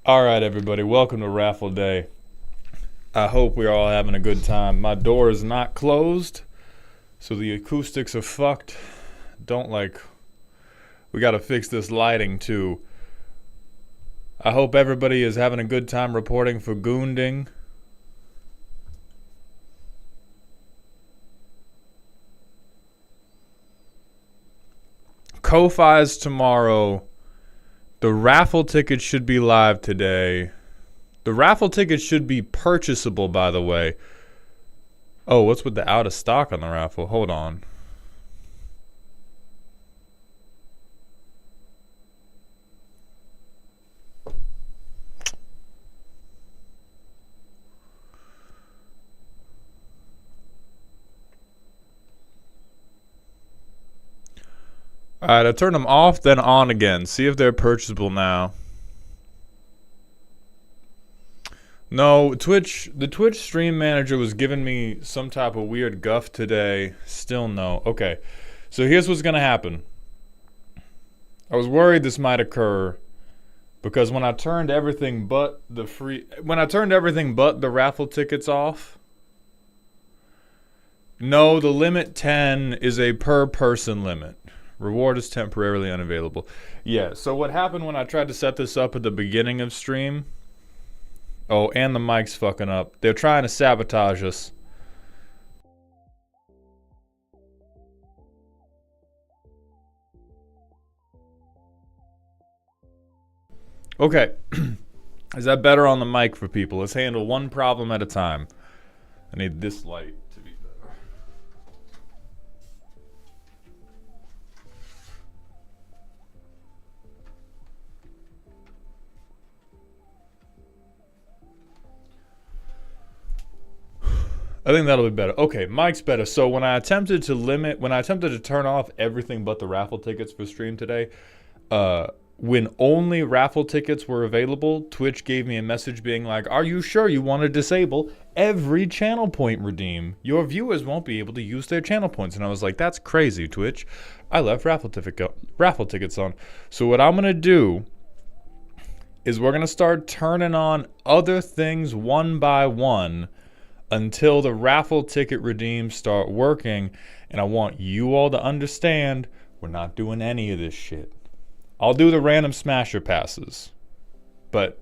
Alright everybody, welcome to Raffle Day. I hope we're all having a good time. My door is not closed, so the acoustics are fucked. We gotta fix this lighting too. I hope everybody is having a good time reporting for Goonding. Ko-Fi's tomorrow. The raffle tickets should be live today. The raffle tickets should be purchasable, by the way. Oh, what's with the out of stock on the raffle? Hold on. Alright, I turned them off, then on again. See if they're purchasable now. No, the Twitch stream manager was giving me some type of weird guff today. Still no. Okay, so here's what's gonna happen. I was worried this might occur because when I turned everything but the raffle tickets off. No, the limit 10 is a per person limit. Reward is temporarily unavailable. Yeah, so what happened when I tried to set this up at the beginning of stream? Oh, and the mic's fucking up. They're trying to sabotage us. Okay. Is that better on the mic for people? Let's handle one problem at a time. I need this light to be better. I think that'll be better. Okay, mic's better. So when I attempted to turn off everything but the raffle tickets for stream today, when only raffle tickets were available, Twitch gave me a message being like, "Are you sure you want to disable every channel point redeem? Your viewers won't be able to use their channel points." And I was like, "That's crazy, Twitch. I left raffle tickets on." So what I'm gonna do is we're gonna start turning on other things one by one until the raffle ticket redeems start working. And I want you all to understand we're not doing any of this shit. I'll do the random smasher passes, but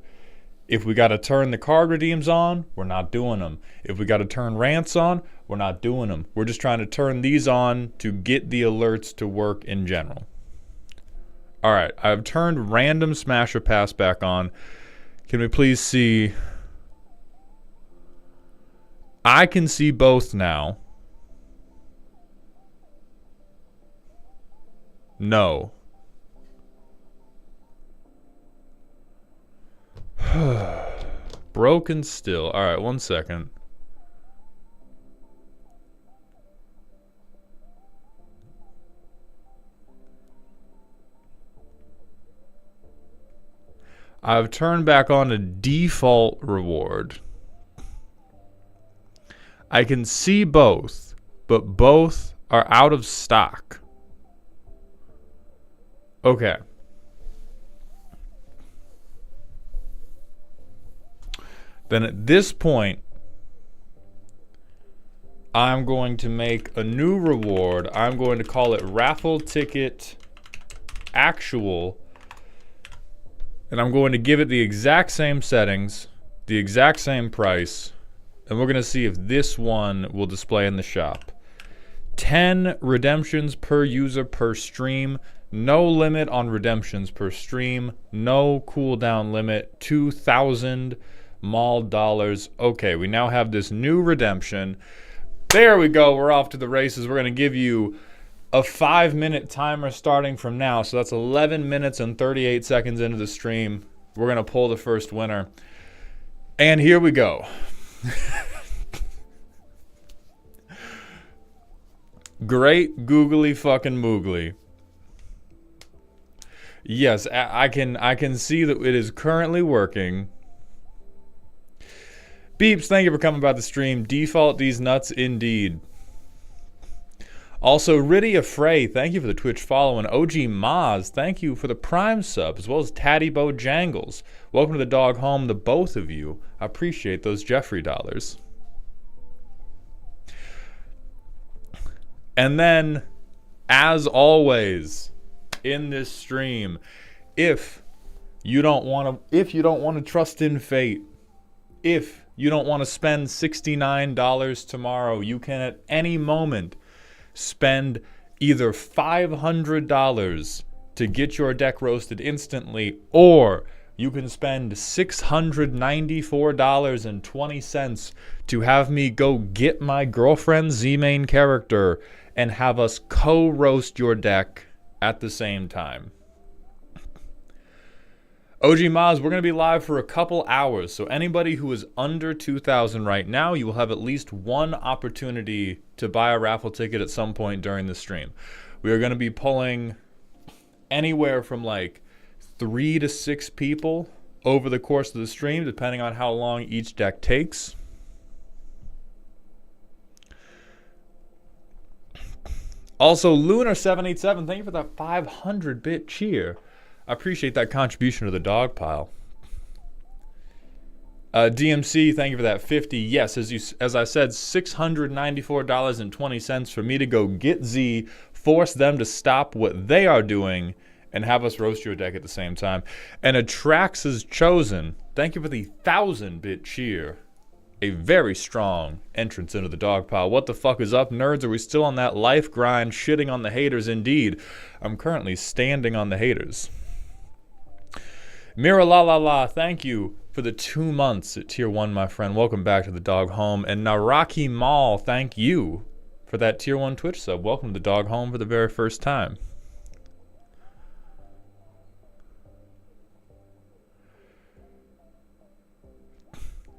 if we got to turn the card redeems on, we're not doing them. If we got to turn rants on, we're not doing them. We're just trying to turn these on to get the alerts to work in general. All right, I've turned random smasher pass back on. Can we please see? I can see both now. No. Broken still. All right, 1 second. I've turned back on a default reward. I can see both, but both are out of stock. Okay. Then at this point, I'm going to make a new reward. I'm going to call it Raffle Ticket Actual. And I'm going to give it the exact same settings, the exact same price. And we're going to see if this one will display in the shop. 10 redemptions per user per stream. No limit on redemptions per stream. No cooldown limit. 2,000 mall dollars. Okay, we now have this new redemption. There we go. We're off to the races. We're going to give you a 5-minute timer starting from now. So that's 11 minutes and 38 seconds into the stream. We're going to pull the first winner. And here we go. Great googly fucking moogly. Yes, I can see that it is currently working. Beeps, thank you for coming by the stream. Default these nuts indeed. Also, Riddy Frey, thank you for the Twitch follow. And OG Maz, thank you for the Prime sub, as well as Tatty Bojangles. Welcome to the dog home, the both of you. I appreciate those Jeffrey dollars. And then, as always, in this stream, if you don't want to trust in fate, if you don't want to spend $69 tomorrow, you can at any moment spend either $500 to get your deck roasted instantly, or you can spend $694.20 to have me go get my girlfriend's Z-main character and have us co-roast your deck at the same time. OG Maz, we're going to be live for a couple hours, so anybody who is under 2,000 right now, you will have at least one opportunity to buy a raffle ticket at some point during the stream. We are going to be pulling anywhere from like 3 to 6 people over the course of the stream, depending on how long each deck takes. Also, Lunar787, thank you for that 500-bit cheer. I appreciate that contribution to the dog pile. DMC, thank you for that 50. Yes, as I said, $694.20 for me to go get Z, force them to stop what they are doing, and have us roast your deck at the same time. And Atrax is chosen. Thank you for the 1,000-bit cheer. A very strong entrance into the dog pile. What the fuck is up, nerds? Are we still on that life grind, shitting on the haters? Indeed. I'm currently standing on the haters. Mira La La La, thank you for the 2 months at Tier 1, my friend. Welcome back to the dog home. And Naraki Mall, thank you for that Tier 1 Twitch sub. Welcome to the dog home for the very first time.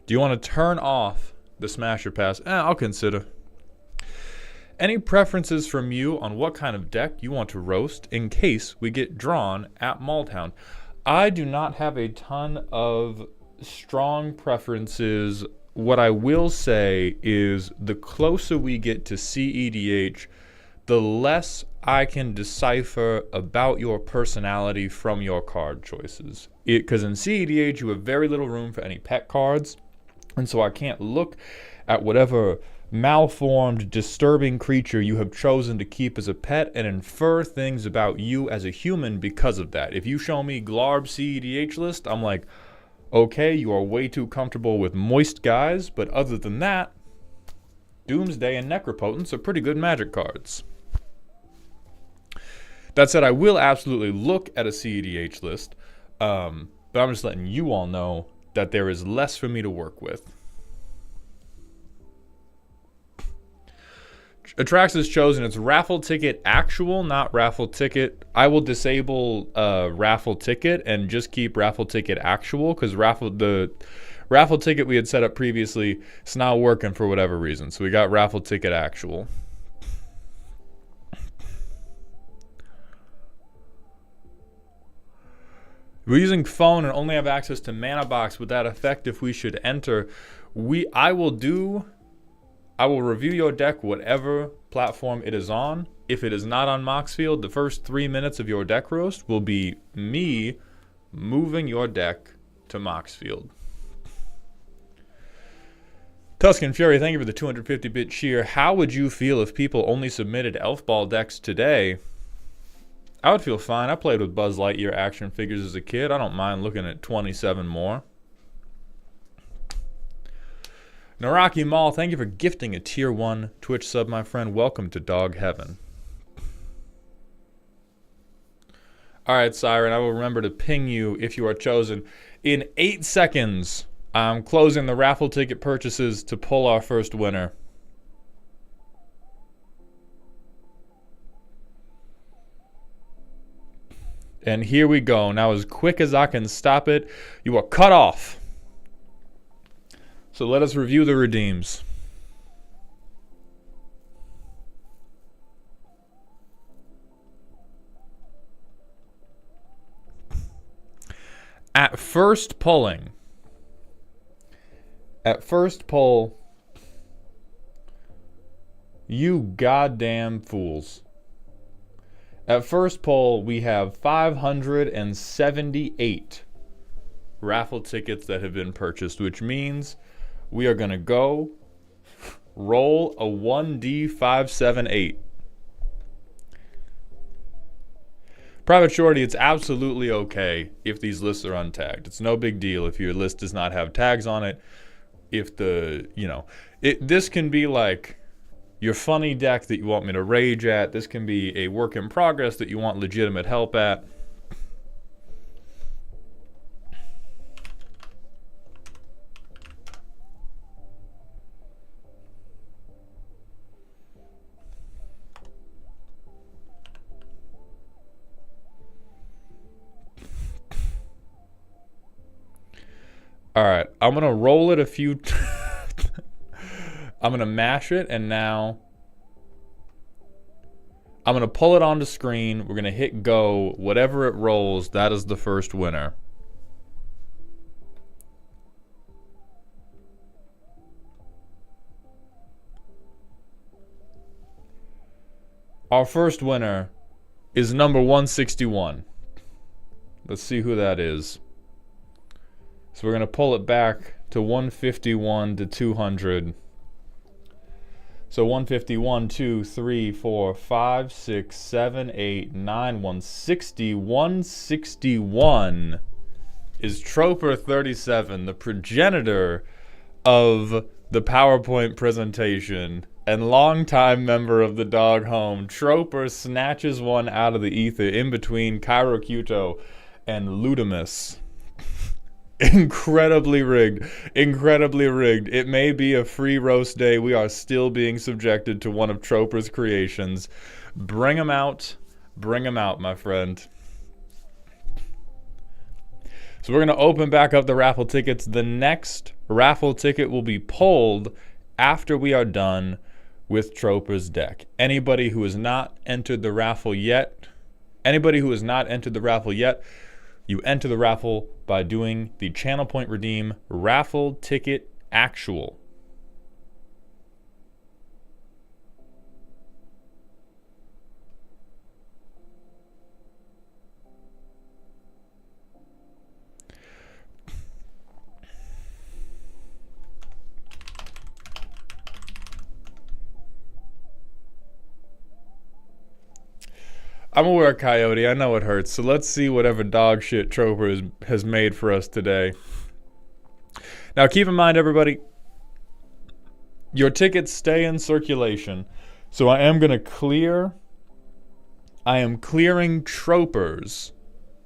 Do you want to turn off the Smasher Pass? I'll consider. Any preferences from you on what kind of deck you want to roast in case we get drawn at Malltown? I do not have a ton of strong preferences. What I will say is the closer we get to CEDH, the less I can decipher about your personality from your card choices. Because in CEDH, you have very little room for any pet cards. And so I can't look at whatever malformed, disturbing creature you have chosen to keep as a pet and infer things about you as a human because of that. If you show me Glarb CEDH list, I'm like, okay, you are way too comfortable with moist guys, but other than that, Doomsday and Necropotence are pretty good magic cards. That said, I will absolutely look at a CEDH list, but I'm just letting you all know that there is less for me to work with. Atrax is chosen. It's raffle ticket actual, not raffle ticket. I will disable raffle ticket and just keep raffle ticket actual, because the raffle ticket we had set up previously is not working for whatever reason. So we got raffle ticket actual. We're using phone and only have access to Mana Box. Would that affect if we should enter? I will review your deck whatever platform it is on. If it is not on Moxfield, the first 3 minutes of your deck roast will be me moving your deck to Moxfield. Tuscan Fury, thank you for the 250-bit cheer. How would you feel if people only submitted Elf Ball decks today? I would feel fine. I played with Buzz Lightyear action figures as a kid. I don't mind looking at 27 more. Naraki Mall, thank you for gifting a Tier 1 Twitch sub, my friend. Welcome to Dog Heaven. Alright, Siren, I will remember to ping you if you are chosen. In 8 seconds, I'm closing the raffle ticket purchases to pull our first winner. And here we go. Now, as quick as I can stop it, you are cut off. So let us review the redeems. At first pull, You goddamn fools. At first poll, we have 578 raffle tickets that have been purchased, which means we are going to go roll a 1D578. Private Shorty, it's absolutely okay if these lists are untagged. It's no big deal if your list does not have tags on it. If this can be like your funny deck that you want me to rage at. This can be a work in progress that you want legitimate help at. All right, I'm going to roll it a few I'm going to mash it, and now I'm going to pull it onto screen. We're going to hit go. Whatever it rolls, that is the first winner. Our first winner is number 161. Let's see who that is. So we're going to pull it back to 151 to 200. So 151, 2, 3, 4, 5, 6, 7, 8, 9, 160. 161 is Troper 37, the progenitor of the PowerPoint presentation and longtime member of the dog home. Troper snatches one out of the ether in between Kyrocuto and Ludimus. Incredibly rigged. It may be a free roast day. We are still being subjected to one of Troper's creations. Bring them out, my friend. So we're going to open back up the raffle tickets. The next raffle ticket will be pulled after we are done with Troper's deck. Anybody who has not entered the raffle yet, you enter the raffle by doing the Channel Point Redeem Raffle Ticket Actual. I'm aware, Coyote. I know it hurts. So let's see whatever dog shit Troper has made for us today. Now, keep in mind, everybody, your tickets stay in circulation. So I am clearing Tropers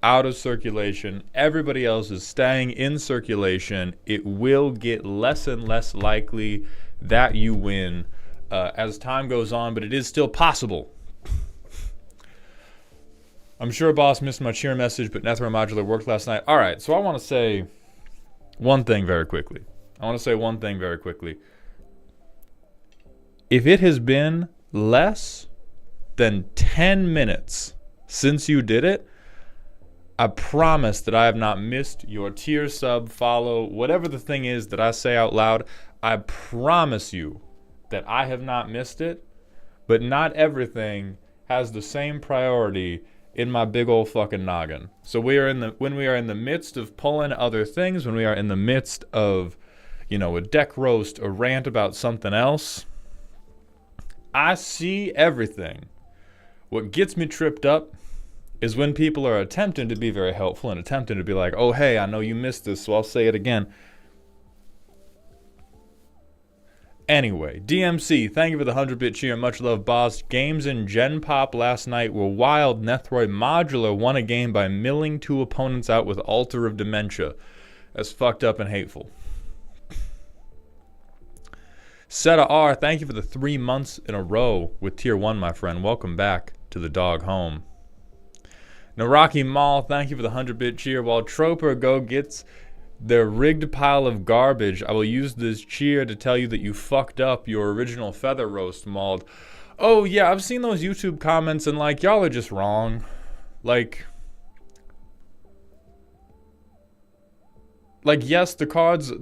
out of circulation. Everybody else is staying in circulation. It will get less and less likely that you win as time goes on, but it is still possible. I'm sure Boss missed my cheer message, but Nethro Modular worked last night. All right, so I want to say one thing very quickly. If it has been less than 10 minutes since you did it, I promise that I have not missed your tier, sub, follow, whatever the thing is that I say out loud. I promise you that I have not missed it, but not everything has the same priority in my big old fucking noggin. So when we are in the midst of pulling other things, when we are in the midst of, a deck roast, a rant about something else, I see everything. What gets me tripped up is when people are attempting to be very helpful and attempting to be like, oh, hey, I know you missed this, so I'll say it again. Anyway, DMC, thank you for the 100-bit cheer. Much love, boss. Games in Gen Pop last night were wild. Nethroid Modular won a game by milling two opponents out with Altar of Dementia. That's fucked up and hateful. Seta R, thank you for the 3 months in a row with Tier 1, my friend. Welcome back to the dog home. Naraki Mall, thank you for the 100-bit cheer. While Troper gets their rigged pile of garbage, I will use this cheer to tell you that you fucked up your original feather roast mold. Oh yeah, I've seen those YouTube comments and y'all are just wrong. like, yes, the cards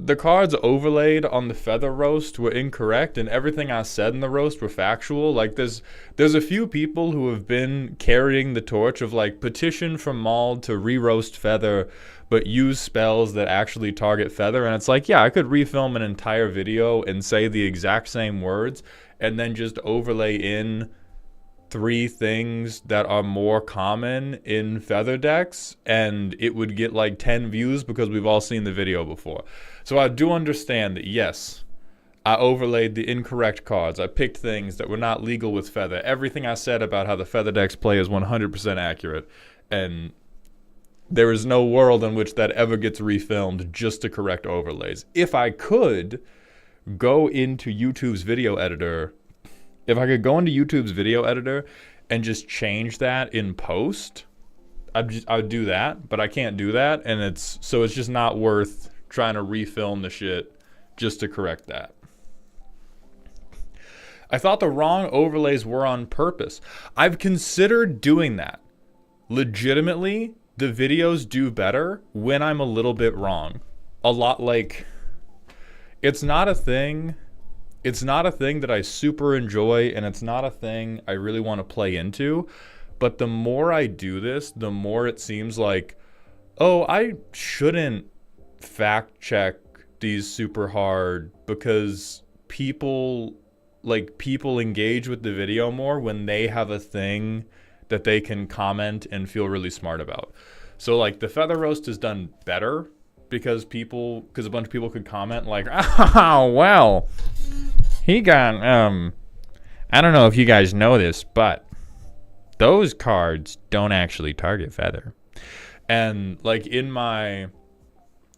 overlaid on the feather roast were incorrect, and everything I said in the roast were factual. Like, there's a few people who have been carrying the torch of like petition from Maul to re-roast feather, but use spells that actually target feather. And it's like, yeah, I could refilm an entire video and say the exact same words, and then just overlay in 3 things that are more common in feather decks, and it would get like 10 views because we've all seen the video before. So I do understand that, yes, I overlaid the incorrect cards. I picked things that were not legal with feather. Everything I said about how the feather decks play is 100% accurate, and there is no world in which that ever gets refilmed just to correct overlays. If I could go into YouTube's video editor If I could go into YouTube's video editor and just change that in post, I would do that, but I can't do that, and it's just not worth trying to refilm the shit just to correct that. I thought the wrong overlays were on purpose. I've considered doing that. Legitimately, the videos do better when I'm a little bit wrong. A lot, like, it's not a thing that I super enjoy, and it's not a thing I really want to play into. But the more I do this, the more it seems like, oh, I shouldn't fact check these super hard, because people engage with the video more when they have a thing that they can comment and feel really smart about. So like the feather roast is done better because a bunch of people could comment like, oh, well, he got, I don't know if you guys know this, but those cards don't actually target feather. And like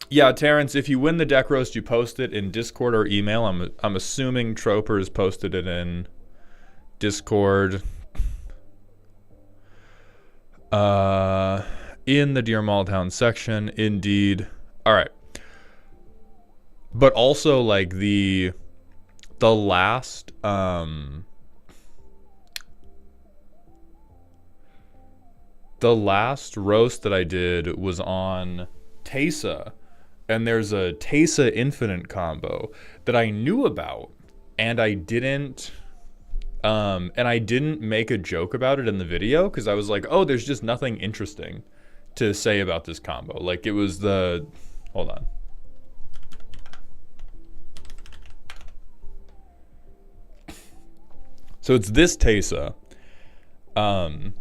yeah, Terrence, if you win the deck roast, you post it in Discord or email. I'm assuming Troper has posted it in Discord. In the Dear Malltown section, indeed. All right. But also like the last roast that I did was on Teysa, and there's a Teysa Infinite combo that I knew about, and I didn't make a joke about it in the video because I was like, oh, there's just nothing interesting to say about this combo. Like it was hold on. So it's this Teysa. And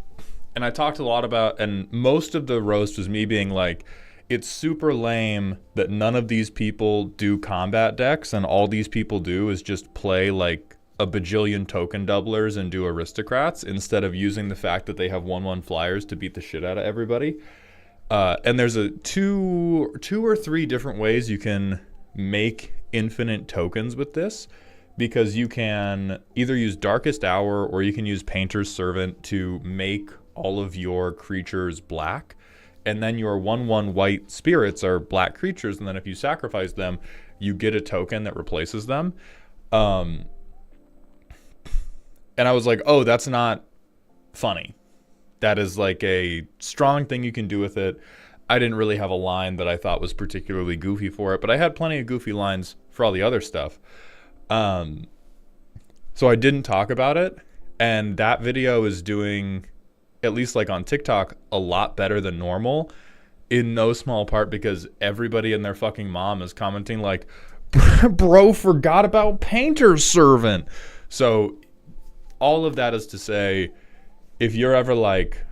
I talked a lot about, and most of the roast was me being like, it's super lame that none of these people do combat decks, and all these people do is just play like a bajillion token doublers and do aristocrats instead of using the fact that they have 1/1 flyers to beat the shit out of everybody. And there's two or three different ways you can make infinite tokens with this, because you can either use Darkest Hour or you can use Painter's Servant to make all of your creatures black, and then your 1/1 white spirits are black creatures, and then if you sacrifice them, you get a token that replaces them. And I was like, oh, that's not funny. That is like a strong thing you can do with it. I didn't really have a line that I thought was particularly goofy for it, but I had plenty of goofy lines for all the other stuff. So I didn't talk about it, and that video is doing, at least like on TikTok, a lot better than normal, in no small part because everybody and their fucking mom is commenting like, bro forgot about Painter's Servant. So all of that is to say, if you're ever like,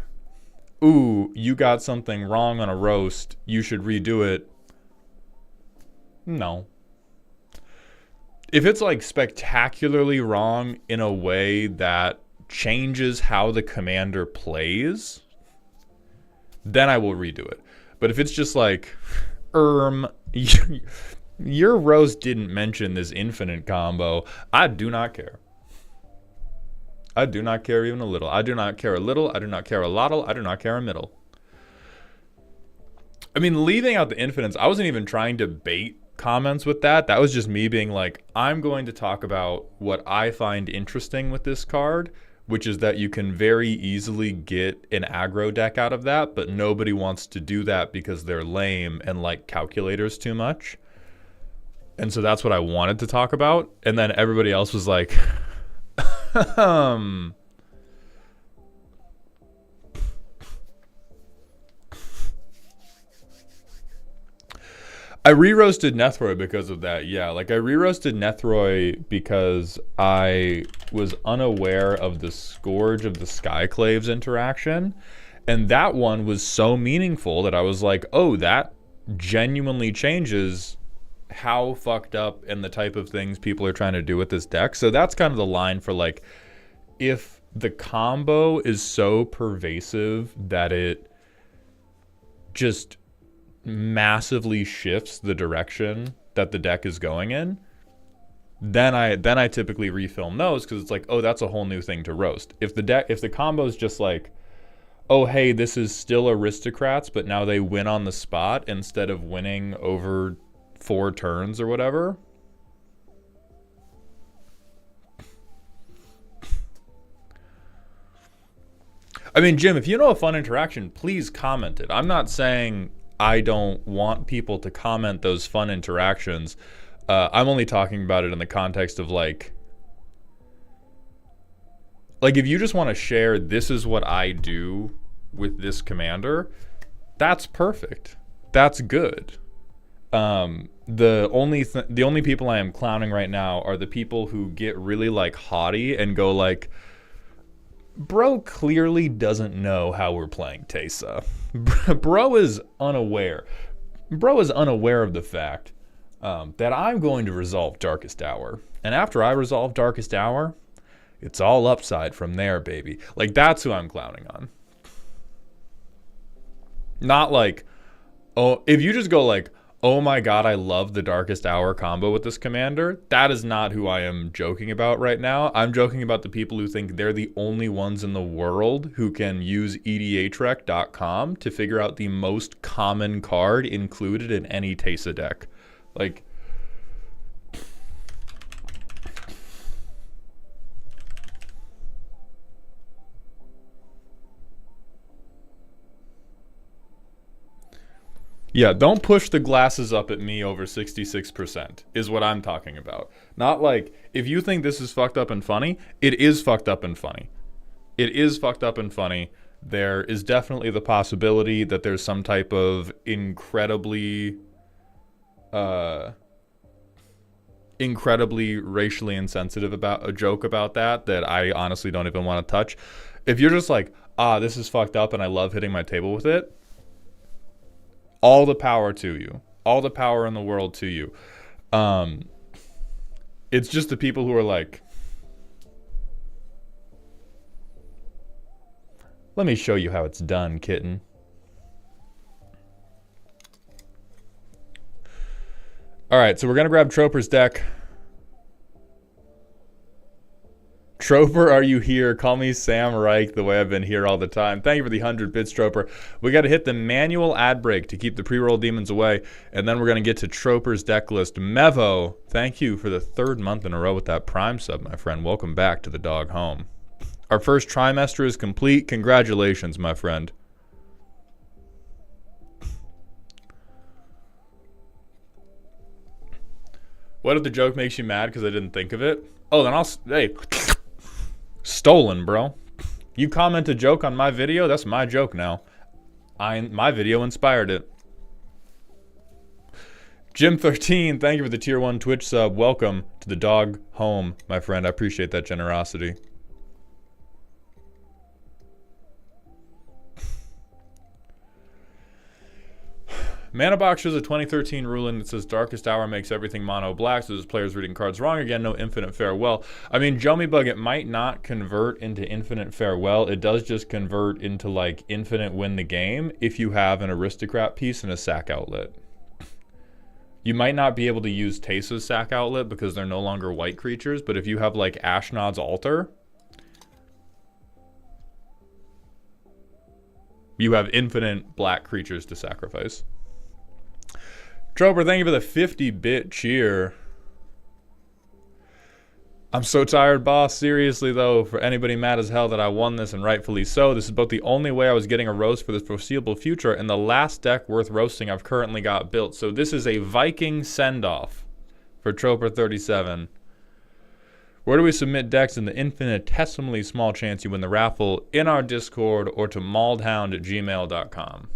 ooh, you got something wrong on a roast, you should redo it. No. If it's like spectacularly wrong in a way that changes how the commander plays, then I will redo it. But if it's just like, your roast didn't mention this infinite combo, I do not care. I do not care even a little. I do not care a little. I do not care a lottle. I do not care a middle. I mean, leaving out the infinites, I wasn't even trying to bait comments with that. That was just me being like, I'm going to talk about what I find interesting with this card which is that you can very easily get an aggro deck out of that, but nobody wants to do that because they're lame and like calculators too much. And so that's what I wanted to talk about. And then everybody else was like, I re-roasted Nethroy because of that. Yeah, like I re-roasted Nethroy because I was unaware of the Scourge of the Skyclaves interaction. And that one was so meaningful that I was like, oh, that genuinely changes how fucked up and the type of things people are trying to do with this deck. So that's kind of the line for like, if the combo is so pervasive that it just massively shifts the direction that the deck is going in, then I typically refilm those because it's like, oh, that's a whole new thing to roast. If the combo is just like, oh, hey, this is still aristocrats, but now they win on the spot instead of winning over 4 turns or whatever. I mean, Jim, if you know a fun interaction, please comment it. I'm not saying I don't want people to comment those fun interactions. I'm only talking about it in the context of like if you just want to share, this is what I do with this commander, that's perfect. That's good. The only people I am clowning right now are the people who get really like haughty and go like, bro clearly doesn't know how we're playing Teysa. Bro is unaware. Bro is unaware of the fact that I'm going to resolve Darkest Hour. And after I resolve Darkest Hour, it's all upside from there, baby. Like, that's who I'm clowning on. Not like, oh, if you just go like, oh my god, I love the Darkest Hour combo with this commander, that is not who I am joking about right now. I'm joking about the people who think they're the only ones in the world who can use EDHrec.com to figure out the most common card included in any Teysa deck. Like, yeah, don't push the glasses up at me over 66% is what I'm talking about. Not like, if you think this is fucked up and funny, it is fucked up and funny. It is fucked up and funny. There is definitely the possibility that there's some type of incredibly racially insensitive about a joke about that I honestly don't even want to touch. If you're just like, this is fucked up and I love hitting my table with it, all the power to you. All the power in the world to you. It's just the people who are like, let me show you how it's done, kitten. All right, so we're going to grab Troper's deck. Troper, are you here? Call me Sam Reich the way I've been here all the time. Thank you for the 100 bits, Troper. We got to hit the manual ad break to keep the pre-roll demons away, and then we're going to get to Troper's deck list. Mevo, thank you for the 3rd month in a row with that Prime sub, my friend. Welcome back to the dog home. Our first trimester is complete. Congratulations, my friend. What if the joke makes you mad because I didn't think of it? Oh, then hey, stolen, bro. You comment a joke on my video, that's my joke now. My video inspired it. Jim13, thank you for the tier 1 Twitch sub. Welcome to the dog home, my friend. I appreciate that generosity. Mana Box shows a 2013 ruling that says Darkest Hour makes everything mono black, so this player's reading cards wrong again, no Infinite Farewell. I mean, Jomi Bug, it might not convert into Infinite Farewell. It does just convert into, like, Infinite Win the Game if you have an Aristocrat piece and a Sack Outlet. You might not be able to use Teysa's Sack Outlet because they're no longer white creatures, but if you have, like, Ashnod's Altar, you have infinite black creatures to sacrifice. Troper, thank you for the 50-bit cheer. I'm so tired, boss. Seriously, though, for anybody mad as hell that I won this, and rightfully so, this is about the only way I was getting a roast for the foreseeable future, and the last deck worth roasting I've currently got built. So this is a Viking send-off for Troper 37. Where do we submit decks in the infinitesimally small chance you win the raffle? In our Discord or to mauldhound@gmail.com.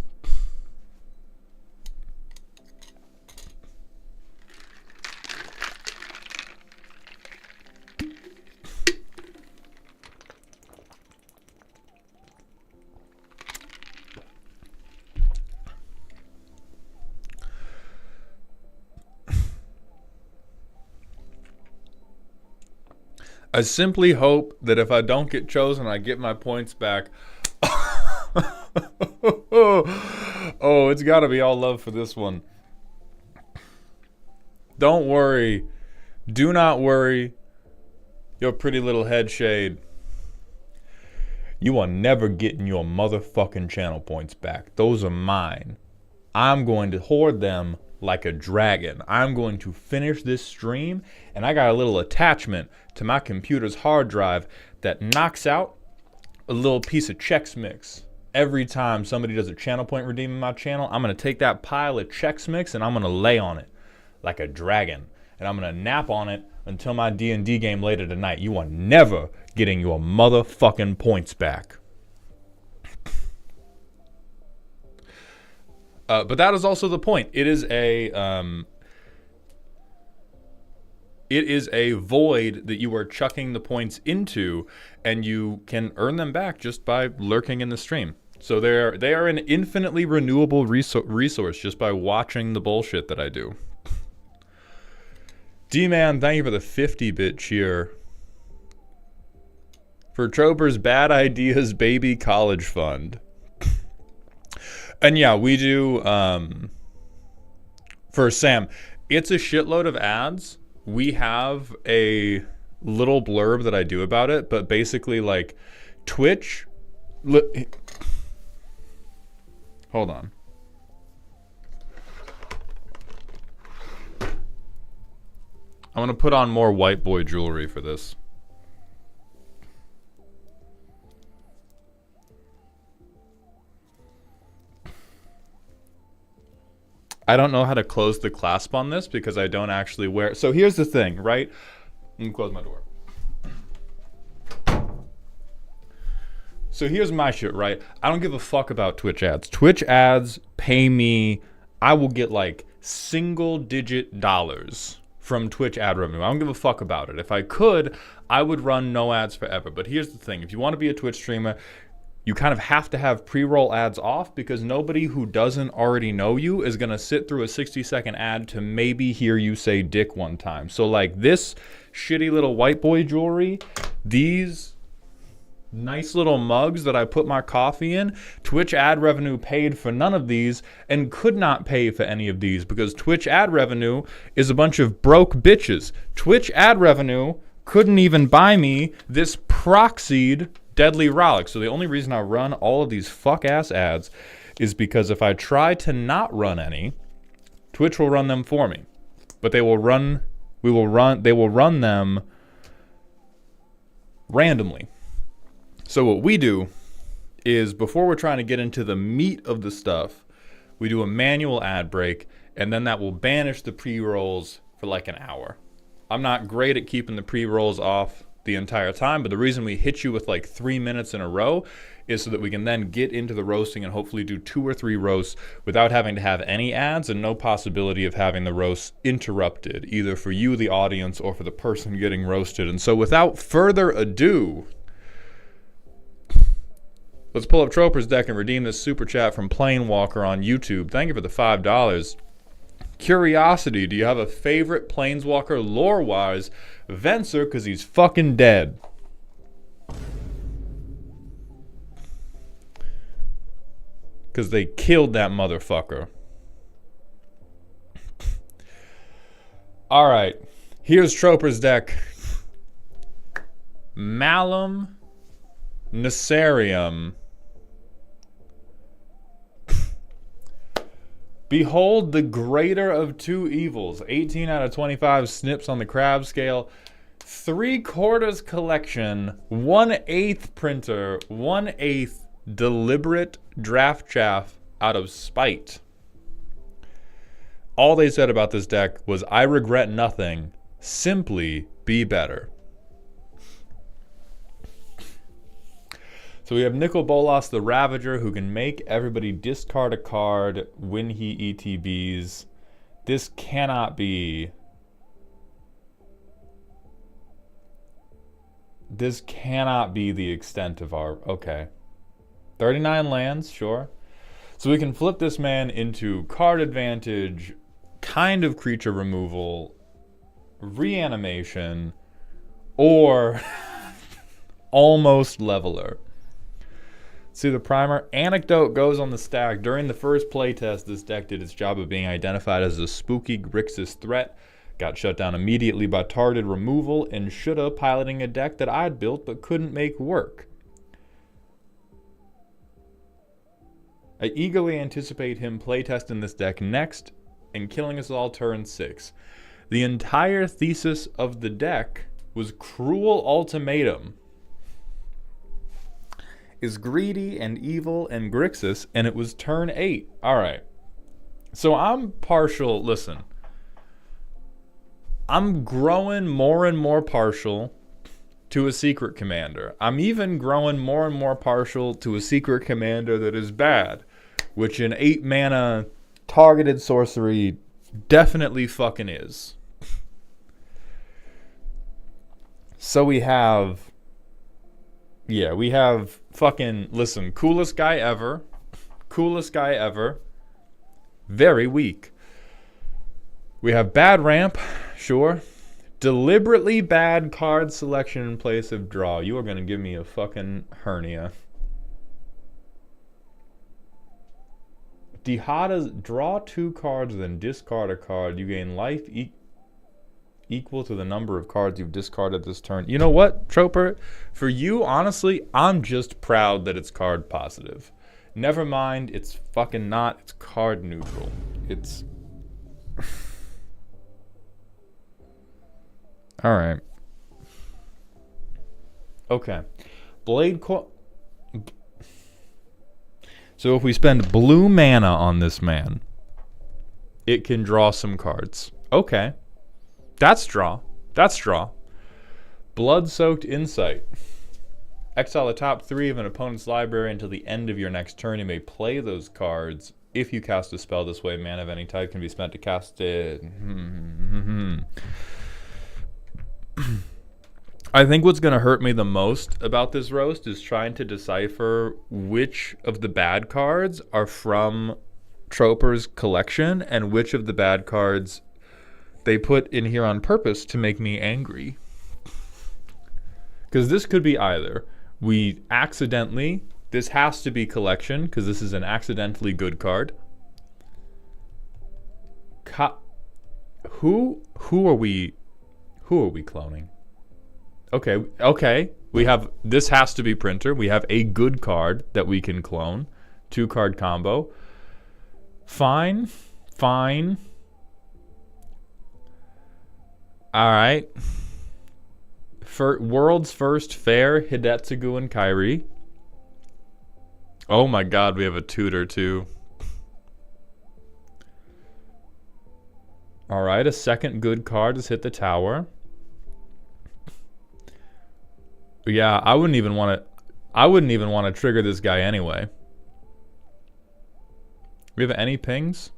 I simply hope that if I don't get chosen, I get my points back. Oh, it's got to be all love for this one. Don't worry. Do not worry. Your pretty little head shade. You are never getting your motherfucking channel points back. Those are mine. I'm going to hoard them like a dragon. I'm going to finish this stream, and I got a little attachment to my computer's hard drive that knocks out a little piece of Chex Mix. Every time somebody does a channel point redeem in my channel, I'm going to take that pile of Chex Mix and I'm going to lay on it like a dragon. And I'm going to nap on it until my D&D game later tonight. You are never getting your motherfucking points back. But that is also the point. It is a void that you are chucking the points into, and you can earn them back just by lurking in the stream. So they are an infinitely renewable resource just by watching the bullshit that I do. D-Man, thank you for the 50-bit cheer. For Troper's Bad Ideas Baby College Fund. And yeah, we do, for Sam, it's a shitload of ads. We have a little blurb that I do about it, but basically, like, Twitch, hold on. I'm going to put on more white boy jewelry for this. I don't know how to close the clasp on this because I don't actually wear. So here's the thing, right? Let me close my door. So here's my shit, right? I don't give a fuck about Twitch ads. Twitch ads pay me. I will get like single-digit dollars from Twitch ad revenue. I don't give a fuck about it. If I could, I would run no ads forever. But here's the thing. If you want to be a Twitch streamer, you kind of have to have pre-roll ads off because nobody who doesn't already know you is going to sit through a 60-second ad to maybe hear you say dick one time. So like this shitty little white boy jewelry, these nice little mugs that I put my coffee in, Twitch ad revenue paid for none of these and could not pay for any of these because Twitch ad revenue is a bunch of broke bitches. Twitch ad revenue couldn't even buy me this proxied Deadly Rollick. So the only reason I run all of these fuck-ass ads is because if I try to not run any, Twitch will run them for me. But they will run them randomly. So what we do is before we're trying to get into the meat of the stuff, we do a manual ad break, and then that will banish the pre-rolls for like an hour. I'm not great at keeping the pre-rolls off the entire time, but the reason we hit you with like 3 minutes in a row is so that we can then get into the roasting and hopefully do 2 or 3 roasts without having to have any ads and no possibility of having the roast interrupted, either for you, the audience, or for the person getting roasted. And so without further ado, let's pull up Troper's deck and redeem this super chat from Planewalker on YouTube. Thank you for the $5. Curiosity, do you have a favorite Planeswalker lore-wise? Venser, because he's fucking dead. Because they killed that motherfucker. Alright, here's Troper's deck. Malum Necerium. Behold the greater of two evils. 18 out of 25 snips on the crab scale. 3/4 collection, 1/8 printer, 1/8 deliberate draft chaff out of spite. All they said about this deck was, I regret nothing, simply be better. So we have Nicol Bolas the Ravager, who can make everybody discard a card when he ETBs. This cannot be... This cannot be the extent of our... Okay. 39 lands, sure. So we can flip this man into card advantage, kind of creature removal, reanimation, or almost leveler. See the primer? Anecdote goes on the stack. During the first playtest, this deck did its job of being identified as a spooky Grixis threat. Got shut down immediately by targeted removal and shoulda piloting a deck that I'd built but couldn't make work. I eagerly anticipate him playtesting this deck next and killing us all turn 6. The entire thesis of the deck was Cruel Ultimatum is greedy and evil and Grixis, and it was turn 8. Alright. So I'm partial, listen. I'm growing more and more partial to a secret commander. I'm even growing more and more partial to a secret commander that is bad, which in 8 mana targeted sorcery definitely fucking is. So we have fucking, listen, coolest guy ever, very weak. We have bad ramp, sure. Deliberately bad card selection in place of draw. You are going to give me a fucking hernia. Dihada's draw 2 cards, then discard a card. You gain life equal to the number of cards you've discarded this turn. You know what, Troper? For you, honestly, I'm just proud that it's card positive. Never mind, it's fucking not. It's card neutral. It's... Alright. Okay. So if we spend blue mana on this man, it can draw some cards. Okay. That's draw. Blood-soaked Insight. Exile the top 3 of an opponent's library until the end of your next turn. You may play those cards. If you cast a spell this way, mana of any type can be spent to cast it. I think what's going to hurt me the most about this roast is trying to decipher which of the bad cards are from Troper's collection and which of the bad cards they put in here on purpose to make me angry. Because this could be either. We accidentally, this has to be collection because this is an accidentally good card. Who are we cloning? Okay. We have, this has to be printer. We have a good card that we can clone. 2-card combo. Fine. Alright. World's First Fair, Hidetsugu and Kairi. Oh my god, we have a tutor too. Alright, a second good card has hit the tower. Yeah, I wouldn't even want to trigger this guy anyway. We have any pings?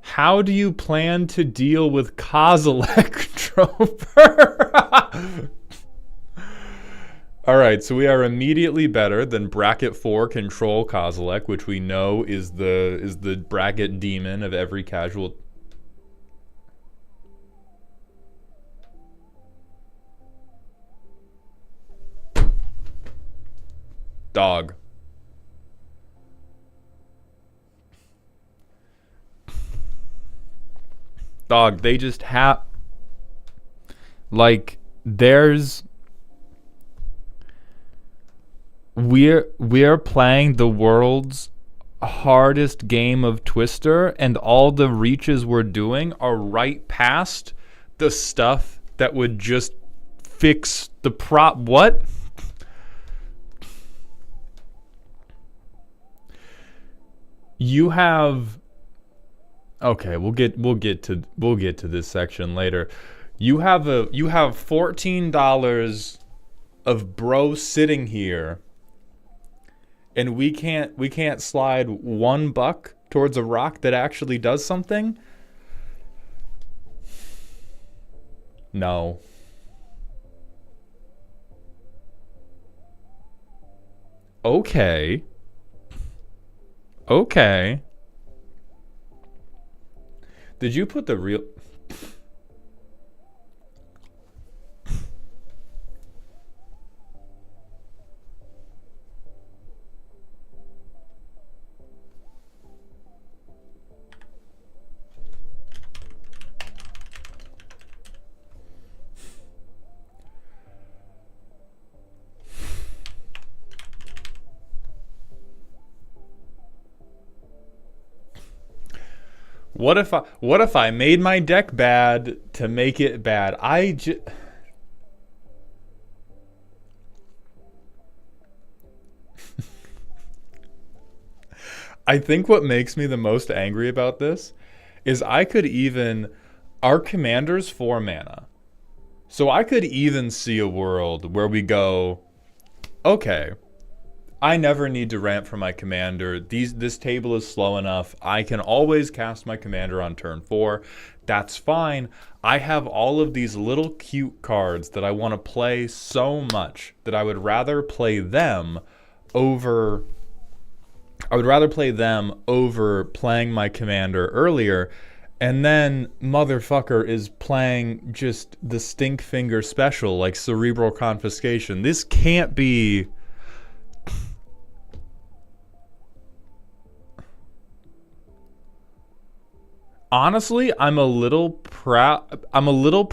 How do you plan to deal with Kozilek, Troper? Alright, so we are immediately better than bracket 4 control Kozilek, which we know is the bracket demon of every casual. Dog. They just have... Like, there's... We're playing the world's hardest game of Twister, and all the reaches we're doing are right past the stuff that would just fix the what? You have, okay, we'll get to this section later. You have $14 of bro sitting here, and we can't slide $1 towards a rock that actually does something? No. Okay. Okay. Did you put the real... What if I made my deck bad to make it bad? I think what makes me the most angry about this is our commander's 4 mana. So I could even see a world where we go, okay, I never need to ramp for my commander. This table is slow enough. I can always cast my commander on turn 4. That's fine. I have all of these little cute cards that I want to play so much that I would rather play them over playing my commander earlier. And then motherfucker is playing just the stink finger special like Cerebral Confiscation. This can't be... Honestly, I'm a little proud and I'm a little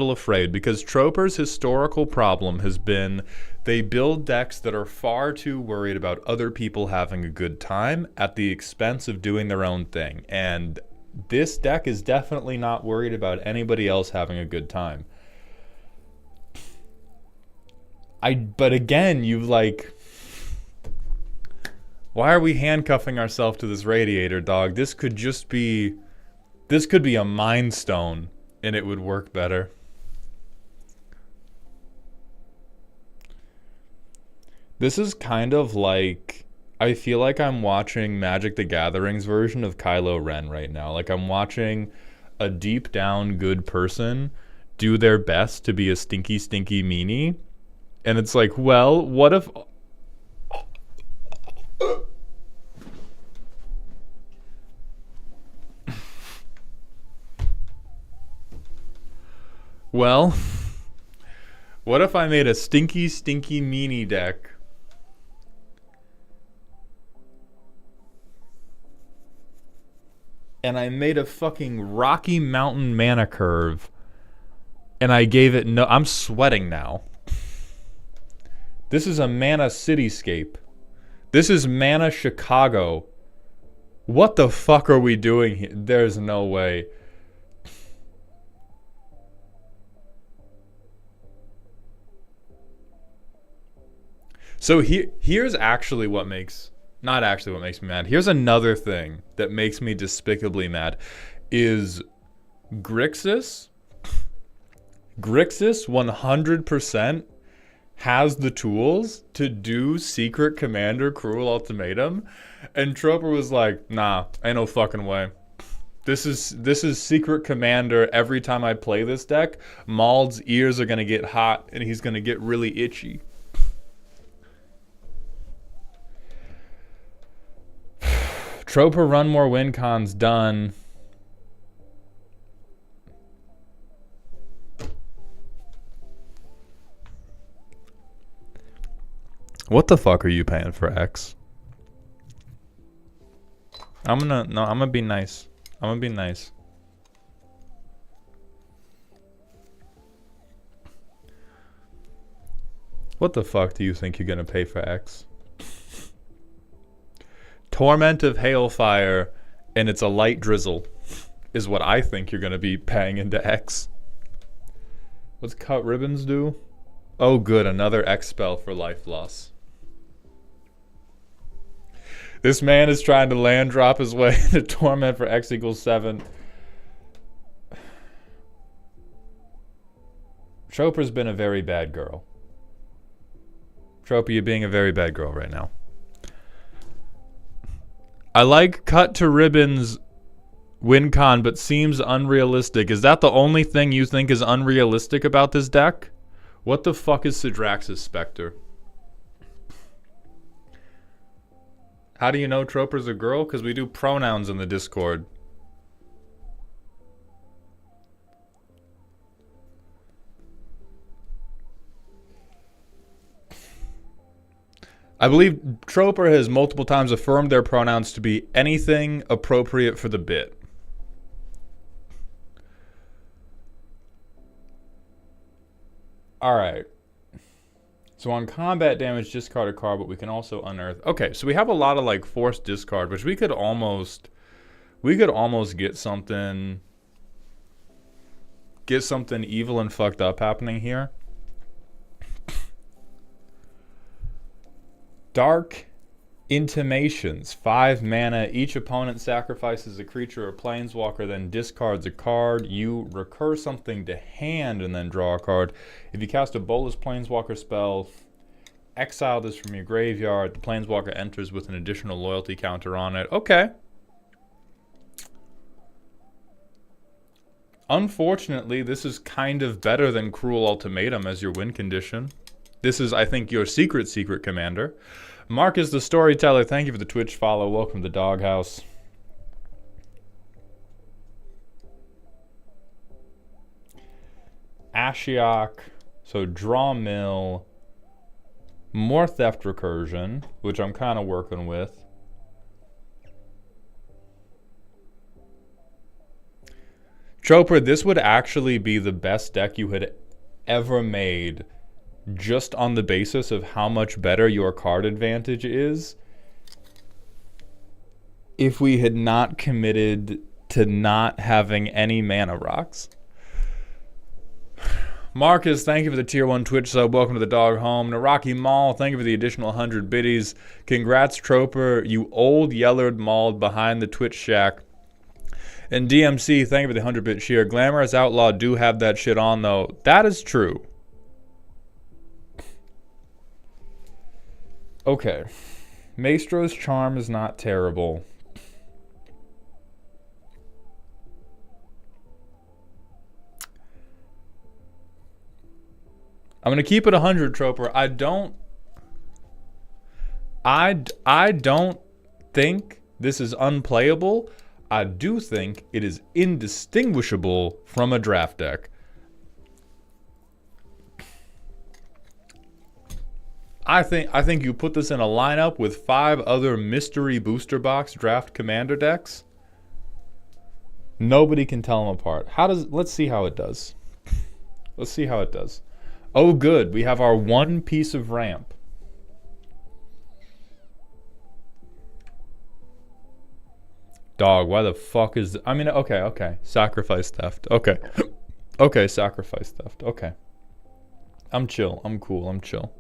afraid, because Troper's historical problem has been they build decks that are far too worried about other people having a good time at the expense of doing their own thing. And this deck is definitely not worried about anybody else having a good time. But again, why are we handcuffing ourselves to this radiator, dog? This could be a Mind Stone, and it would work better. This is kind of like, I feel like I'm watching Magic the Gathering's version of Kylo Ren right now. Like I'm watching a deep down good person do their best to be a stinky meanie. And it's like, well, what if... Well, what if I made a stinky meanie deck? And I made a fucking Rocky Mountain mana curve. And I gave it no... I'm sweating now. This is a mana cityscape. This is mana Chicago. What the fuck are we doing here? There's no way. So here's actually what makes... Not actually what makes me mad. Here's another thing that makes me despicably mad. Is Grixis 100% has the tools to do Secret Commander Cruel Ultimatum. And Troper was like, nah, ain't no fucking way. This is Secret Commander. Every time I play this deck, Maul's ears are going to get hot and he's going to get really itchy. Troper run more win cons done. What the fuck are you paying for X? I'm gonna be nice. I'm gonna be nice. What the fuck do you think you're gonna pay for X? Torment of Hailfire, and it's a light drizzle, is what I think you're going to be paying into X. What's cut ribbons do? Oh, good. Another X spell for life loss. This man is trying to land drop his way into torment for X equals 7. Troper's been a very bad girl. Troper, you're being a very bad girl right now. I like cut to ribbons win con, but seems unrealistic. Is that the only thing you think is unrealistic about this deck? What the fuck is Sidrax's Spectre? How do you know Troper's a girl? Because we do pronouns in the Discord. I believe Troper has multiple times affirmed their pronouns to be anything appropriate for the bit. Alright. So on combat damage, discard a card, but we can also unearth. Okay, so we have a lot of like forced discard, which we could almost get something evil and fucked up happening here. Dark Intimations, 5 mana. Each opponent sacrifices a creature or planeswalker, then discards a card. You recur something to hand and then draw a card. If you cast a Bolas planeswalker spell, exile this from your graveyard. The planeswalker enters with an additional loyalty counter on it. Okay. Unfortunately, this is kind of better than Cruel Ultimatum as your win condition. This is, I think, your secret commander. Marcus the Storyteller, thank you for the Twitch follow. Welcome to the Doghouse. Ashiok, so draw mill, more theft recursion, which I'm kind of working with. Troper, this would actually be the best deck you had ever made, just on the basis of how much better your card advantage is, if we had not committed to not having any mana rocks. Marcus, thank you for the tier 1 Twitch sub. Welcome to the dog home. Naraki Mall, thank you for the additional 100 biddies. Congrats, Troper, you old yellered mauled behind the Twitch shack. And DMC, thank you for the 100-bit cheer. Glamorous Outlaw do have that shit on, though. That is true. Okay. Maestro's Charm is not terrible. I'm going to keep it 100, Troper. I don't think this is unplayable. I do think it is indistinguishable from a draft deck. I think you put this in a lineup with 5 other mystery booster box draft commander decks. Nobody can tell them apart. Let's see how it does. Let's see how it does. Oh, good. We have our one piece of ramp. Dog, why the fuck is... I mean, okay. Sacrifice theft. Okay. Okay, sacrifice theft. Okay. I'm chill. I'm cool. I'm chill.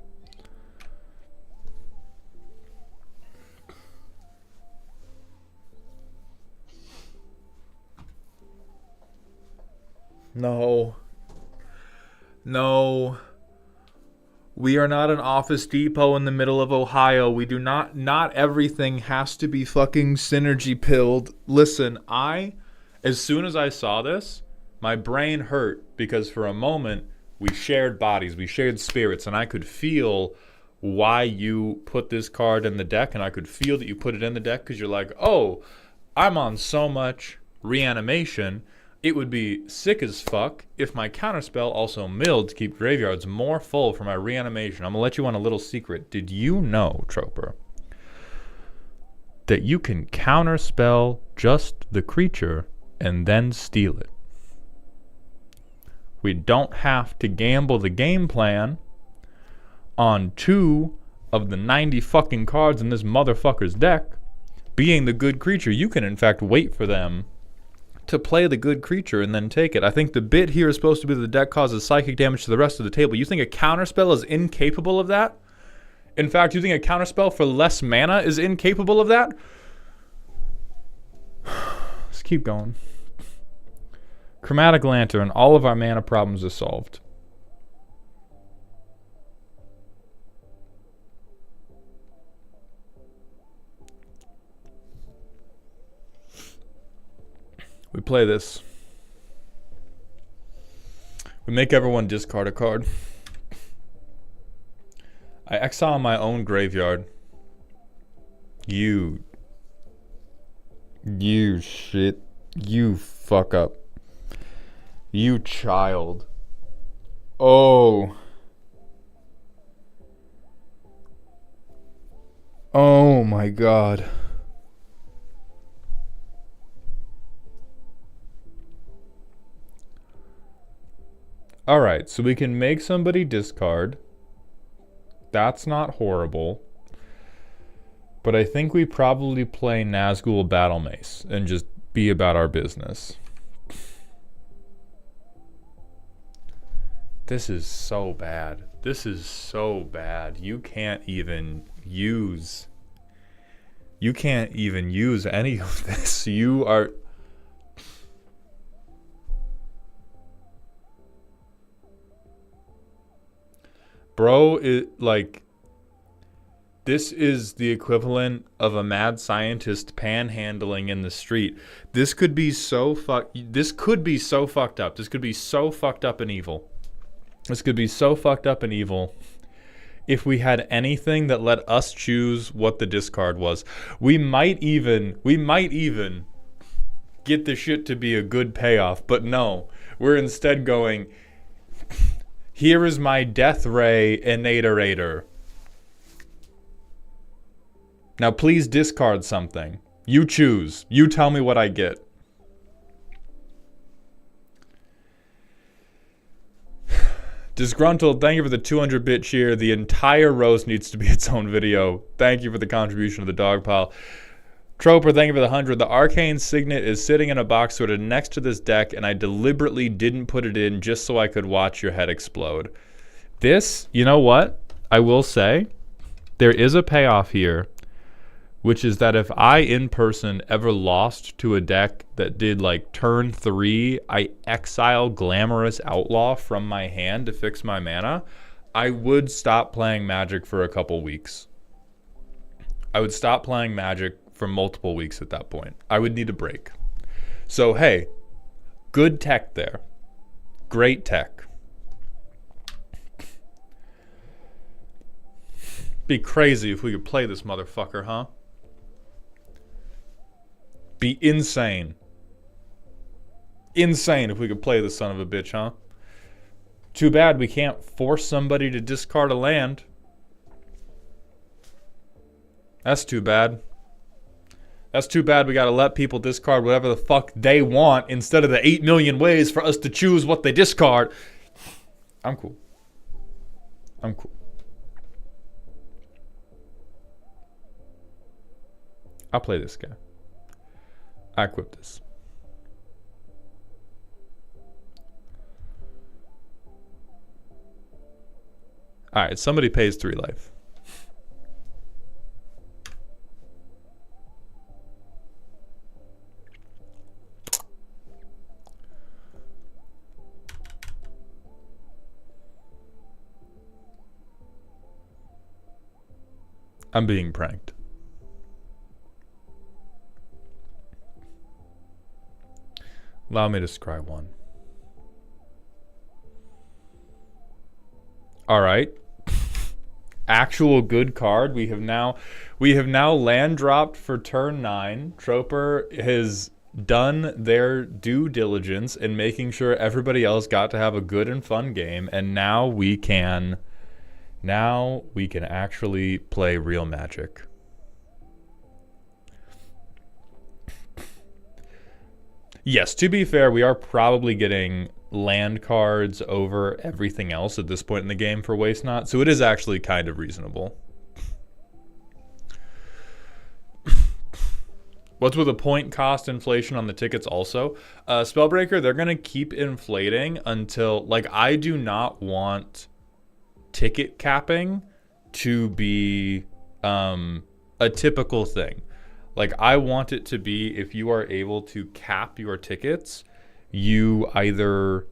No. No. We are not an Office Depot in the middle of Ohio. We do not everything has to be fucking synergy pilled. Listen, as soon as I saw this, my brain hurt because for a moment we shared bodies, we shared spirits, and I could feel why you put this card in the deck, and I could feel that you put it in the deck because you're like, oh, I'm on so much reanimation. It would be sick as fuck if my counterspell also milled to keep graveyards more full for my reanimation. I'm going to let you on a little secret. Did you know, Troper, that you can counterspell just the creature and then steal it? We don't have to gamble the game plan on 2 of the 90 fucking cards in this motherfucker's deck being the good creature. You can, in fact, wait for them to play the good creature and then take it. I think the bit here is supposed to be that the deck causes psychic damage to the rest of the table. You think a counterspell is incapable of that? In fact, you think a counterspell for less mana is incapable of that? Let's keep going. Chromatic Lantern, all of our mana problems are solved. We play this. We make everyone discard a card. I exile my own graveyard. You shit. You fuck up. You child. Oh. Oh my god. Alright, so we can make somebody discard. That's not horrible. But I think we probably play Nazgul Battle Mace and just be about our business. This is so bad. This is so bad. You can't even use any of this. You are... Bro, this is the equivalent of a mad scientist panhandling in the street. This could be so fucked up. This could be so fucked up and evil. This could be so fucked up and evil if we had anything that let us choose what the discard was. We might even get the shit to be a good payoff, but no. We're instead going... Here is my Death Ray Innaterator. Now please discard something. You choose. You tell me what I get. Disgruntled, thank you for the 200-bit cheer. The entire roast needs to be its own video. Thank you for the contribution of the dog pile. Troper, thank you for the 100. The Arcane Signet is sitting in a box sort of next to this deck, and I deliberately didn't put it in just so I could watch your head explode. This, you know what? I will say, there is a payoff here, which is that if I, in person, ever lost to a deck that did, like, turn 3, I exile Glamorous Outlaw from my hand to fix my mana, I would stop playing Magic for a couple weeks. I would stop playing Magic for multiple weeks at that point. I would need a break. So, hey, good tech there. Great tech. Be crazy if we could play this motherfucker, huh? Be insane. Insane if we could play this son of a bitch, huh? Too bad we can't force somebody to discard a land. That's too bad. That's too bad we gotta let people discard whatever the fuck they want instead of the 8 million ways for us to choose what they discard. I'm cool. I'm cool. I'll play this guy. I equip this. Alright, somebody pays 3 life. I'm being pranked. Allow me to scry 1. All right. Actual good card. We have now land dropped for turn 9. Troper has done their due diligence in making sure everybody else got to have a good and fun game, and now we can actually play real Magic. Yes, to be fair, we are probably getting land cards over everything else at this point in the game for Waste Not, so it is actually kind of reasonable. What's with the point cost inflation on the tickets also? Spellbreaker, they're going to keep inflating until, like, I do not want ticket capping to be a typical thing. Like, I want it to be, if you are able to cap your tickets, you either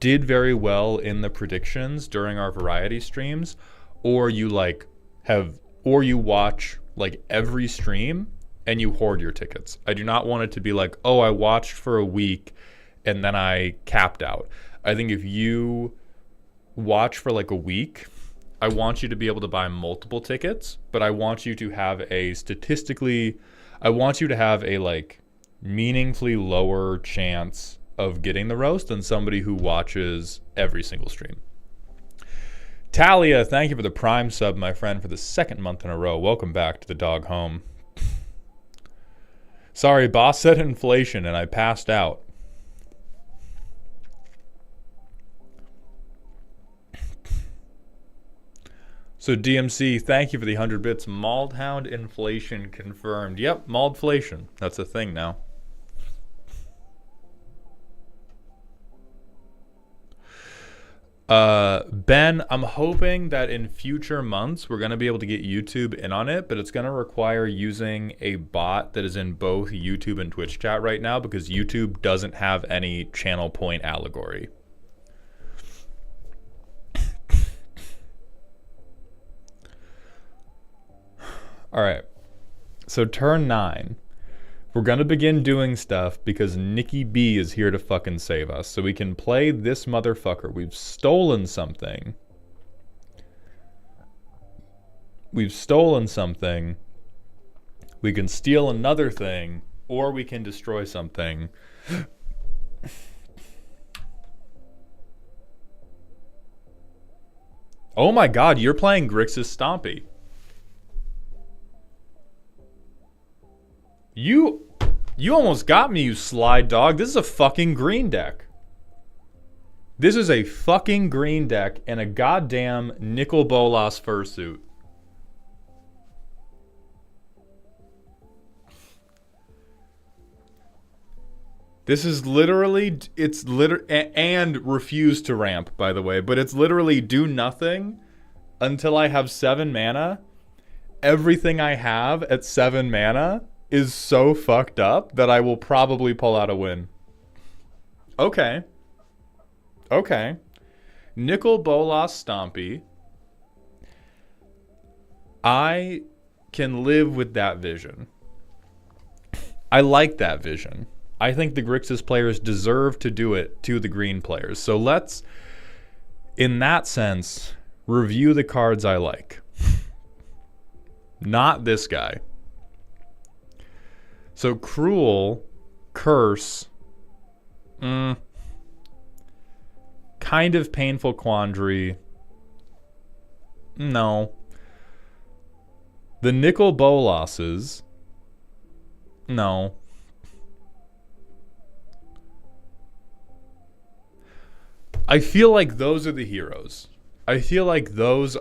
did very well in the predictions during our variety streams, or you or you watch like every stream and you hoard your tickets. I do not want it to be like, oh, I watched for a week and then I capped out. I think if you watch for like a week, I want you to be able to buy multiple tickets, but I want you to have a like meaningfully lower chance of getting the roast than somebody who watches every single stream. Talia, thank you for the Prime sub, my friend, for the second month in a row. Welcome back to the dog home. Sorry, boss said inflation and I passed out. So DMC, thank you for the 100 bits. Mauled Hound inflation confirmed. Yep, mauledflation. That's a thing now. Ben, I'm hoping that in future months we're going to be able to get YouTube in on it, but it's going to require using a bot that is in both YouTube and Twitch chat right now because YouTube doesn't have any channel point allegory. All right. So turn 9. We're going to begin doing stuff because Nikki B is here to fucking save us. So we can play this motherfucker. We've stolen something. We can steal another thing, or we can destroy something. Oh my god, you're playing Grixis Stompy. You almost got me, you slide dog. This is a fucking green deck. This is a fucking green deck and a goddamn Nicol Bolas fursuit. This is literally, and refuse to ramp, by the way, but it's literally do nothing until I have 7 mana. Everything I have at 7 mana is so fucked up that I will probably pull out a win. Okay. Nicol Bolas Stompy. I can live with that vision. I like that vision. I think the Grixis players deserve to do it to the green players. So let's, in that sense, review the cards I like. Not this guy. So Cruel, Curse, kind of Painful Quandary, no. The Nicol Bolases, no. I feel like those are the heroes. I feel like that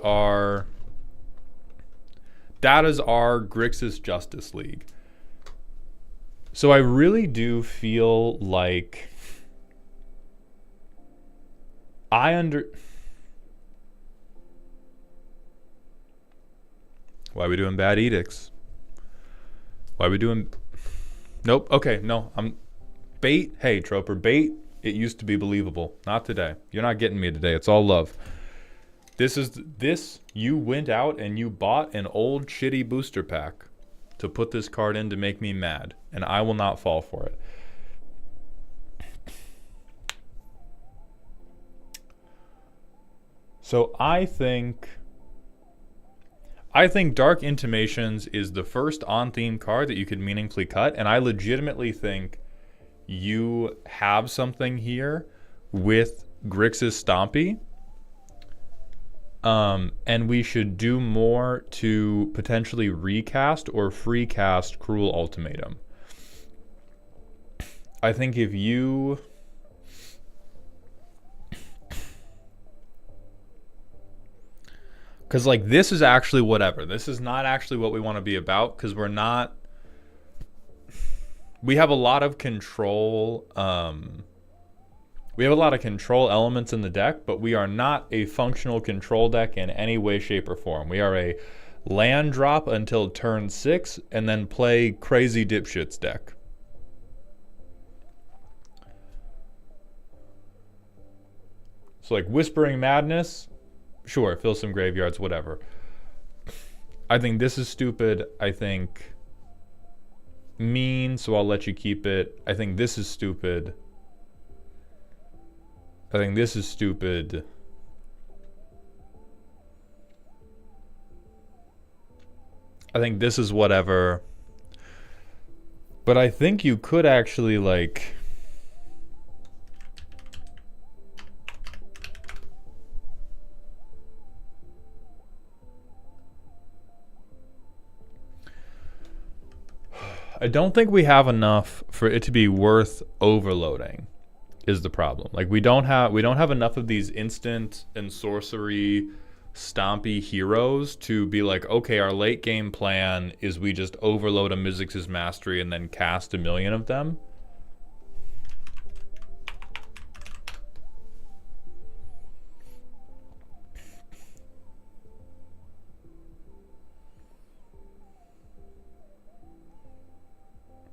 is our Grixis Justice League. So I really do feel like why are we doing bad edicts? Why are we doing... Nope, okay, no, I'm... Bait, hey, Troper, bait, it used to be believable. Not today. You're not getting me today. It's all love. You went out and you bought an old shitty booster pack to put this card in to make me mad, and I will not fall for it. So I think Dark Intimations is the first on-theme card that you could meaningfully cut, and I legitimately think you have something here with Grixis Stompy. And we should do more to potentially recast or free cast Cruel Ultimatum. I think if you... Because, like, this is actually whatever. This is not actually what we want to be about, because we're not we have a lot of control. We have a lot of control elements in the deck, but we are not a functional control deck in any way, shape, or form. We are a land drop until turn 6, and then play crazy dipshits deck. So like Whispering Madness, sure, fill some graveyards, whatever. I think this is stupid. I think mean, so I'll let you keep it. I think this is stupid. I think this is stupid. I think this is whatever. But I think you could actually like... I don't think we have enough for it to be worth overloading, is the problem. Like we don't have enough of these instant and sorcery stompy heroes to be like, okay, our late game plan is we just overload a Mizzix's Mastery and then cast 1 million of them.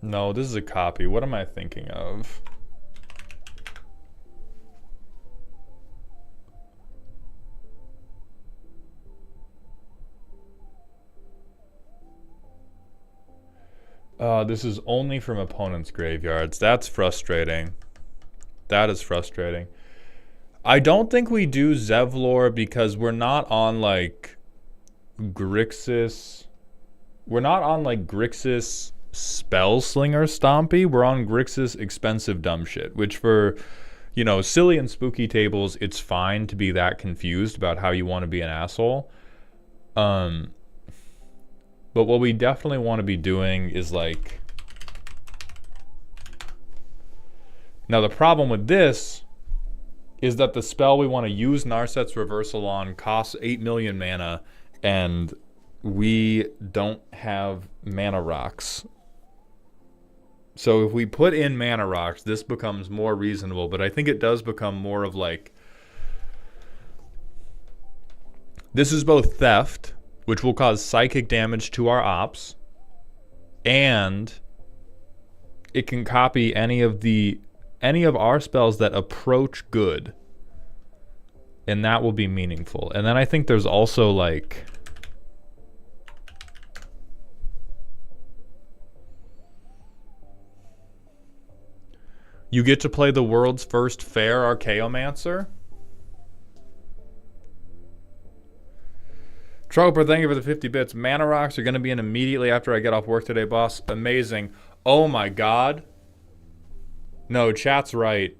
No, this is a copy. What am I thinking of? This is only from opponents' graveyards. That's frustrating. That is frustrating. I don't think we do Zevlor because we're not on like Grixis. We're not on like Grixis Spellslinger Stompy. We're on Grixis expensive dumb shit, which for, you know, silly and spooky tables, it's fine to be that confused about how you want to be an asshole. But what we definitely want to be doing is like... Now the problem with this is that the spell we want to use Narset's Reversal on costs 8 million mana, and we don't have mana rocks. So if we put in mana rocks, this becomes more reasonable, but I think it does become more of like... This is both theft, which will cause psychic damage to our ops, and it can copy any of our spells that approach good, and that will be meaningful. And then I think there's also like... You get to play the world's first fair Archaeomancer. Troper, thank you for the 50 bits. Mana rocks are going to be in immediately after I get off work today, boss. Amazing. Oh my god. No, chat's right.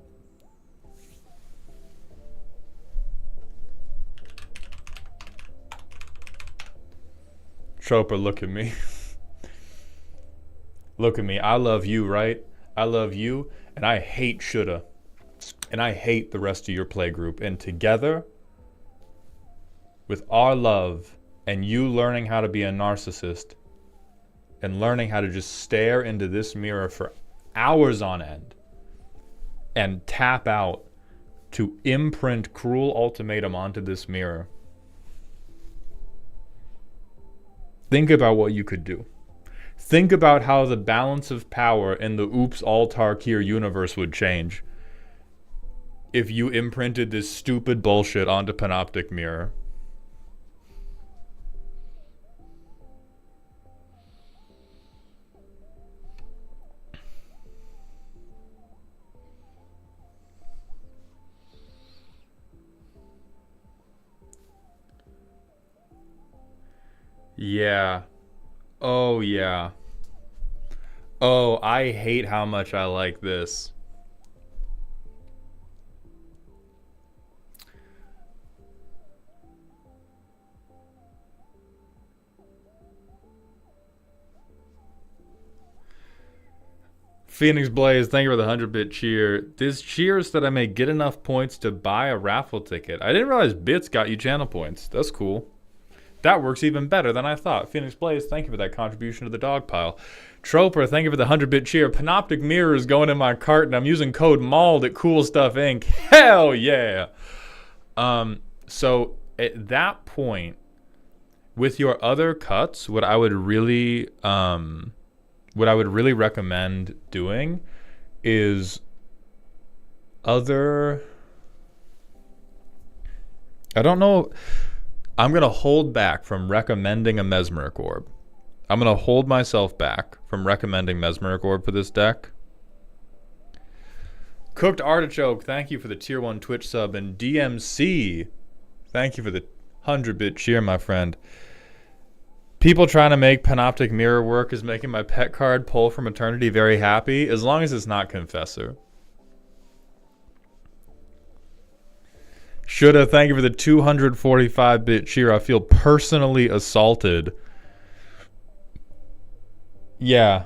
Troper, look at me. Look at me. I love you, right? I love you, and I hate shoulda. And I hate the rest of your play group. And together, with our love, and you learning how to be a narcissist, and learning how to just stare into this mirror for hours on end, and tap out to imprint Cruel Ultimatum onto this mirror. Think about what you could do. Think about how the balance of power in the Oops All Tarkir universe would change if you imprinted this stupid bullshit onto Panoptic Mirror. Yeah. Oh, yeah. Oh, I hate how much I like this. Phoenix Blaze, thank you for the 100-bit cheer. This cheers that I may get enough points to buy a raffle ticket. I didn't realize bits got you channel points. That's cool. That works even better than I thought. Phoenix Blaze, thank you for that contribution to the dog pile. Troper, thank you for the 100-bit cheer. Panoptic mirrors going in my cart, and I'm using code MAULD at Cool Stuff Inc. Hell yeah! So at that point, with your other cuts, what I would really recommend doing is other. I don't know. I'm going to hold back from recommending a Mesmeric Orb. I'm going to hold myself back from recommending Mesmeric Orb for this deck. Cooked Artichoke, thank you for the tier 1 Twitch sub. And DMC, thank you for the 100-bit cheer, my friend. People trying to make Panoptic Mirror work is making my pet card Pull from Eternity very happy, as long as it's not Confessor. Shoulda, thank you for the 245-bit cheer. I feel personally assaulted. Yeah.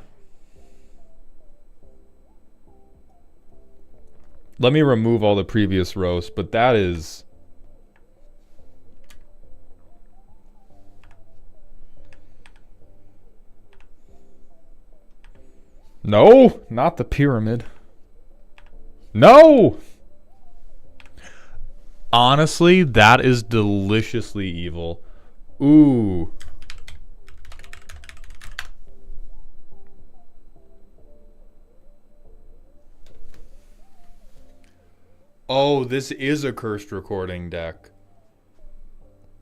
Let me remove all the previous roasts, but that is... No, not the pyramid. No! Honestly, that is deliciously evil. Ooh. Oh, this is a cursed recording deck.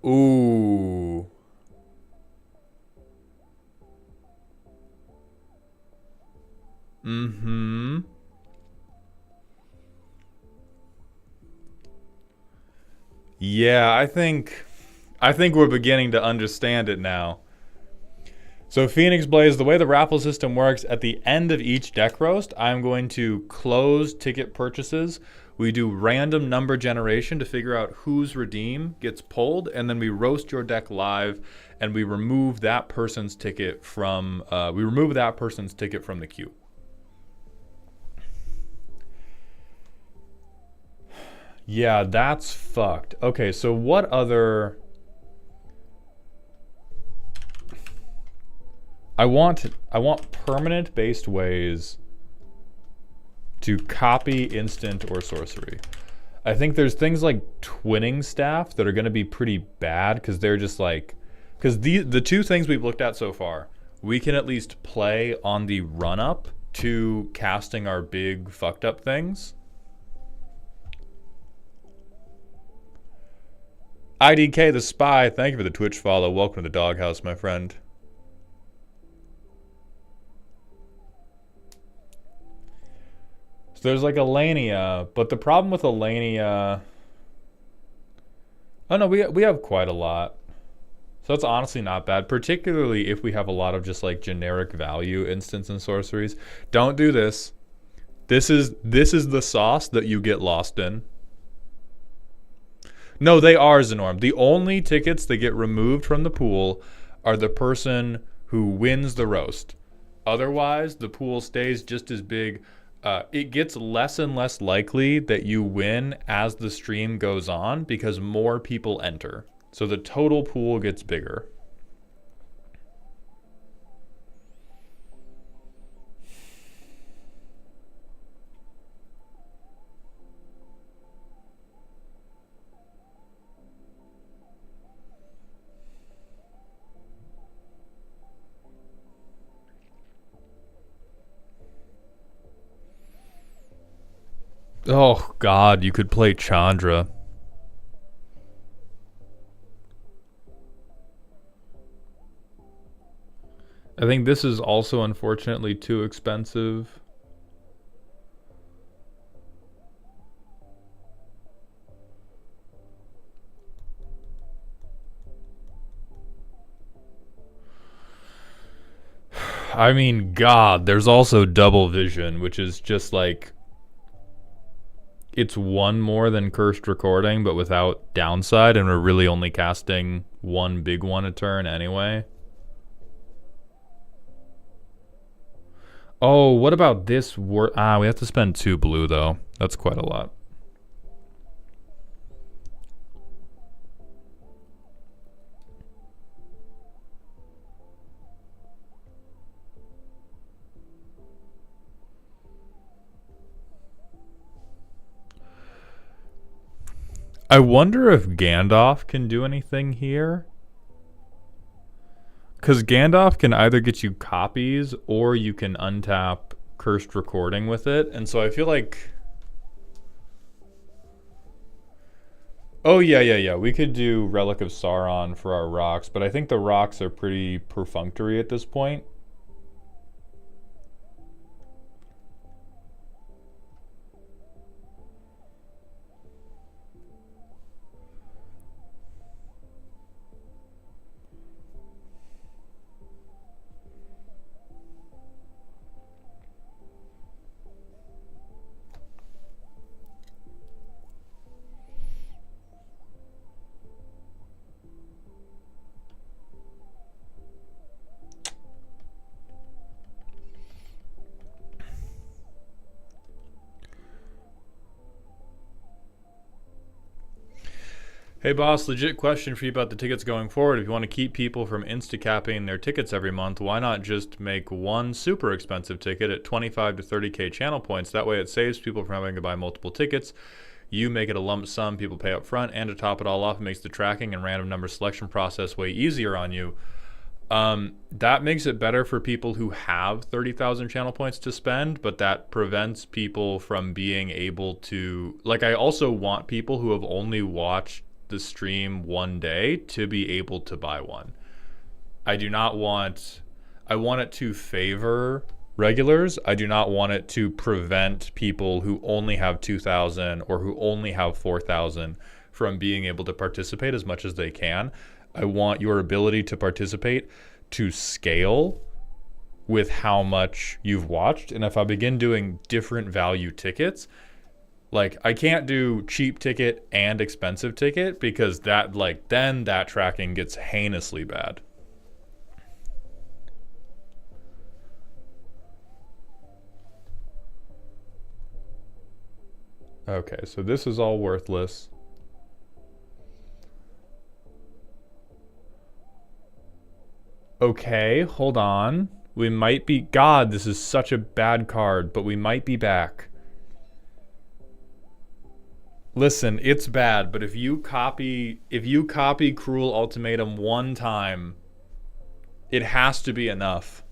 Ooh. Mm-hmm. Yeah, I think we're beginning to understand it now. So Phoenix Blaze, the way the raffle system works, at the end of each deck roast, I'm going to close ticket purchases. We do random number generation to figure out whose redeem gets pulled, and then we roast your deck live, and we remove that person's ticket from the queue. Yeah, that's fucked. Okay, so what other... I want permanent based ways to copy instant or sorcery. I think there's things like twinning staff that are going to be pretty bad because they're just like... Because the two things we've looked at so far, we can at least play on the run-up to casting our big fucked up things. IDK the Spy, thank you for the Twitch follow. Welcome to the doghouse, my friend. So there's like Alania, but the problem with Alania... Oh no, we have quite a lot. So that's honestly not bad, particularly if we have a lot of just like generic value instants and sorceries. Don't do this. This is the sauce that you get lost in. No, they are Xenorm. The only tickets that get removed from the pool are the person who wins the roast. Otherwise, the pool stays just as big. It gets less and less likely that you win as the stream goes on because more people enter. So the total pool gets bigger. Oh, God, you could play Chandra. I think this is also unfortunately too expensive. I mean, God, there's also Double Vision, which is just like... It's one more than Cursed Recording, but without downside, and we're really only casting one big one a turn anyway. Oh, what about this? We have to spend 2 blue, though. That's quite a lot. I wonder if Gandalf can do anything here. Because Gandalf can either get you copies or you can untap Cursed Recording with it. And so I feel like... Oh, yeah. We could do Relic of Sauron for our rocks, but I think the rocks are pretty perfunctory at this point. Hey boss, legit question for you about the tickets going forward. If you want to keep people from insta-capping their tickets every month, why not just make one super expensive ticket at 25 to 30k channel points? That way it saves people from having to buy multiple tickets. You make it a lump sum, people pay up front, and to top it all off, it makes the tracking and random number selection process way easier on you. That makes it better for people who have 30,000 channel points to spend, but that prevents people from being able to... Like, I also want people who have only watched the stream one day to be able to buy one. I want it to favor regulars. I do not want it to prevent people who only have 2,000 or who only have 4,000 from being able to participate as much as they can. I want your ability to participate to scale with how much you've watched. And if I begin doing different value tickets, like, I can't do cheap ticket and expensive ticket because that, like, then that tracking gets heinously bad. Okay, so this is all worthless. Okay, hold on. We might be... God, this is such a bad card, but we might be back. Listen, it's bad, but if you copy Cruel Ultimatum one time, it has to be enough.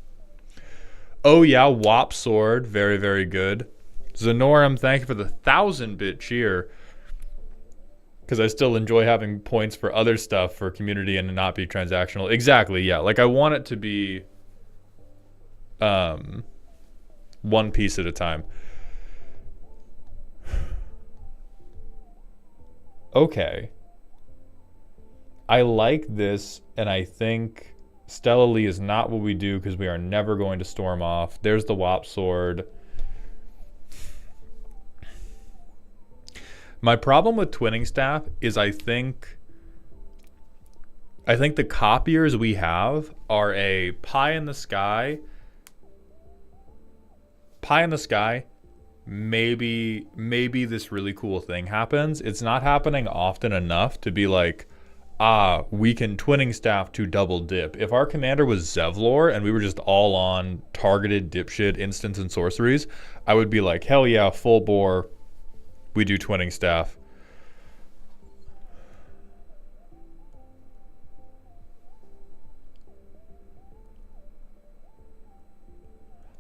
Oh yeah, Wop Sword, very, very good. Zenorum, thank you for the 1,000-bit cheer. Because I still enjoy having points for other stuff for community and to not be transactional. Exactly, yeah. Like, I want it to be one piece at a time. Okay. I like this, and I think Stella Lee is not what we do because we are never going to storm off. There's the Wop Sword. My problem with Twinning Staff is I think the copiers we have are a pie in the sky. Maybe this really cool thing happens. It's not happening often enough to be like, we can Twinning Staff to double dip. If our commander was Zevlor and we were just all on targeted dipshit instants and sorceries, I would be like, hell yeah, full bore, we do Twinning Staff.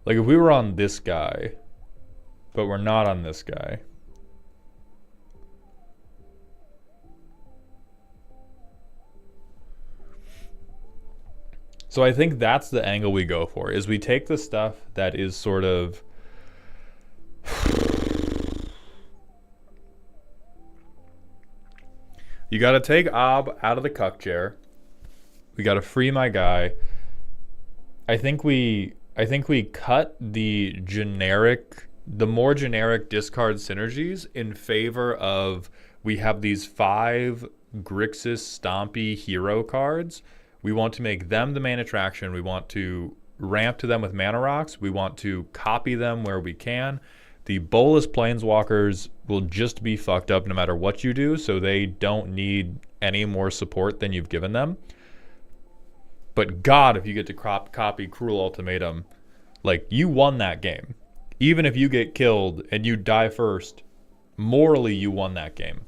Like, if we were on this guy, but we're not on this guy. So I think that's the angle we go for, is we take the stuff that is sort of... You gotta take Ob out of the cuck chair. We gotta free my guy. I think we cut the more generic discard synergies in favor of, we have these 5 Grixis Stompy hero cards. We want to make them the main attraction. We want to ramp to them with mana rocks. We want to copy them where we can. The Bolus Planeswalkers will just be fucked up no matter what you do, so they don't need any more support than you've given them. But God, if you get to copy Cruel Ultimatum, like, you won that game. Even if you get killed and you die first, morally you won that game.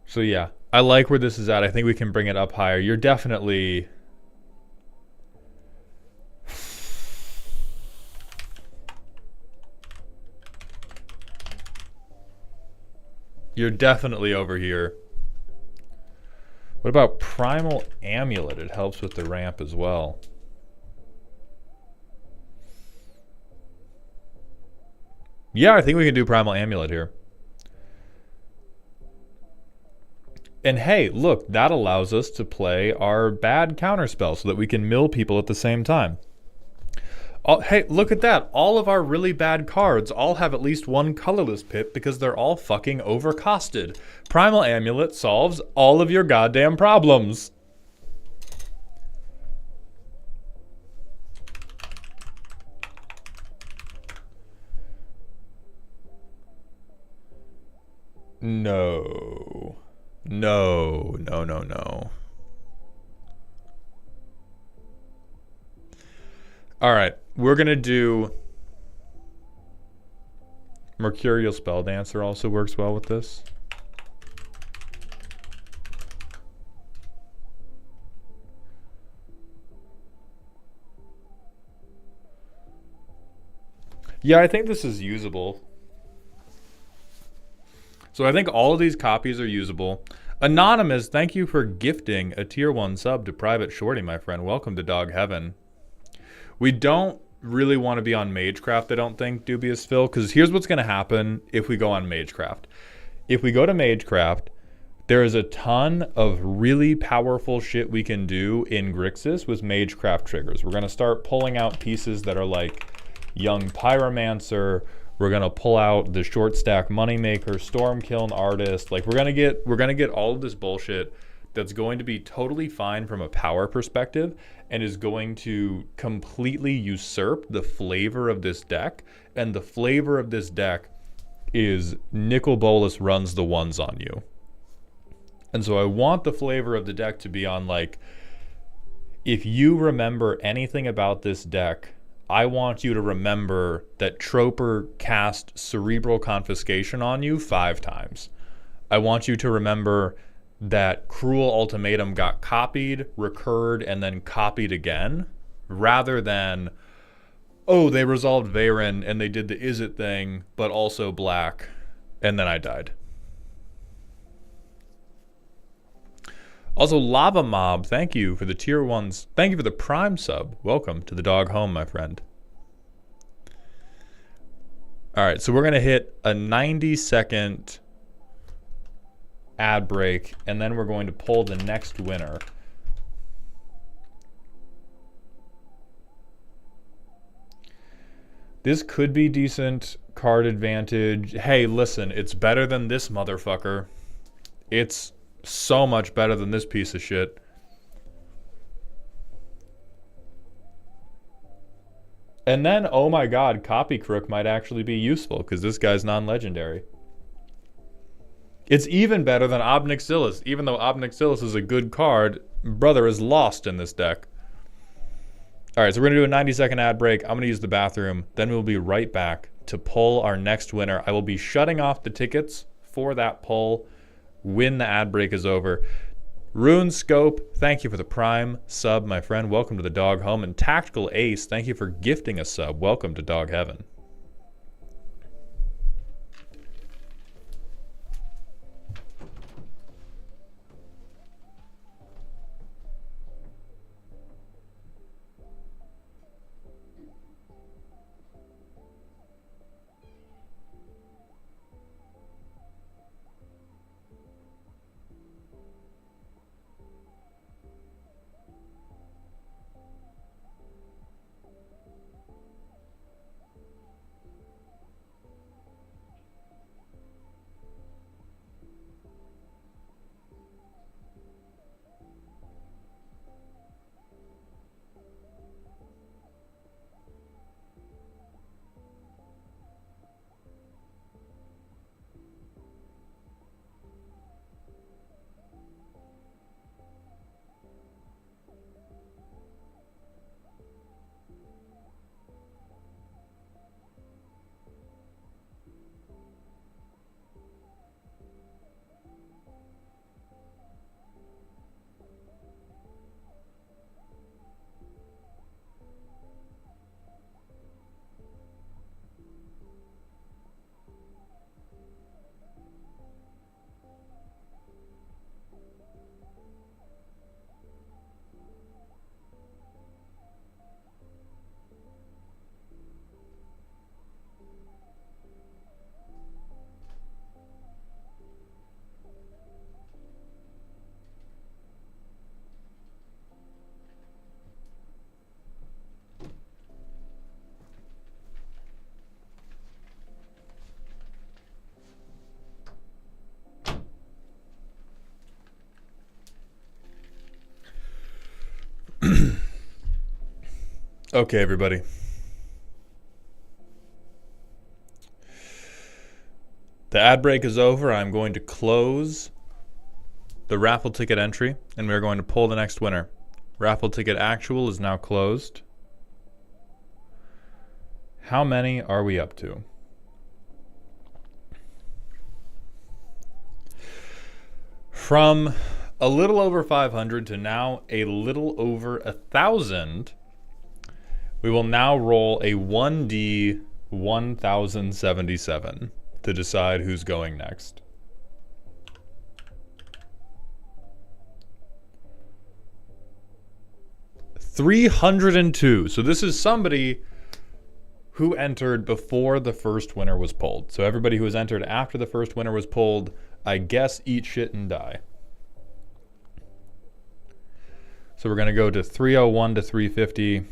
So yeah, I like where this is at. I think we can bring it up higher. You're definitely... You're definitely over here. What about Primal Amulet? It helps with the ramp as well. Yeah, I think we can do Primal Amulet here. And hey, look, that allows us to play our bad counterspell so that we can mill people at the same time. Oh, hey, look at that. All of our really bad cards all have at least one colorless pip because they're all fucking overcosted. Primal Amulet solves all of your goddamn problems. No. No, no, no, no. All right, we're going to do... Mercurial Spell Dancer also works well with this. Yeah, I think this is usable. So I think all of these copies are usable. Anonymous, thank you for gifting a tier 1 sub to Private Shorty, my friend. Welcome to Dog Heaven. We don't really want to be on Magecraft, I don't think, Dubious Phil, because here's what's going to happen if we go on Magecraft. If we go to Magecraft, there is a ton of really powerful shit we can do in Grixis with Magecraft triggers. We're going to start pulling out pieces that are like Young Pyromancer. We're going to pull out the Short Stack Moneymaker, Stormkiln Artist. Like we're going to get all of this bullshit that's going to be totally fine from a power perspective and is going to completely usurp the flavor of this deck. And the flavor of this deck is Nicol Bolas runs the ones on you. And so I want the flavor of the deck to be on like, if you remember anything about this deck, I want you to remember that Troper cast Cerebral Confiscation on you 5 times. I want you to remember that Cruel Ultimatum got copied, recurred, and then copied again, rather than, oh, they resolved Veyron and they did the Is It thing, but also black, and then I died. Also, Lava Mob, thank you for the tier 1s. Thank you for the Prime sub. Welcome to the dog home, my friend. All right, so we're going to hit a 90-second ad break, and then we're going to pull the next winner. This could be decent card advantage. Hey, listen, it's better than this motherfucker. It's so much better than this piece of shit. And then, oh my god, Copy Crook might actually be useful because this guy's non-legendary. It's even better than Obnixilis. Even though Obnixilis is a good card, brother is lost in this deck. Alright, so we're going to do a 90-second ad break. I'm going to use the bathroom. Then we'll be right back to pull our next winner. I will be shutting off the tickets for that pull when the ad break is over. Rune Scope, thank you for the Prime sub, my friend. Welcome to the dog home. And Tactical Ace, thank you for gifting a sub. Welcome to Dog Heaven. Okay, everybody. The ad break is over. I'm going to close the raffle ticket entry, and we're going to pull the next winner. Raffle ticket actual is now closed. How many are we up to? From a little over 500 to now a little over 1,000, we will now roll a 1D 1077 to decide who's going next. $302. So this is somebody who entered before the first winner was pulled. So everybody who has entered after the first winner was pulled, I guess eat shit and die. So we're going to go to 301 to 350.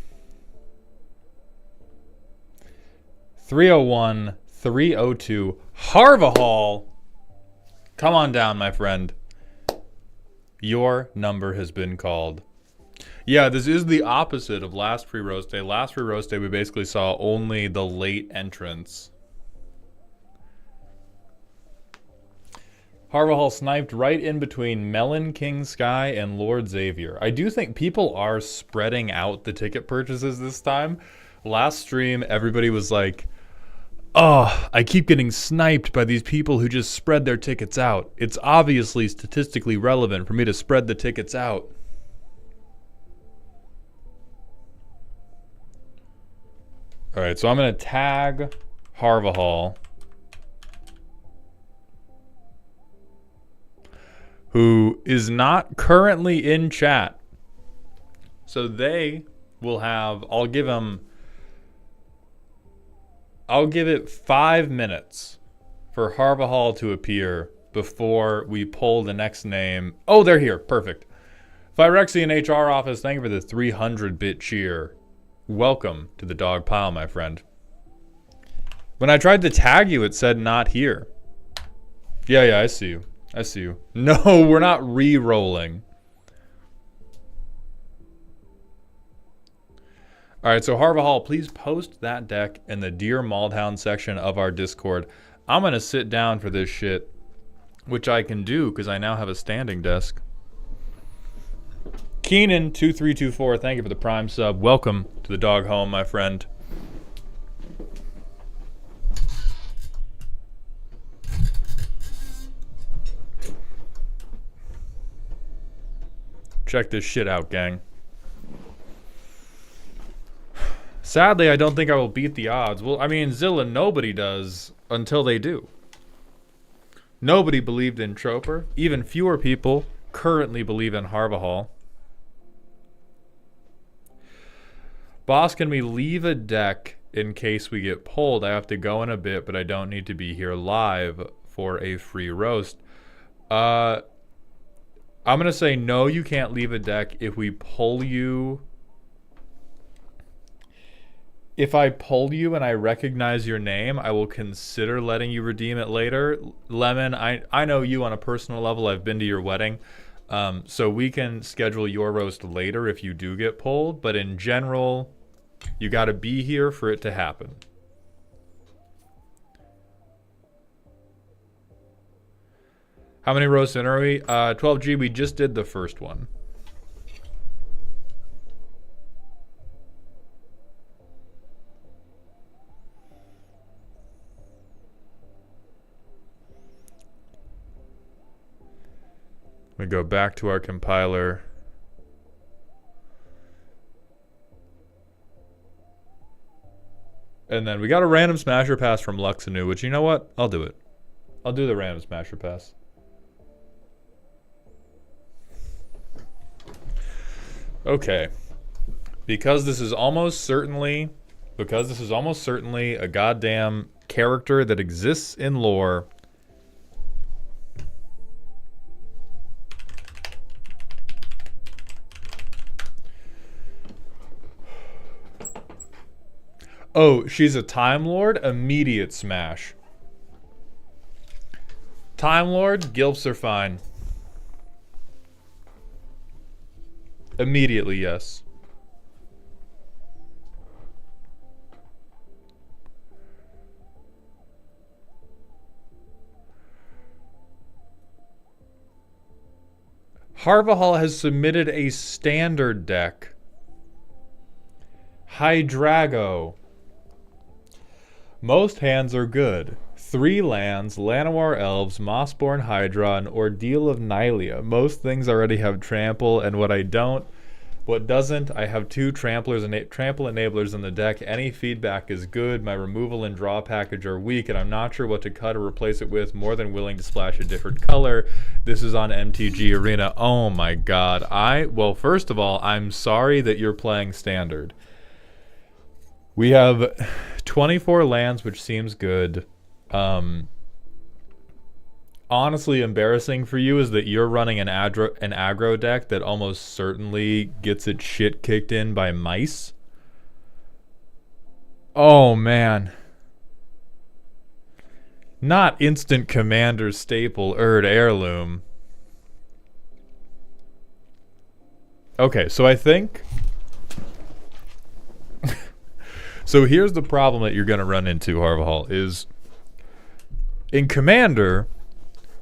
301, 302. Harvahall. Come on down, my friend. Your number has been called. Yeah, this is the opposite of last free roast day. Last free roast day, we basically saw only the late entrants. Harvahall sniped right in between Melon King Sky and Lord Xavier. I do think people are spreading out the ticket purchases this time. Last stream, everybody was like, oh, I keep getting sniped by these people who just spread their tickets out. It's obviously statistically relevant for me to spread the tickets out. All right, so I'm going to tag Harvahall, who is not currently in chat. So they will have, I'll give it 5 minutes for Harvahall to appear before we pull the next name. Oh, they're here. Perfect. Phyrexian HR office, thank you for the 300-bit cheer. Welcome to the dog pile, my friend. When I tried to tag you, it said not here. Yeah, I see you. I see you. No, we're not re-rolling. All right, so Harvahall, please post that deck in the Dear Maldhound section of our Discord. I'm going to sit down for this shit, which I can do because I now have a standing desk. Keenan2324, thank you for the Prime sub. Welcome to the dog home, my friend. Check this shit out, gang. Sadly, I don't think I will beat the odds. Well, I mean, Zilla, nobody does until they do. Nobody believed in Troper. Even fewer people currently believe in Harvahall. Boss, can we leave a deck in case we get pulled? I have to go in a bit, but I don't need to be here live for a free roast. I'm going to say no, you can't leave a deck if we pull you. If I pull you and I recognize your name, I will consider letting you redeem it later. Lemon, I know you on a personal level. I've been to your wedding. So we can schedule your roast later if you do get pulled. But in general, you got to be here for it to happen. How many roasts in are we? 12G, we just did the first one. We go back to our compiler. And then we got a random smasher pass from Luxanu, which, you know what? I'll do it. I'll do the random smasher pass. Okay. Because this is almost certainly a goddamn character that exists in lore. Oh, she's a Time Lord? Immediate smash. Time Lord, gilfs are fine. Immediately, yes. Harvahal has submitted a standard deck. Hydrago. Most hands are good. 3 lands, Llanowar Elves, Mossborn Hydra, and Ordeal of Nylea. Most things already have trample, and what doesn't, I have 2 trample enablers in the deck. Any feedback is good. My removal and draw package are weak, and I'm not sure what to cut or replace it with. More than willing to splash a different color. This is on MTG Arena. Oh my god. Well, first of all, I'm sorry that you're playing standard. We have 24 lands, which seems good. Honestly, embarrassing for you is that you're running an aggro deck that almost certainly gets its shit kicked in by mice. Oh, man. Not instant commander staple heirloom. Okay, so I think... So here's the problem that you're going to run into, Harvahal, is in Commander,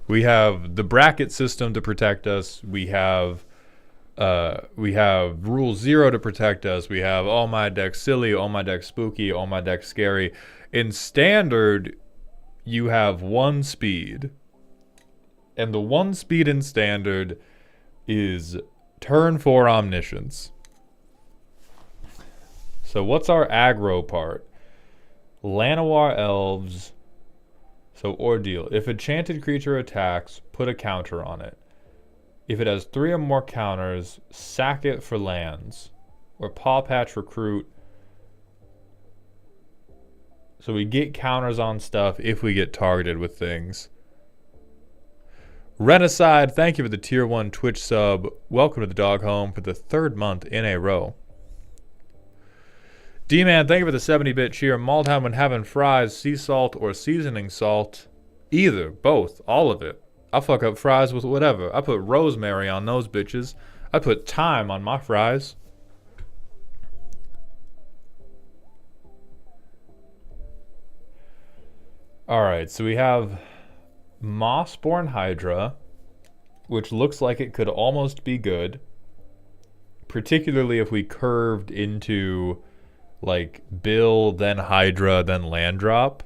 we have the bracket system to protect us. We have Rule 0 to protect us. We have all my decks silly, all my decks spooky, all my decks scary. In Standard, you have 1 speed. And the 1 speed in Standard is turn 4 Omniscience. So what's our aggro part? Llanowar Elves. So Ordeal. If a enchanted creature attacks, put a counter on it. If it has 3 or more counters, sack it for lands. Or Paw Patch Recruit. So we get counters on stuff if we get targeted with things. Renaside, thank you for the tier 1 Twitch sub. Welcome to the dog home for the 3rd month in a row. D-Man, thank you for the 70-bit cheer. Maltown when having fries, sea salt or seasoning salt. Either, both, all of it. I fuck up fries with whatever. I put rosemary on those bitches. I put thyme on my fries. Alright, so we have Mossborn Hydra, which looks like it could almost be good. Particularly if we curved into... like Bill, then Hydra, then land drop.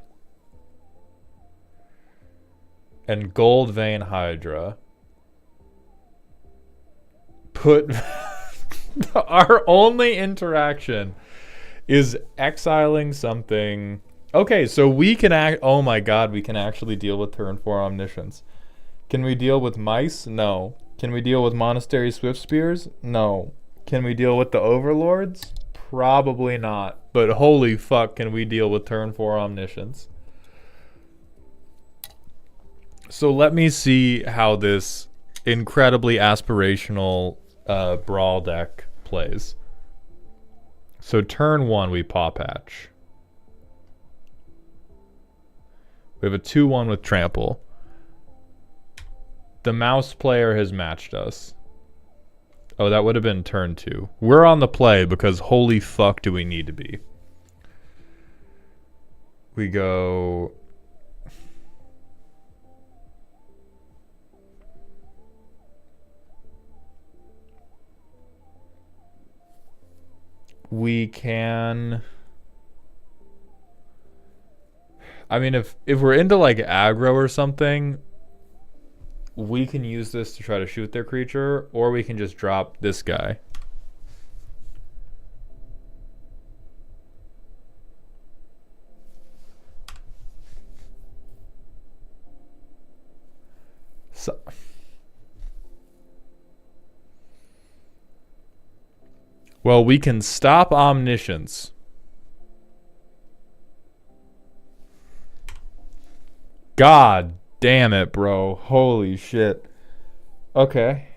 And Gold Vein Hydra. Put our only interaction is exiling something. Okay, so we can oh my god, we can actually deal with turn 4 Omniscience. Can we deal with mice? No. Can we deal with Monastery Swift Spears? No. Can we deal with the Overlords? Probably not. But holy fuck, can we deal with turn 4 Omniscience? So let me see how this incredibly aspirational brawl deck plays. So turn 1 we Paw Patch. We have a 2-1 with Trample. The mouse player has matched us. Oh, that would have been turn 2. We're on the play because holy fuck do we need to be. We go... We can... I mean, if we're into like aggro or something... we can use this to try to shoot their creature, or we can just drop this guy. So, well, we can stop Omniscience. God damn it, bro. Holy shit. Okay.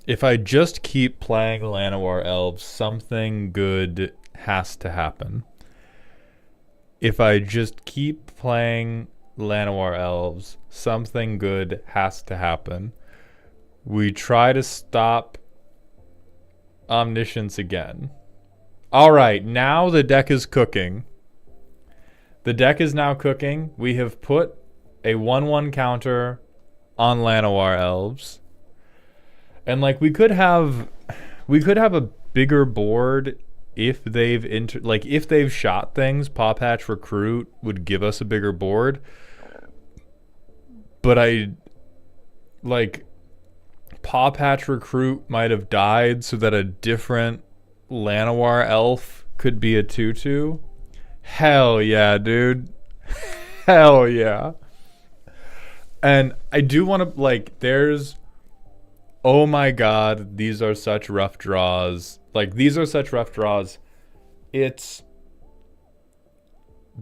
If I just keep playing Llanowar Elves, something good has to happen. If I just keep playing Llanowar Elves, something good has to happen. We try to stop Omniscience again. All right, now the deck is cooking. The deck is now cooking. We have put a 1/1 counter on Llanowar elves. And like we could have a bigger board if they've if they've shot things. Paw Patch Recruit would give us a bigger board. But Paw Patch Recruit might have died so that a different Llanowar elf could be a 2/2. Hell yeah, dude. Hell yeah. And I do want to, there's, oh my god, these are such rough draws. These are such rough draws. It's,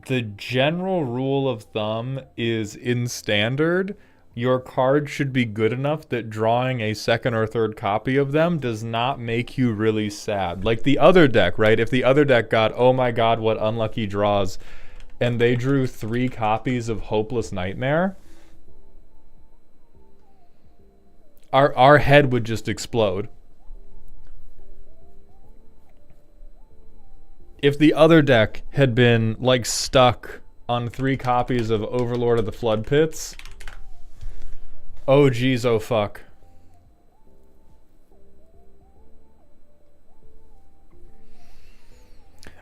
the general rule of thumb is in Standard, your card should be good enough that drawing a second or third copy of them does not make you really sad. Like the other deck, right? If the other deck got, oh my god, what unlucky draws, and they drew 3 copies of Hopeless Nightmare, our head would just explode. If the other deck had been stuck on 3 copies of Overlord of the Flood Pits, oh geez, oh fuck.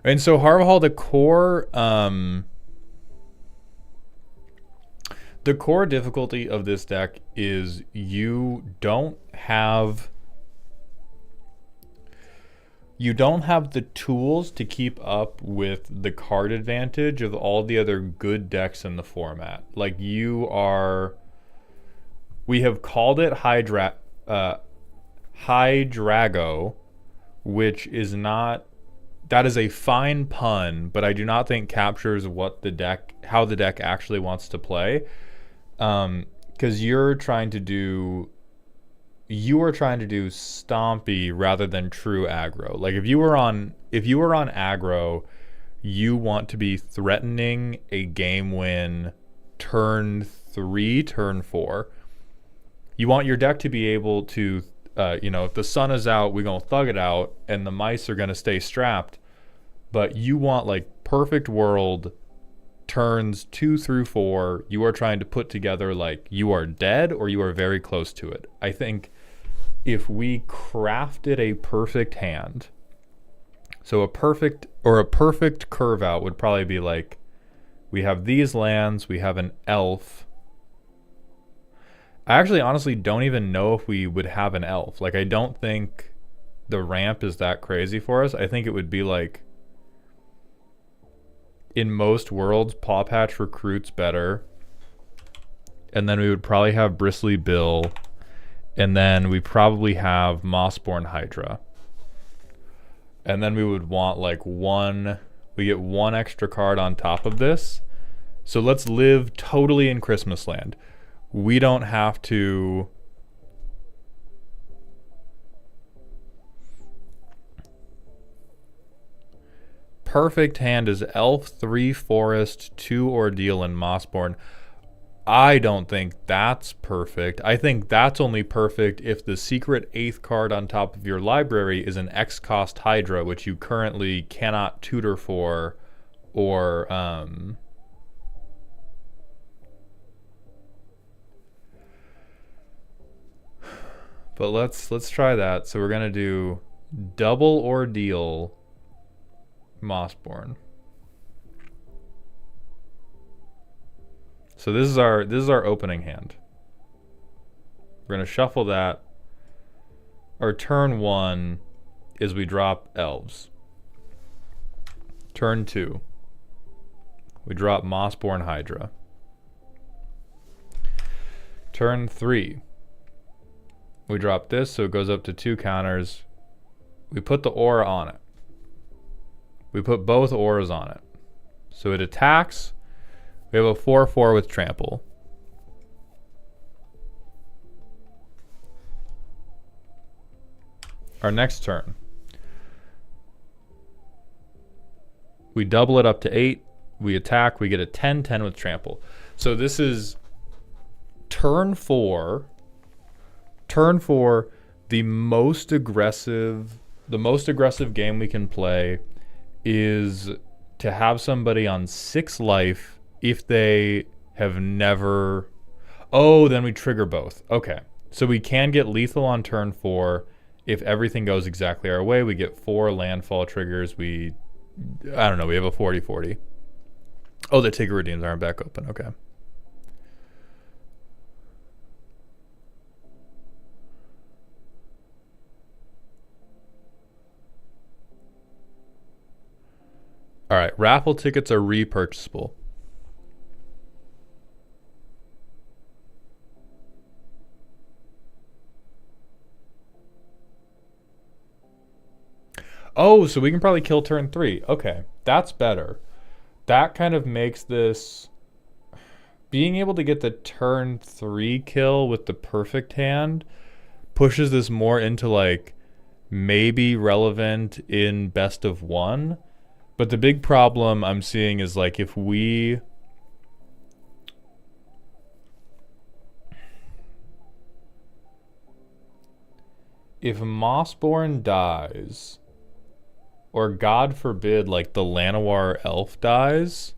And so Harvahal, the core difficulty of this deck is you don't have the tools to keep up with the card advantage of all the other good decks in the format. We have called it Hydrago, which is not, that is a fine pun, but I do not think captures how the deck actually wants to play. Because you are trying to do stompy rather than true aggro. If you were on aggro, you want to be threatening a game win turn 3, turn 4. You want your deck to be able to, if the sun is out, we're going to thug it out, and the mice are going to stay strapped. But you want, perfect world, turns 2 through 4, you are trying to put together, you are dead or you are very close to it. I think if we crafted a perfect hand, so a perfect curve out would probably be we have these lands, we have an elf. I actually honestly don't even know if we would have an elf. I don't think the ramp is that crazy for us. I think it would be in most worlds, Paw Patch Recruits better. And then we would probably have Bristly Bill. And then we probably have Mossborn Hydra. And then we would want we get 1 extra card on top of this. So let's live totally in Christmas land. We don't have to... Perfect hand is Elf, 3 Forest, 2 Ordeal, and Mossborn. I don't think that's perfect. I think that's only perfect if the secret 8th card on top of your library is an X-cost Hydra, which you currently cannot tutor for, or but let's try that. So we're gonna do double Ordeal, Mossborn. So this is our opening hand. We're gonna shuffle that. Our turn 1 is we drop elves. Turn 2, we drop Mossborn Hydra. Turn 3, we drop this, so it goes up to 2 counters. We put the aura on it. We put both auras on it. So it attacks. We have a 4/4 with trample. Our next turn, we double it up to 8. We attack. We get a 10/10 with trample. So this is turn 4. Turn 4, the most aggressive the most aggressive game we can play is to have somebody on 6 life if they have never... Oh, then we trigger both. Okay. So we can get lethal on turn 4 if everything goes exactly our way. We get 4 landfall triggers. I don't know, we have a 40-40. Oh, the Tigger redeems aren't back open. Okay. All right, raffle tickets are repurchasable. Oh, so we can probably kill turn 3. Okay, that's better. That kind of makes this... Being able to get the turn 3 kill with the perfect hand pushes this more into like maybe relevant in best of 1. But the big problem I'm seeing is like if Mossborn dies, or God forbid like the Llanowar elf dies,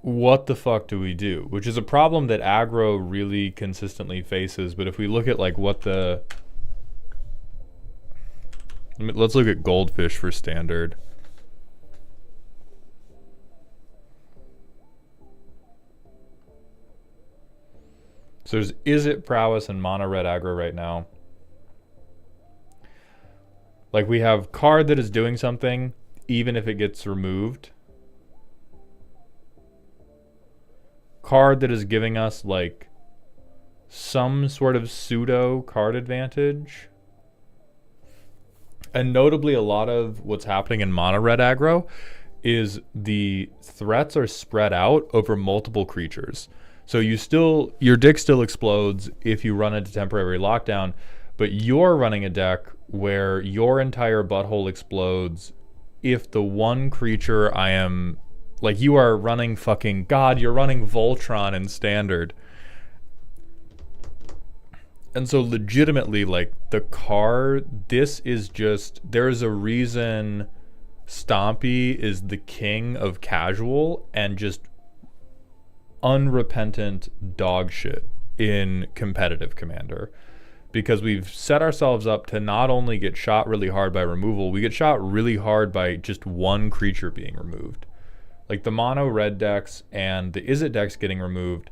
what the fuck do we do? Which is a problem that aggro really consistently faces. But if we look at like what the... Let's look at Goldfish for standard. So there's Izzet, Prowess, and Mono Red aggro right now. Like we have card that is doing something even if it gets removed. Card that is giving us like some sort of pseudo card advantage. And notably, a lot of what's happening in mono red aggro is the threats are spread out over multiple creatures. So your deck still explodes if you run into temporary lockdown, but you're running a deck where your entire butthole explodes if the one creature like you are running fucking God, you're running Voltron in standard. And so legitimately, like the card, this is just, there's a reason Stompy is the king of casual and just unrepentant dog shit in competitive Commander. Because we've set ourselves up to not only get shot really hard by removal, we get shot really hard by just one creature being removed. Like the mono red decks and the Izzet decks getting removed,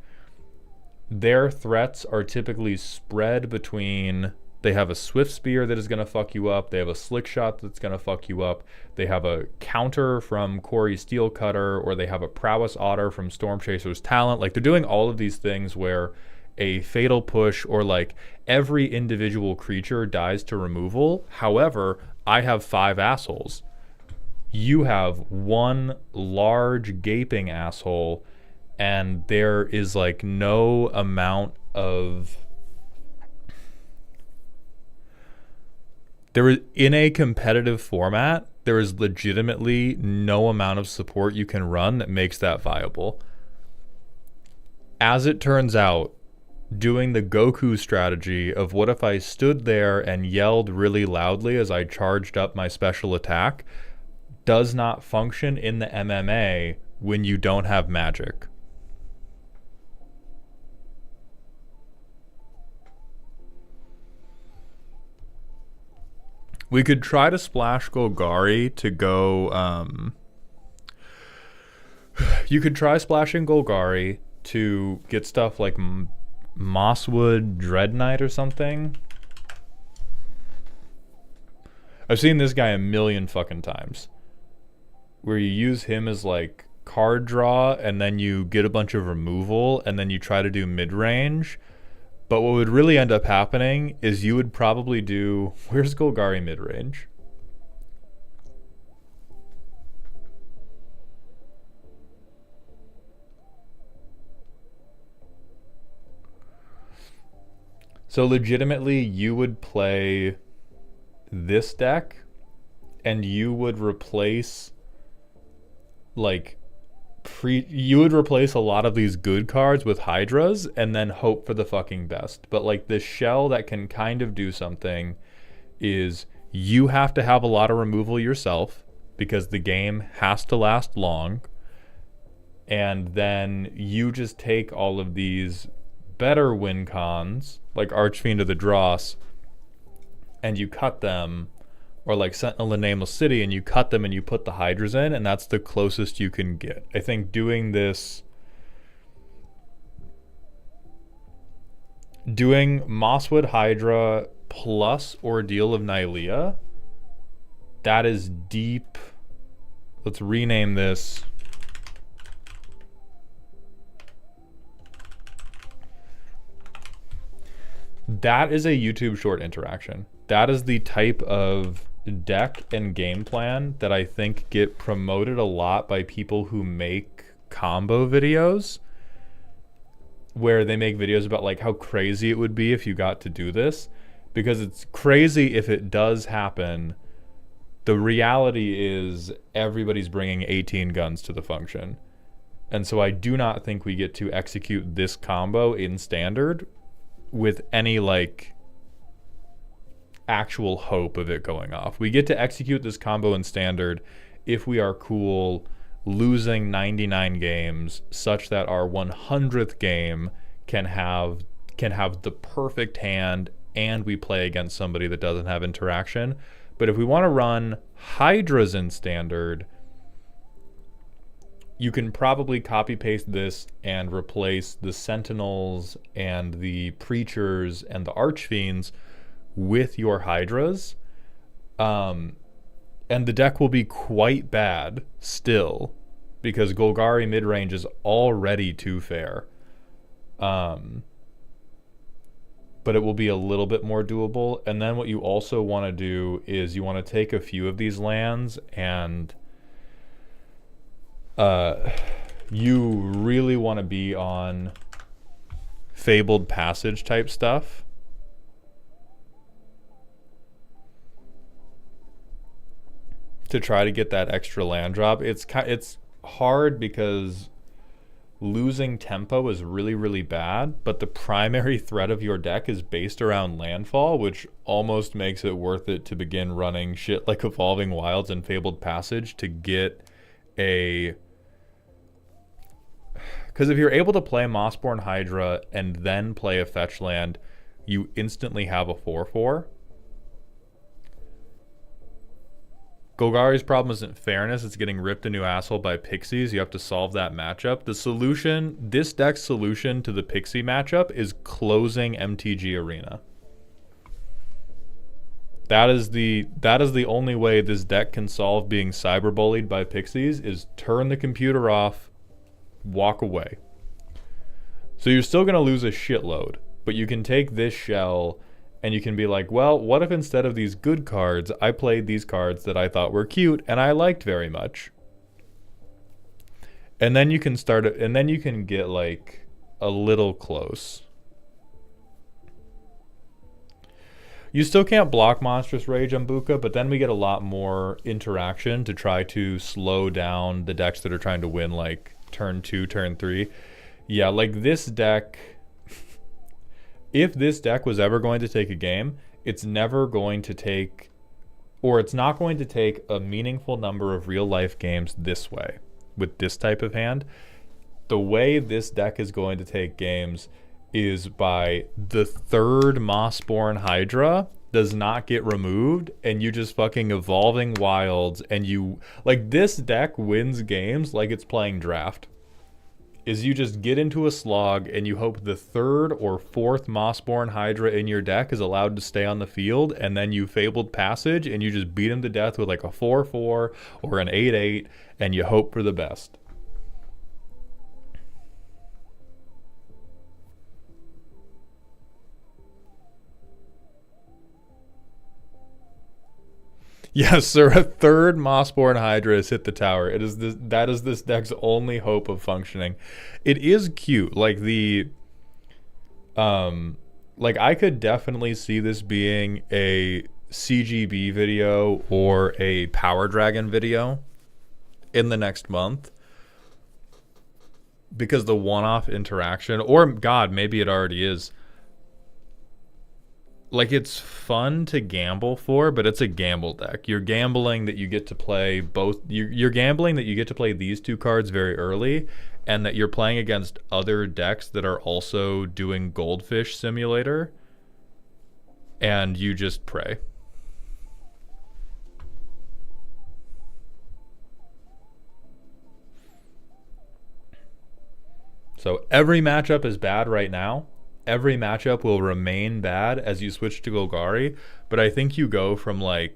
their threats are typically spread between, they have a Swift Spear that is going to fuck you up, they have a Slick Shot that's going to fuck you up, they have a counter from Corey Steelcutter, or they have a Prowess Otter from Storm Chaser's Talent. Like they're doing all of these things where a fatal push or like every individual creature dies to removal. However, I have 5 assholes. You have one large gaping asshole, and there is like no amount of... in a competitive format, there is legitimately no amount of support you can run that makes that viable. As it turns out, doing the Goku strategy of what if I stood there and yelled really loudly as I charged up my special attack does not function in the MMA when you don't have magic. We could try to splash Golgari to go... you could try splashing Golgari to get stuff like Mosswood Dread Knight or something. I've seen this guy a million fucking times. Where you use him as like card draw and then you get a bunch of removal and then you try to do mid-range. But what would really end up happening is you would probably do... Where's Golgari mid-range? So legitimately, you would play this deck and you would replace like you would replace a lot of these good cards with Hydras and then hope for the fucking best. But like the shell that can kind of do something is you have to have a lot of removal yourself because the game has to last long. And then you just take all of these better win cons, like Archfiend of the Dross, and you cut them, or like Sentinel of the Nameless City, and you cut them and you put the Hydras in, and that's the closest you can get. I think doing Mosswood Hydra plus Ordeal of Nylea, that is deep. Let's rename this. That is a YouTube short interaction. That is the type of deck and game plan that I think get promoted a lot by people who make combo videos, where they make videos about like how crazy it would be if you got to do this, because it's crazy if it does happen. The reality is everybody's bringing 18 guns to the function. And so I do not think we get to execute this combo in standard with any like actual hope of it going off. We get to execute this combo in standard if we are cool losing 99 games such that our 100th game can have the perfect hand and we play against somebody that doesn't have interaction. But if we want to run Hydras in standard, you can probably copy paste this and replace the Sentinels and the Preachers and the Archfiends with your Hydras. And the deck will be quite bad still, because Golgari midrange is already too fair. But it will be a little bit more doable. And then what you also want to do is you want to take a few of these lands and you really want to be on Fabled Passage type stuff. To try to get that extra land drop. It's hard because losing tempo is really, really bad, but the primary threat of your deck is based around landfall, which almost makes it worth it to begin running shit like Evolving Wilds and Fabled Passage to get a... Because if you're able to play Mossborn Hydra and then play a fetch land, you instantly have a 4/4. Golgari's problem isn't fairness, it's getting ripped a new asshole by Pixies. You have to solve that matchup. The solution, this deck's solution to the Pixie matchup is closing MTG Arena. That is the only way this deck can solve being cyberbullied by Pixies, is turn the computer off, walk away. So you're still going to lose a shitload, but you can take this shell and you can be like, well, what if instead of these good cards, I played these cards that I thought were cute and I liked very much. And then you can start it, and then you can get like a little close. You still can't block Monstrous Rage on Buka, but then we get a lot more interaction to try to slow down the decks that are trying to win like turn 2, turn 3. Yeah, like this deck, if this deck was ever going to take a game, it's never going to take, or it's not going to take a meaningful number of real life games this way with this type of hand. The way this deck is going to take games is by the third Mossborn Hydra does not get removed and you just fucking Evolving Wilds, and you, like, this deck wins games like it's playing draft. Is you just get into a slog and you hope the third or fourth Mossborn Hydra in your deck is allowed to stay on the field, and then you Fabled Passage and you just beat him to death with like a 4/4 or an 8/8 and you hope for the best. Yes, sir. A third Mossborn Hydra has hit the tower. It is this. That is this deck's only hope of functioning. It is cute. Like the, like I could definitely see this being a CGB video or a Power Dragon video in the next month. because the one-off interaction, or God, maybe it already is. Like, it's fun to gamble for, but it's a gamble deck. You're gambling that you get to play both. You're gambling that you get to play these two cards very early, and that you're playing against other decks that are also doing Goldfish Simulator, and you just pray. So every matchup is bad right now. Every matchup will remain bad as you switch to Golgari, but I think you go from a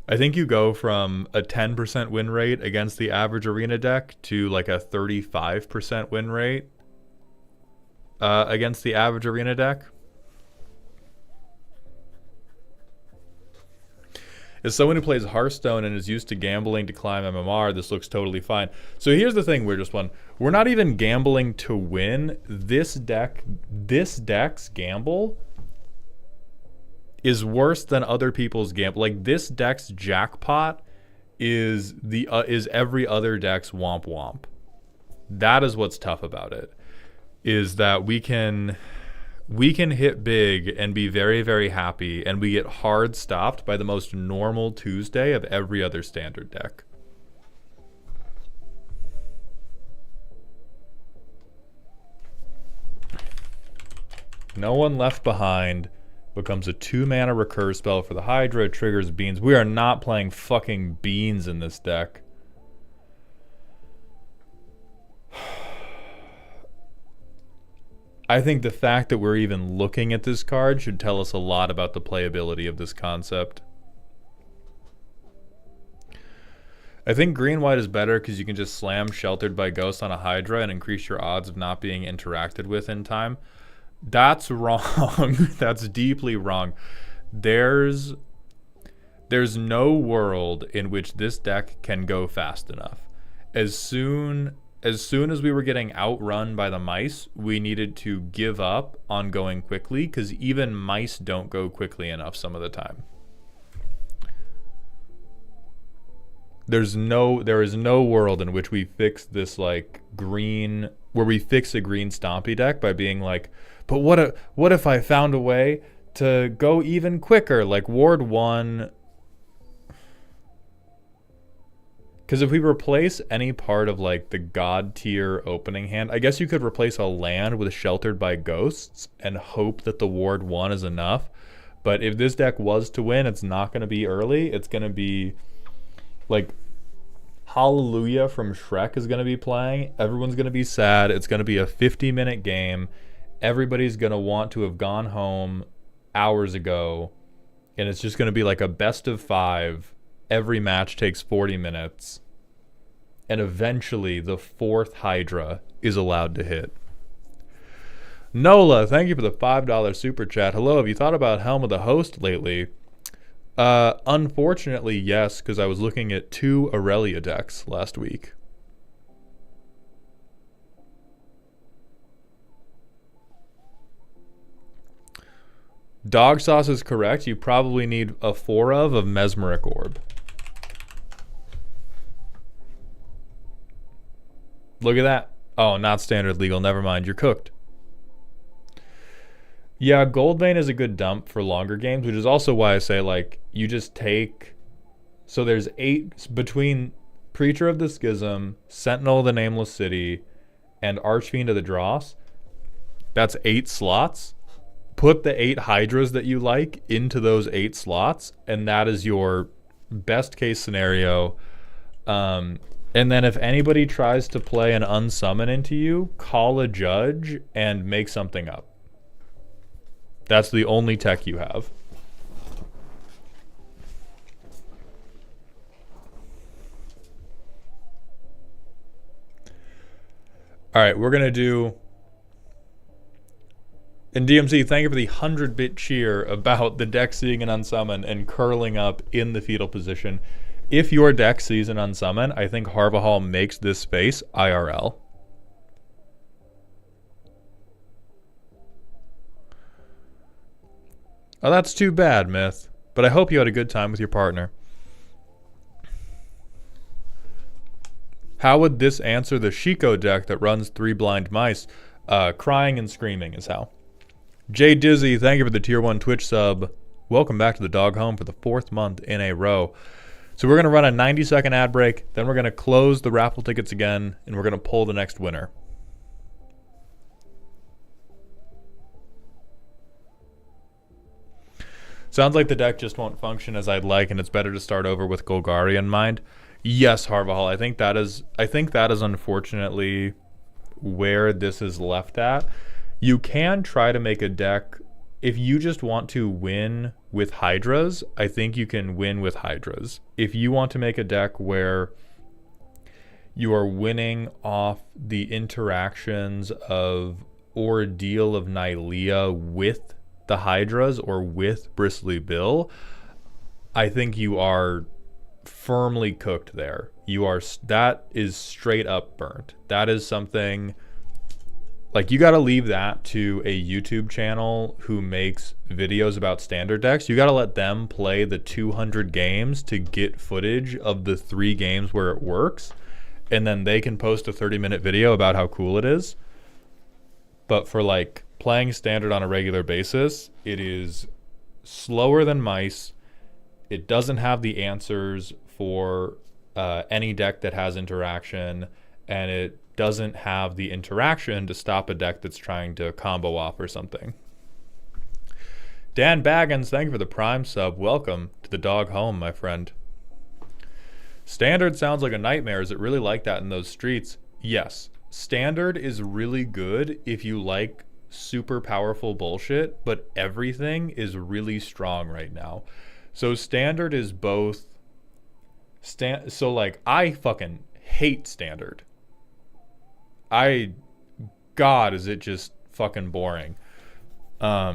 10% win rate against the average arena deck to like a 35% win rate against the average arena deck. As someone who plays Hearthstone and is used to gambling to climb MMR, this looks totally fine. So here's the thing, Weirdest One. We're not even gambling to win. This deck's gamble is worse than other people's gamble. Like, this deck's jackpot is every other deck's womp womp. That is what's tough about it. Is that we can hit big and be very, very happy, and we get hard stopped by the most normal Tuesday of every other standard deck. No One Left Behind becomes a 2-mana recur spell for the Hydra. It triggers Beans. We are not playing fucking Beans in this deck. I think the fact that we're even looking at this card should tell us a lot about the playability of this concept. I think green-white is better because you can just slam Sheltered by Ghost on a Hydra and increase your odds of not being interacted with in time. That's wrong. That's deeply wrong. There's no world in which this deck can go fast enough. As soon as we were getting outrun by the mice, we needed to give up on going quickly, because even mice don't go quickly enough some of the time. There is no world in which we fix this, like, green, where we fix a green stompy deck by being like, but what if I found a way to go even quicker, like Ward 1. Because if we replace any part of, like, the God tier opening hand, I guess you could replace a land with Sheltered by Ghosts and hope that the Ward 1 is enough. But if this deck was to win, it's not going to be early. It's going to be, like, Hallelujah from Shrek is going to be playing. Everyone's going to be sad. It's going to be a 50-minute game. Everybody's going to want to have gone home hours ago. And it's just going to be like a best of 5. Every match takes 40 minutes. And eventually the 4th Hydra is allowed to hit. Nola, thank you for the $5 super chat. Hello, have you thought about Helm of the Host lately? Unfortunately, yes, because I was looking at 2 Aurelia decks last week. Dog Sauce is correct. You probably need a 4 of Mesmeric Orb. Look at that. Oh, not standard legal. Never mind. You're cooked. Yeah, Goldvein is a good dump for longer games, which is also why I say, like, you just take... So there's 8... Between Preacher of the Schism, Sentinel of the Nameless City, and Archfiend of the Dross, that's 8 slots. Put the 8 Hydras that you like into those 8 slots, and that is your best case scenario. And then if anybody tries to play an unsummon into you, call a judge and make something up. That's the only tech you have. All right, we're going to do... And DMC, thank you for the 100-bit cheer about the deck seeing an unsummon and curling up in the fetal position. If your deck sees an unsummon, I think Harvahal makes this space IRL. Oh, that's too bad, Myth. But I hope you had a good time with your partner. How would this answer the Shiko deck that runs 3 blind mice? Crying and screaming is how. Jay Dizzy, thank you for the tier 1 Twitch sub. Welcome back to the dog home for the 4th month in a row. So we're going to run a 90-second ad break, then we're going to close the raffle tickets again, and we're going to pull the next winner. Sounds like the deck just won't function as I'd like, and it's better to start over with Golgari in mind. Yes, Harvahal, I think that is unfortunately where this is left at. You can try to make a deck if you just want to win with Hydras. I think you can win with Hydras. If you want to make a deck where you are winning off the interactions of Ordeal of Nylea with the Hydras or with Bristly Bill, I think you are firmly cooked there. That is straight up burnt. That is something like you got to leave that to a YouTube channel who makes videos about standard decks. You got to let them play the 200 games to get footage of the 3 games where it works, and then they can post a 30-minute video about how cool it is. But for like playing standard on a regular basis, it is slower than mice. It doesn't have the answers for any deck that has interaction, and it doesn't have the interaction to stop a deck that's trying to combo off or something. Dan Baggins, thank you for the Prime sub. Welcome to the dog home, my friend. Standard sounds like a nightmare. Is it really like that in those streets? Yes. Standard is really good if you like super powerful bullshit, but everything is really strong right now. So standard is both so like I fucking hate standard. God, is it just fucking boring. I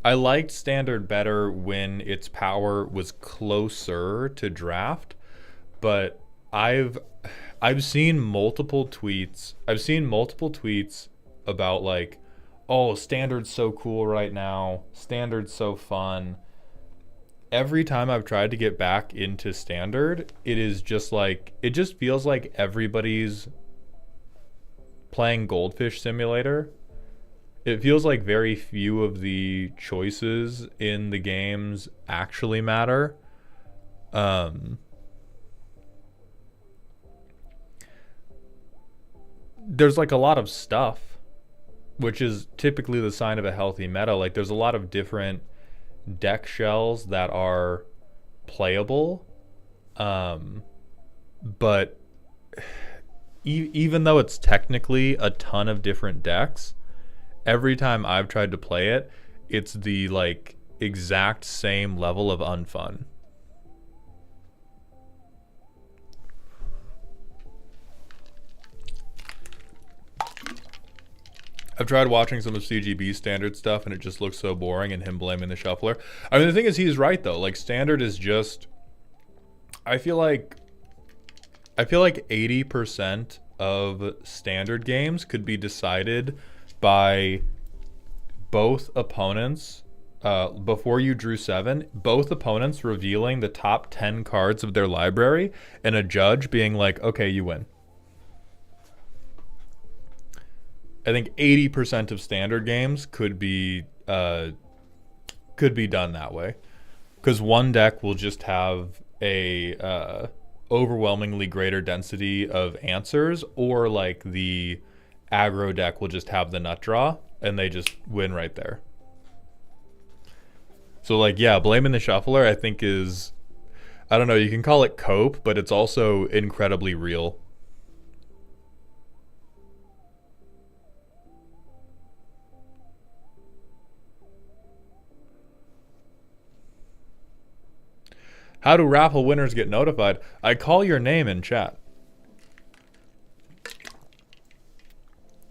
liked standard better when its power was closer to draft, but I've seen multiple tweets. I've seen multiple tweets about like, oh, standard's so cool right now. Standard's so fun. Every time I've tried to get back into standard, it is just like, it just feels like everybody's playing Goldfish Simulator. It feels like very few of the choices in the games actually matter. There's like a lot of stuff, which is typically the sign of a healthy meta. Like there's a lot of different deck shells that are playable, but even though it's technically a ton of different decks, every time I've tried to play it, it's the like exact same level of unfun. I've tried watching some of CGB standard stuff and it just looks so boring, and him blaming the shuffler. I mean, the thing is, he's right though. Like standard is just, I feel like 80% of standard games could be decided by both opponents, before you drew 7, both opponents revealing the top 10 cards of their library and a judge being like, okay, you win. I think 80% of standard games could be done that way, because one deck will just have a overwhelmingly greater density of answers, or like the aggro deck will just have the nut draw and they just win right there. So like, yeah, blaming the shuffler I think is, I don't know, you can call it cope, but it's also incredibly real. How do raffle winners get notified? I call your name in chat.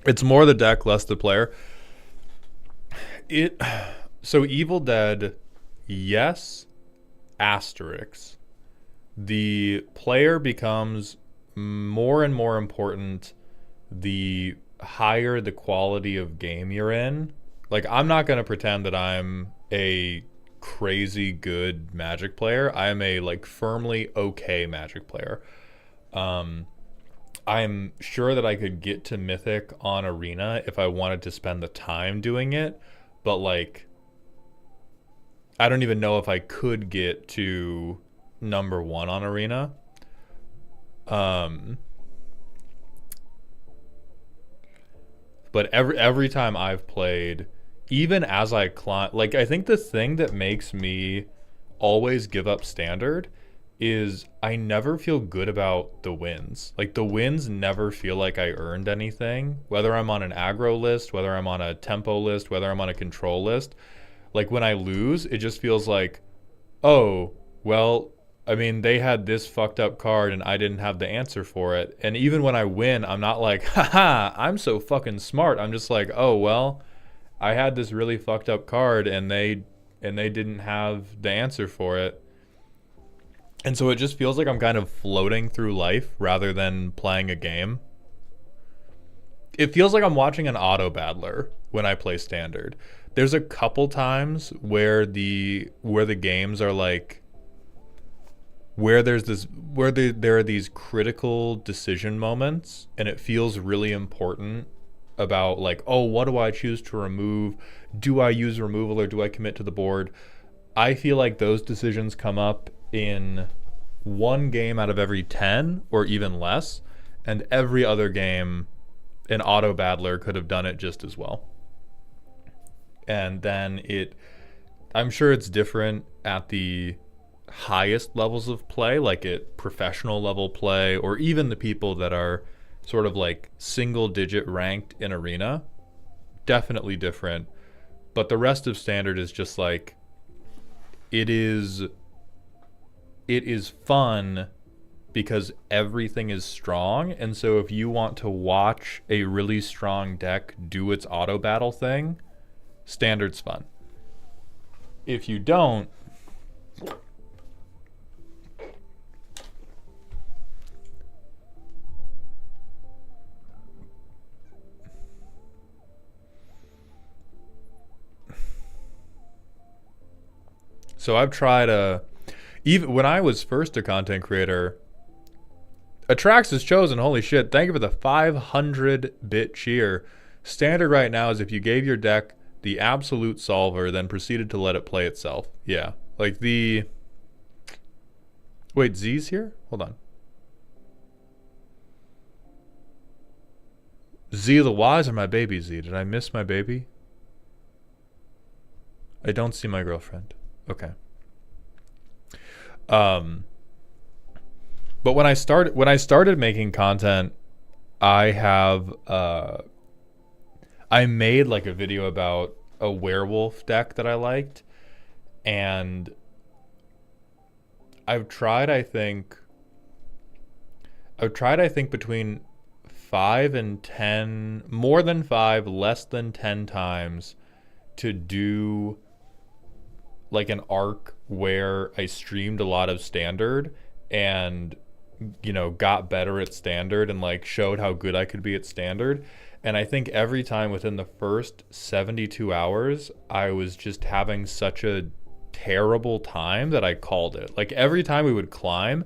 It's more the deck, less the player. So Evil Dead, yes, asterisk. The player becomes more and more important the higher the quality of game you're in. Like, I'm not going to pretend that I'm a crazy good Magic player. I am a like firmly okay Magic player. I'm sure that I could get to Mythic on Arena if I wanted to spend the time doing it, but like I don't even know if I could get to number 1 on Arena. But every time I've played, even as I climb, like I think the thing that makes me always give up Standard is I never feel good about the wins. Like the wins never feel like I earned anything, whether I'm on an aggro list, whether I'm on a tempo list, whether I'm on a control list. Like when I lose, it just feels like, oh, well, I mean, they had this fucked up card and I didn't have the answer for it. And even when I win, I'm not like, haha, I'm so fucking smart. I'm just like, oh, well, I had this really fucked up card and they didn't have the answer for it. And so it just feels like I'm kind of floating through life rather than playing a game. It feels like I'm watching an auto battler when I play Standard. There's a couple times where the games are like, where there are these critical decision moments and it feels really important about like, oh, what do I choose to remove? Do I use removal or do I commit to the board? I feel like those decisions come up in 1 game out of every 10 or even less, and every other game an auto battler could have done it just as well. And then I'm sure it's different at the highest levels of play, like at professional level play, or even the people that are sort of like single digit ranked in Arena. Definitely different. But the rest of Standard is just like, it is fun because everything is strong. And so if you want to watch a really strong deck do its auto battle thing, Standard's fun. If you don't, so I've tried even when I was first a content creator, Atrax is chosen. Holy shit. Thank you for the 500-bit cheer. Standard right now is if you gave your deck the absolute solver, then proceeded to let it play itself. Yeah. Like the... Wait, Z's here? Hold on. Z the Y's or my baby Z? Did I miss my baby? I don't see my girlfriend. Okay. But when I started making content, I made like a video about a werewolf deck that I liked, and I've tried I think between 5 and 10, more than 5, less than 10 times to do like an arc where I streamed a lot of Standard and, you know, got better at Standard and like showed how good I could be at Standard. And I think every time within the first 72 hours, I was just having such a terrible time that I called it. Like every time we would climb,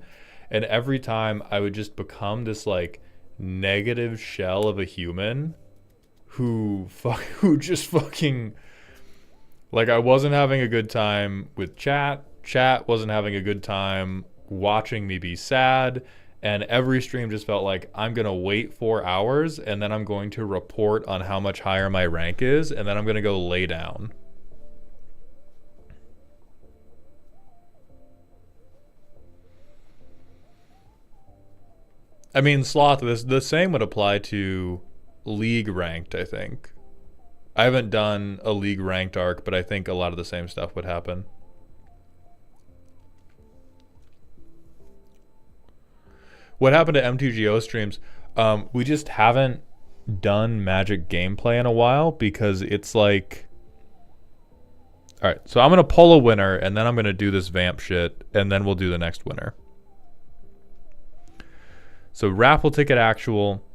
and every time I would just become this like negative shell of a human who just fucking, like, I wasn't having a good time with chat wasn't having a good time watching me be sad, and every stream just felt like I'm gonna wait 4 hours and then I'm going to report on how much higher my rank is, and then I'm gonna go lay down. I mean, Sloth, the same would apply to League ranked, I think. I haven't done a League ranked arc, but I think a lot of the same stuff would happen. What happened to M2GO streams? We just haven't done Magic gameplay in a while because it's like... Alright, so I'm going to pull a winner, and then I'm going to do this vamp shit, and then we'll do the next winner. So Raffle ticket actual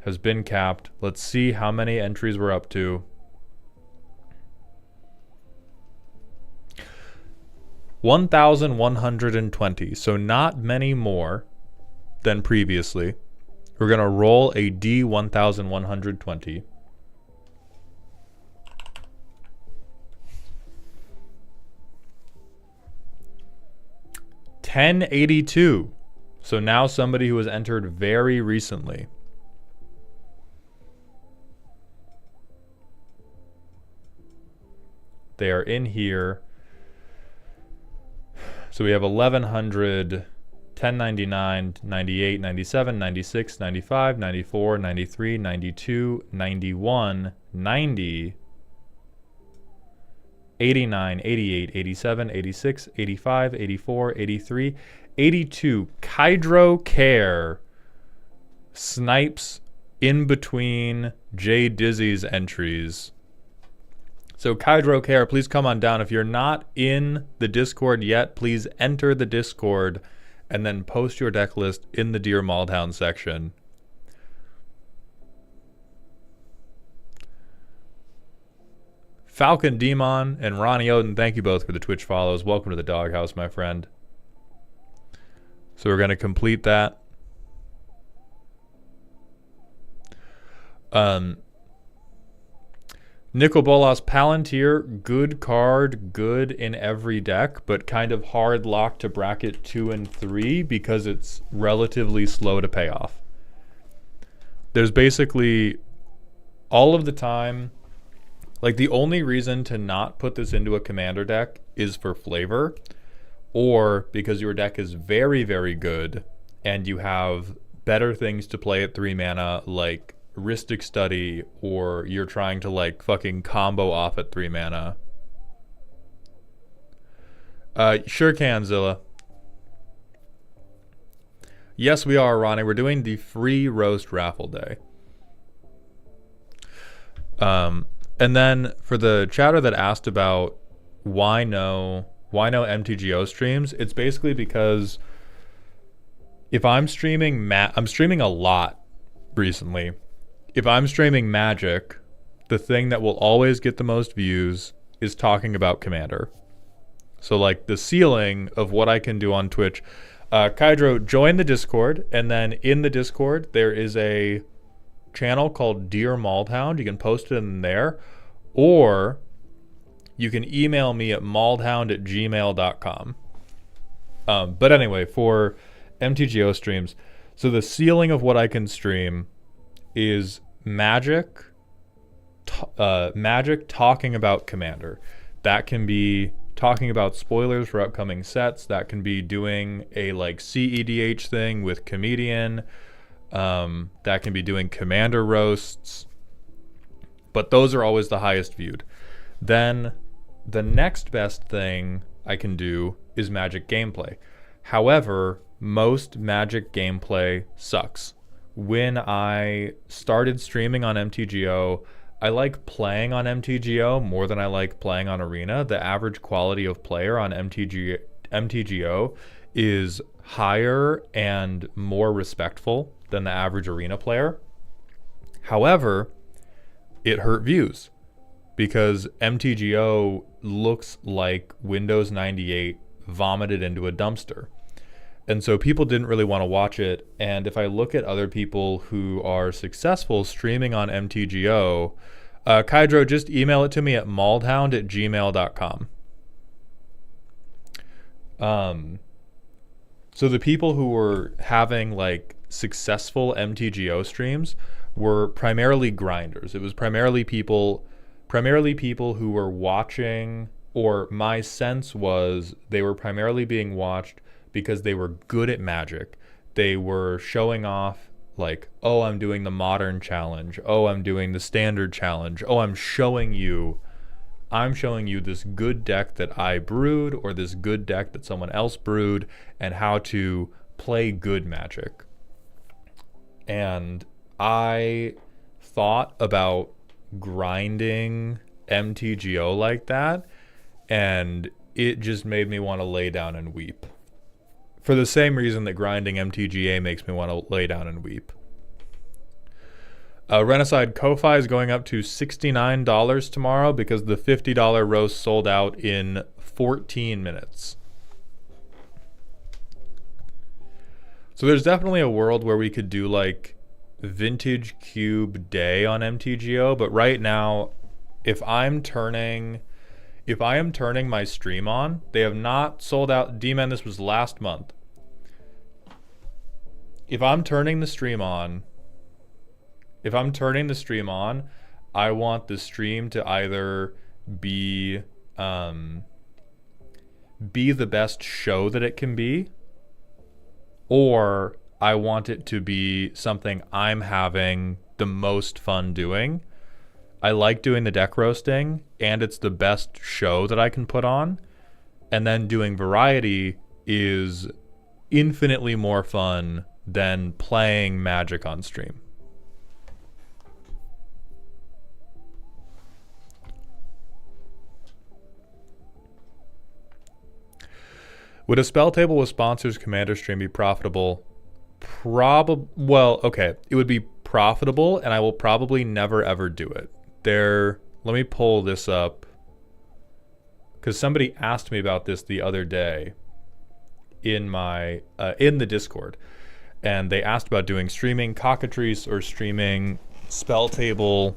has been capped. Let's see how many entries we're up to. 1,120. So not many more than previously. We're going to roll a D1120. $10.82. So now somebody who has entered very recently. They are in here. So we have 1,100, 1099, 98, 97, 96, 95, 94, 93, 92, 91, 90, 89, 88, 87, 86, 85, 84, 83, 82. Kydro Care snipes in between Jay Dizzy's entries. So Kydro Care, please come on down. If you're not in the Discord yet, please enter the Discord and then post your deck list in the Dear Malltown section. Falcon Demon and Ronnie Oden, thank you both for the Twitch follows. Welcome to the doghouse, my friend. So we're going to complete that. Nicol Bolas Palantir, good card, good in every deck, but kind of hard lock to bracket 2 and 3 because it's relatively slow to pay off. There's basically all of the time, like the only reason to not put this into a commander deck is for flavor, or because your deck is very, very good and you have better things to play at 3 mana, like Rhystic Study, or you're trying to like fucking combo off at 3 mana. Sure can, Zilla. Yes, we are, Ronnie. We're doing the free roast raffle day. And then for the chatter that asked about why no MTGO streams, it's basically because if I'm streaming I'm streaming a lot recently. If I'm streaming Magic, the thing that will always get the most views is talking about Commander. So like the ceiling of what I can do on Twitch. Kydro, join the Discord, and then in the Discord there is a channel called Dear Malltown. You can post it in there, or you can email me at malltown@gmail.com. But anyway, for MTGO streams, so the ceiling of what I can stream is Magic talking about Commander. That can be talking about spoilers for upcoming sets. That can be doing a like CEDH thing with Comedian. That can be doing Commander roasts. But those are always the highest viewed. Then the next best thing I can do is Magic gameplay. However, most Magic gameplay sucks. When I started streaming on MTGO, I like playing on MTGO more than I like playing on Arena. The average quality of player on MTGO is higher and more respectful than the average Arena player. However, it hurt views because MTGO looks like Windows 98 vomited into a dumpster. And so people didn't really want to watch it. And if I look at other people who are successful streaming on MTGO, Kydro, just email it to me at malltown@gmail.com. So the people who were having like successful MTGO streams were primarily grinders. It was primarily people who were watching, or my sense was they were primarily being watched because they were good at Magic. They were showing off like, oh, I'm doing the modern challenge. Oh, I'm doing the standard challenge. Oh, I'm showing you this good deck that I brewed, or this good deck that someone else brewed, and how to play good Magic. And I thought about grinding MTGO like that, and it just made me want to lay down and weep. For the same reason that grinding MTGA makes me want to lay down and weep. Renaside Ko-Fi is going up to $69 tomorrow because the $50 roast sold out in 14 minutes. So there's definitely a world where we could do like vintage cube day on MTGO, but right now, if I am turning my stream on, they have not sold out. D-Man, this was last month. If I'm turning the stream on, I want the stream to either be the best show that it can be, or I want it to be something I'm having the most fun doing. I like doing the deck roasting, and it's the best show that I can put on. And then doing variety is infinitely more fun than playing Magic on stream. Would a spell table with sponsors commander stream be profitable? Well, okay. It would be profitable, and I will probably never ever do it. Let me pull this up, because somebody asked me about this the other day in my in the Discord, and they asked about doing streaming cockatrice or streaming spell table,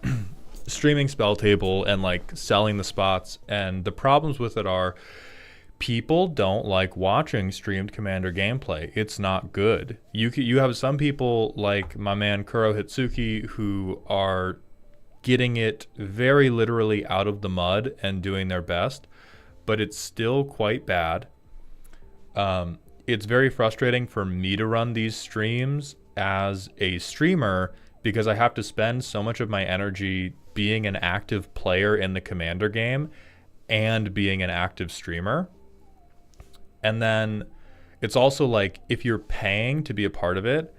and like selling the spots. And the problems with it are, people don't like watching streamed commander gameplay. It's not good. You have some people like my man Kuro Hitsuki who are getting it very literally out of the mud and doing their best, but it's still quite bad. It's very frustrating for me to run these streams as a streamer because I have to spend so much of my energy being an active player in the commander game and being an active streamer. And then it's also like, if you're paying to be a part of it,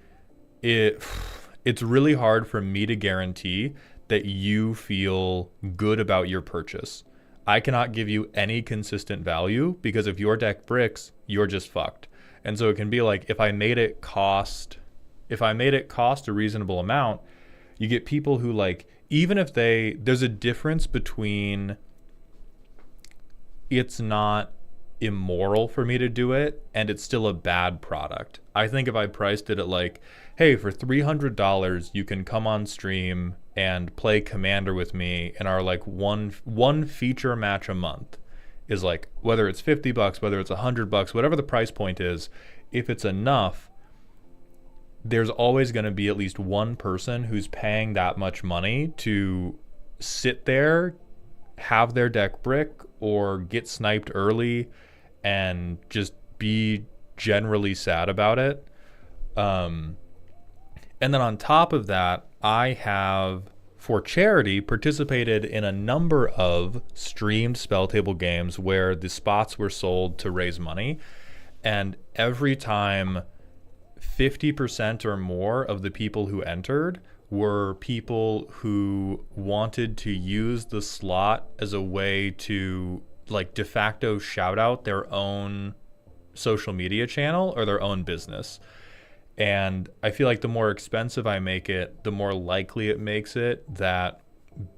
it's really hard for me to guarantee that you feel good about your purchase. I cannot give you any consistent value, because if your deck bricks, you're just fucked. And so it can be like, if I made it cost a reasonable amount, you get people who, like, even if there's a difference between, it's not immoral for me to do it and it's still a bad product. I think if I priced it at like, hey, for $300 you can come on stream and play commander with me in our like one feature match a month, is like, whether it's $50, whether it's $100, whatever the price point is, if it's enough, there's always going to be at least one person who's paying that much money to sit there, have their deck brick or get sniped early, and just be generally sad about it. And then on top of that, I have, for charity, participated in a number of streamed spell table games where the spots were sold to raise money. And every time, 50% or more of the people who entered were people who wanted to use the slot as a way to, like, de facto shout out their own social media channel or their own business. And I feel like the more expensive I make it, the more likely it makes it that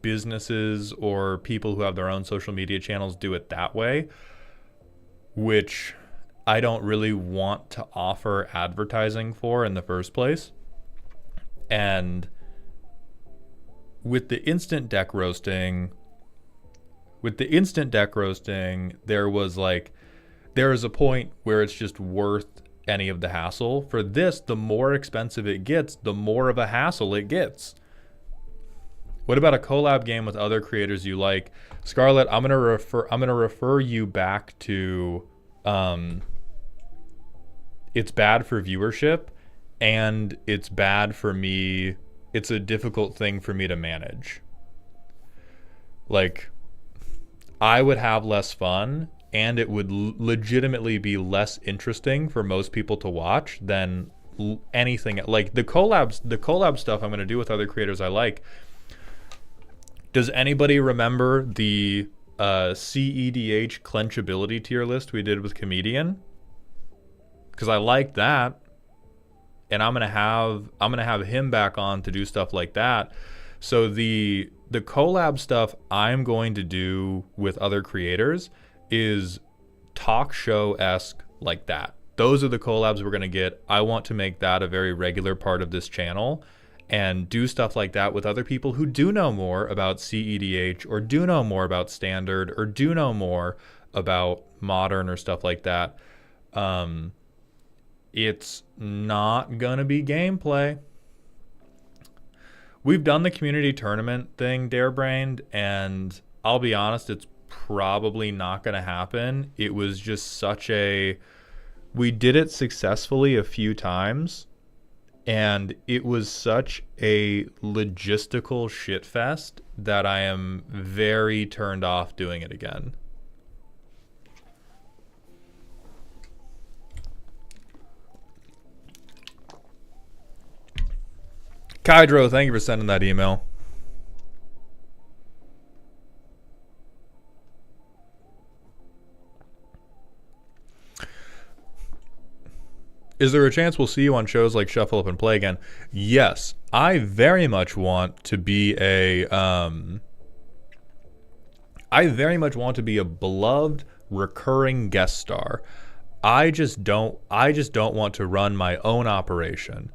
businesses or people who have their own social media channels do it that way, which I don't really want to offer advertising for in the first place. And with the instant deck roasting, there is a point where it's just worth any of the hassle. For this, the more expensive it gets, the more of a hassle it gets. What about a collab game with other creators you like? Scarlett, I'm gonna refer you back to it's bad for viewership, and it's bad for me. It's a difficult thing for me to manage. Like, I would have less fun, and it would legitimately be less interesting for most people to watch than anything. Like the collab stuff I'm going to do with other creators I like. Does anybody remember the CEDH clenchability tier list we did with Comedian? Because I like that, and I'm gonna have him back on to do stuff like that. So the collab stuff I'm going to do with other creators is talk show-esque like that. those are the collabs we're going to get. I want to make that a very regular part of this channel and do stuff like that with other people who do know more about CEDH or do know more about standard or do know more about modern or stuff like that. It's not going to be gameplay. We've done the community tournament thing, Darebrained, and I'll be honest, it's probably not going to happen. It was just such a... We did it successfully a few times, and it was such a logistical shitfest that I am very turned off doing it again. Kydro, thank you for sending that email. Is there a chance we'll see you on shows like Shuffle Up and Play again? Yes, I very much want to be a beloved recurring guest star. I just don't want to run my own operation.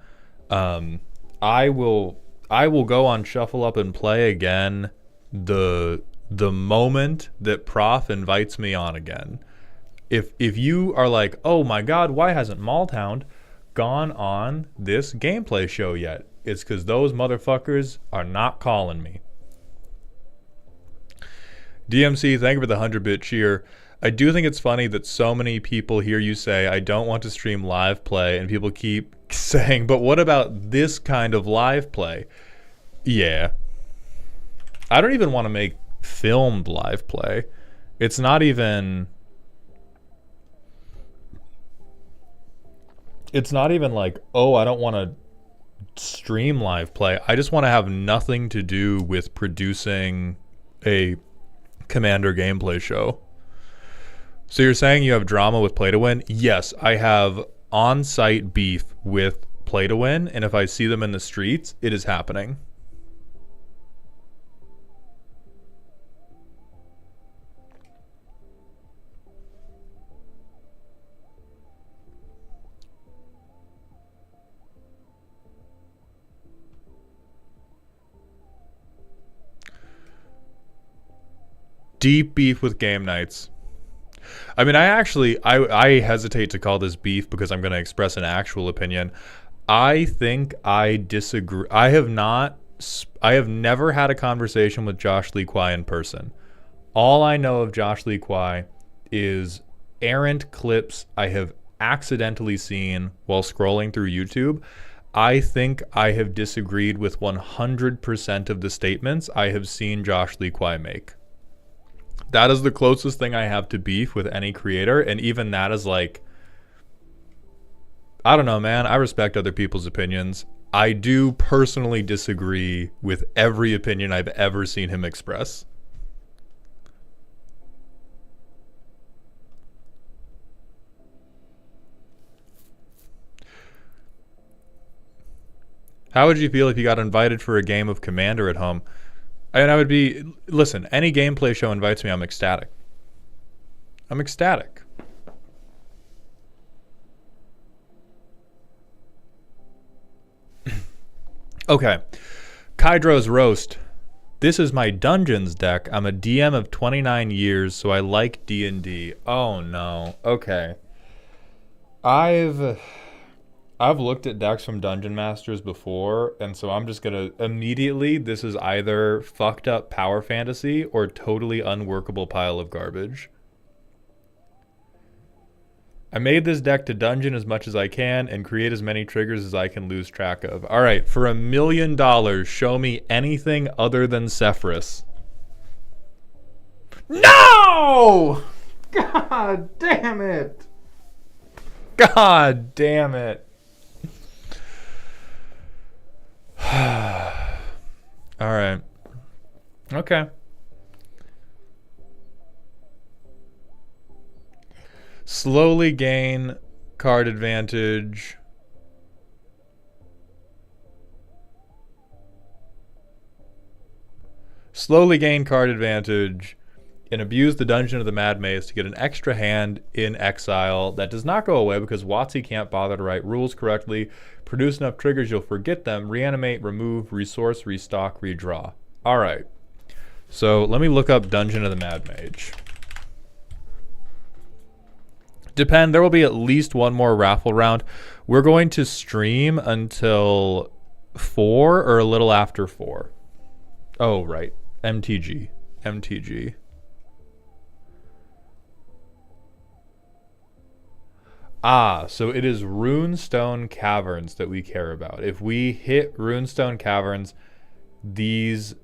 I will go on Shuffle Up and Play again the moment that Prof invites me on again. If you are like, oh my god, why hasn't Malltown gone on this gameplay show yet? It's because those motherfuckers are not calling me. DMC, thank you for the 100-bit cheer. I do think it's funny that so many people hear you say, I don't want to stream live play, and people keep saying, but what about this kind of live play? Yeah. I don't even want to make filmed live play. It's not even like, oh, I don't want to stream live play. I just want to have nothing to do with producing a Commander gameplay show. So you're saying you have drama with Play to Win? Yes, I have on-site beef with Play to Win, and if I see them in the streets, it is happening. Deep beef with game nights. I mean, I hesitate to call this beef because I'm going to express an actual opinion. I think I disagree. I have never had a conversation with Josh Lee Kwai in person. All I know of Josh Lee Kwai is errant clips I have accidentally seen while scrolling through YouTube. I think I have disagreed with 100% of the statements I have seen Josh Lee Kwai make. That is the closest thing I have to beef with any creator, and even that is like, I don't know, man. I respect other people's opinions. I do personally disagree with every opinion I've ever seen him express. How would you feel if you got invited for a game of Commander at home? And I would be, listen, any gameplay show invites me, I'm ecstatic. I'm ecstatic. Okay. Kydro's Roast. This is my Dungeons deck. I'm a DM of 29 years, so I like D&D. Oh, no. Okay. I've looked at decks from Dungeon Masters before, and so I'm just gonna immediately, this is either fucked up power fantasy or totally unworkable pile of garbage. I made this deck to dungeon as much as I can and create as many triggers as I can lose track of. All right, for $1 million, show me anything other than Sephiroth. No! God damn it! God damn it. All right. Okay. Slowly gain card advantage. Slowly gain card advantage and abuse the Dungeon of the Mad Maze to get an extra hand in exile that does not go away because WotC can't bother to write rules correctly. Produce enough triggers, you'll forget them. Reanimate, remove, resource, restock, redraw. All right. So let me look up Dungeon of the Mad Mage. There will be at least one more raffle round. We're going to stream until 4 or a little after 4. Oh, right. MTG. MTG. Ah, so it is Runestone Caverns that we care about. If we hit Runestone Caverns, these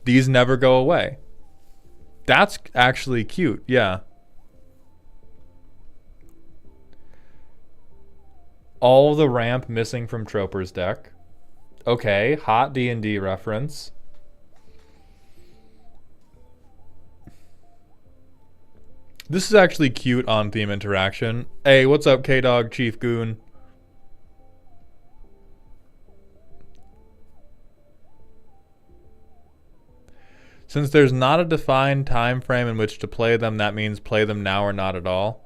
never go away. That's actually cute, yeah. All the ramp missing from Troper's deck. Okay, hot D&D reference. This is actually cute on theme interaction. Hey, what's up, K-Dog, Chief Goon? Since there's not a defined time frame in which to play them, that means play them now or not at all.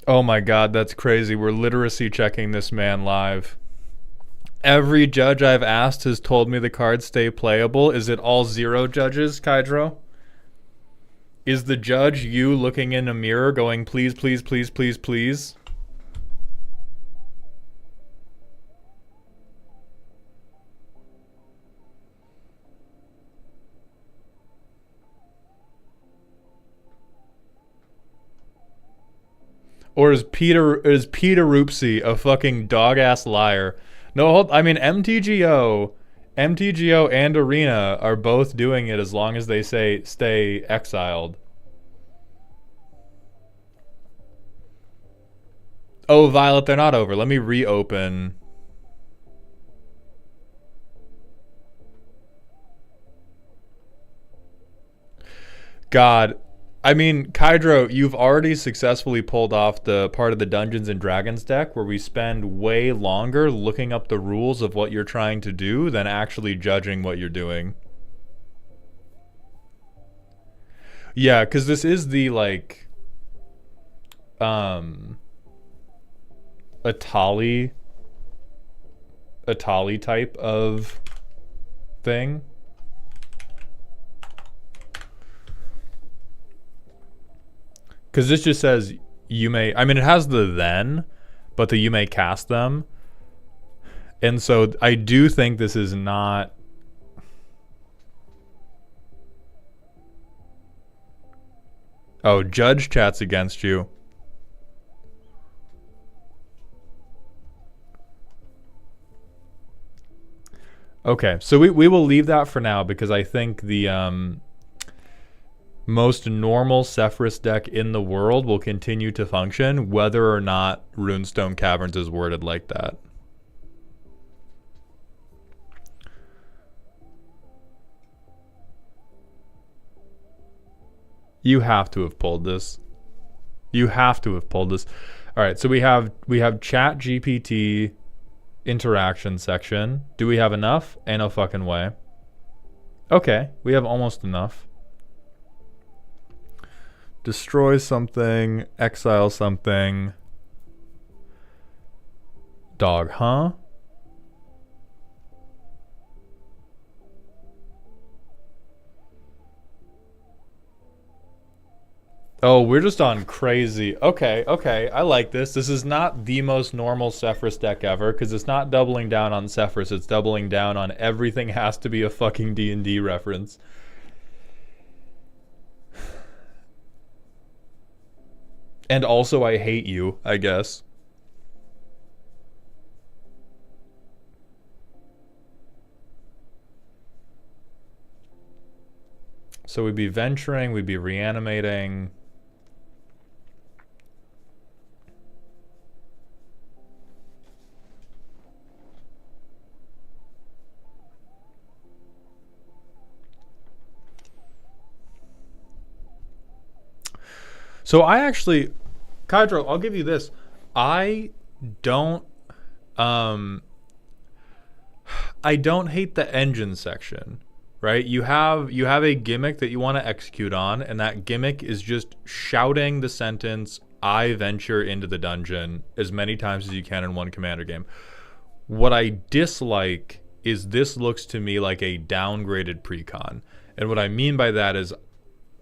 Oh my god, that's crazy. We're literacy checking this man live. Every judge I've asked has told me the cards stay playable. Is it all 0 judges, Kydro? Is the judge you looking in a mirror going, please, please, please, please, please? Or is Peter Roopsy a fucking dog-ass liar? No, I mean, MTGO and Arena are both doing it as long as they say stay exiled. Oh, Violet, they're not over. Let me reopen. God. I mean, Kydro, you've already successfully pulled off the part of the Dungeons and Dragons deck where we spend way longer looking up the rules of what you're trying to do than actually judging what you're doing. Yeah, because this is the, like, Atali type of thing. Because this just says you may, I mean, it has the then, but the you may cast them. And so I do think this is not. Oh, judge chats against you. Okay, so we will leave that for now because I think the most normal Sephiroth deck in the world will continue to function whether or not Runestone Caverns is worded like that. You have to have pulled this. You have to have pulled this. All right, so we have Chat GPT interaction section. Do we have enough? Ain't no fucking way. Okay, we have almost enough. Destroy something, exile something. Dog, huh? Oh, we're just on crazy. Okay, I like this. This is not the most normal Sephiroth deck ever, because it's not doubling down on Sephiroth, it's doubling down on everything has to be a fucking D&D reference. And also, I hate you, I guess. So we'd be venturing, we'd be reanimating. So I actually, Kydro, I'll give you this. I don't I don't hate the engine section, right? You have a gimmick that you want to execute on, and that gimmick is just shouting the sentence, I venture into the dungeon, as many times as you can in one commander game. What I dislike is this looks to me like a downgraded precon. And what I mean by that is,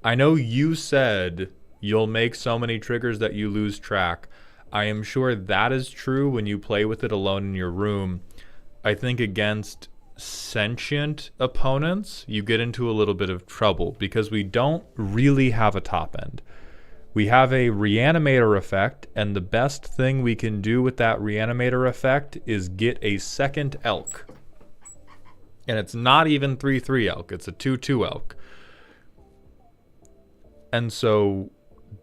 I know you said you'll make so many triggers that you lose track. I am sure that is true when you play with it alone in your room. I think against sentient opponents, you get into a little bit of trouble because we don't really have a top end. We have a reanimator effect, and the best thing we can do with that reanimator effect is get a second elk. And it's not even 3/3 elk, it's a 2/2 elk. And so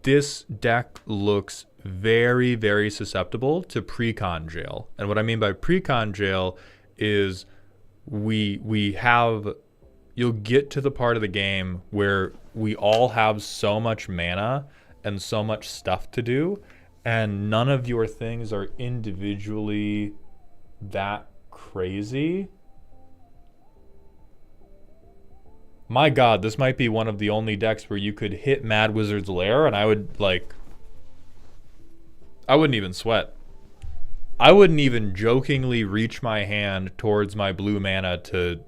this deck looks very, very susceptible to precon jail. And what I mean by precon jail is we have, you'll get to the part of the game where we all have so much mana and so much stuff to do, and none of your things are individually that crazy. My God, this might be one of the only decks where you could hit Mad Wizard's Lair and I would like, I wouldn't even sweat. I wouldn't even jokingly reach my hand towards my blue mana to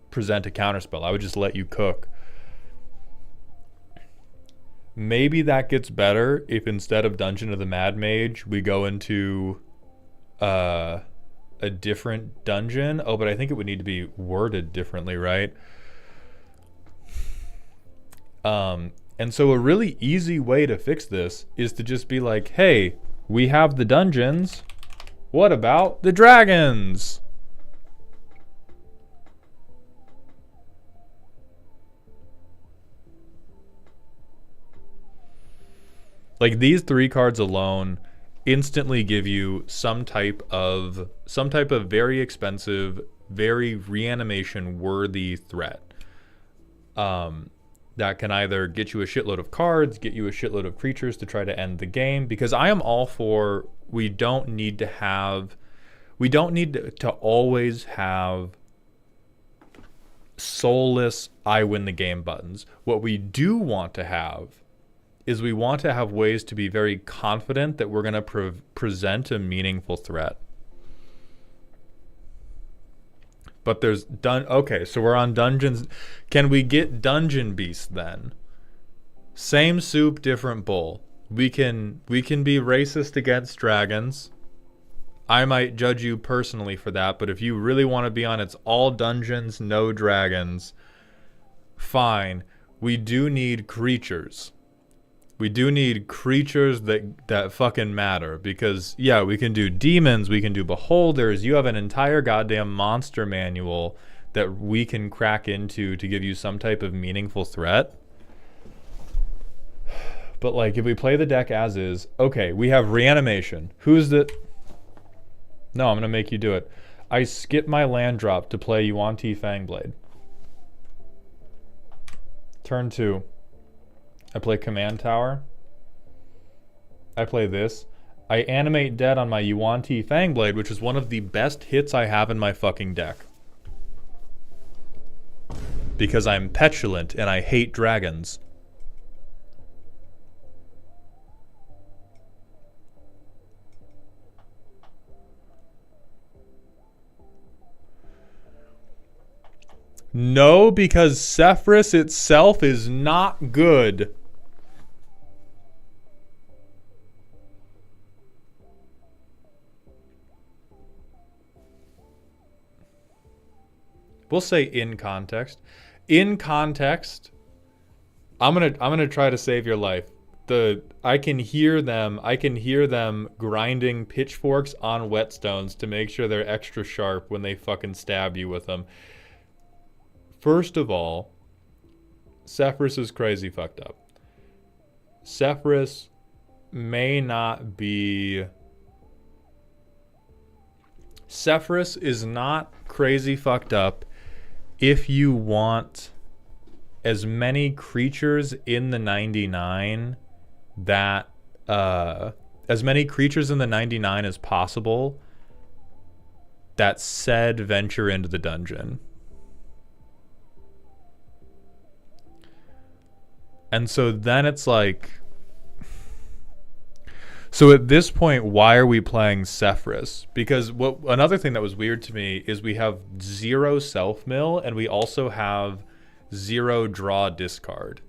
present a counterspell. I would just let you cook. Maybe that gets better if instead of Dungeon of the Mad Mage, we go into a different dungeon. Oh, but I think it would need to be worded differently, right? And so a really easy way to fix this is to just be like, hey, we have the dungeons. What about the dragons? Like these 3 cards alone instantly give you some type of very expensive, very reanimation worthy threat. That can either get you a shitload of cards, get you a shitload of creatures to try to end the game. Because I am all for, we don't need to always have soulless I win the game buttons. What we do want to have is we want to have ways to be very confident that we're going to present a meaningful threat. But there's okay, so we're on dungeons. Can we get Dungeon Beast then? Same soup, different bowl. We can be racist against dragons. I might judge you personally for that, but if you really want to be on it's all dungeons, no dragons, fine. We do need creatures. We do need creatures that fucking matter, because yeah, we can do demons, we can do beholders. You have an entire goddamn monster manual that we can crack into to give you some type of meaningful threat. But like if we play the deck as is, okay, we have reanimation. Who's the... No, I'm gonna make you do it. I skip my land drop to play Yuan-Ti Fangblade. Turn 2. I play Command Tower. I play this. I animate dead on my Yuan-Ti Fangblade, which is one of the best hits I have in my fucking deck. Because I'm petulant and I hate dragons. No, because Sephiroth itself is not good. We'll say in context. In context, I'm gonna try to save your life. I can hear them grinding pitchforks on whetstones to make sure they're extra sharp when they fucking stab you with them. First of all, Sephiroth is crazy fucked up. Sephiroth may not be... Sephiroth is not crazy fucked up if you want as many creatures in the 99 that... as many creatures in the 99 as possible that said venture into the dungeon. And so then it's like... So at this point, why are we playing Sephiroth? Because another thing that was weird to me is we have 0 self-mill and we also have 0 draw discard.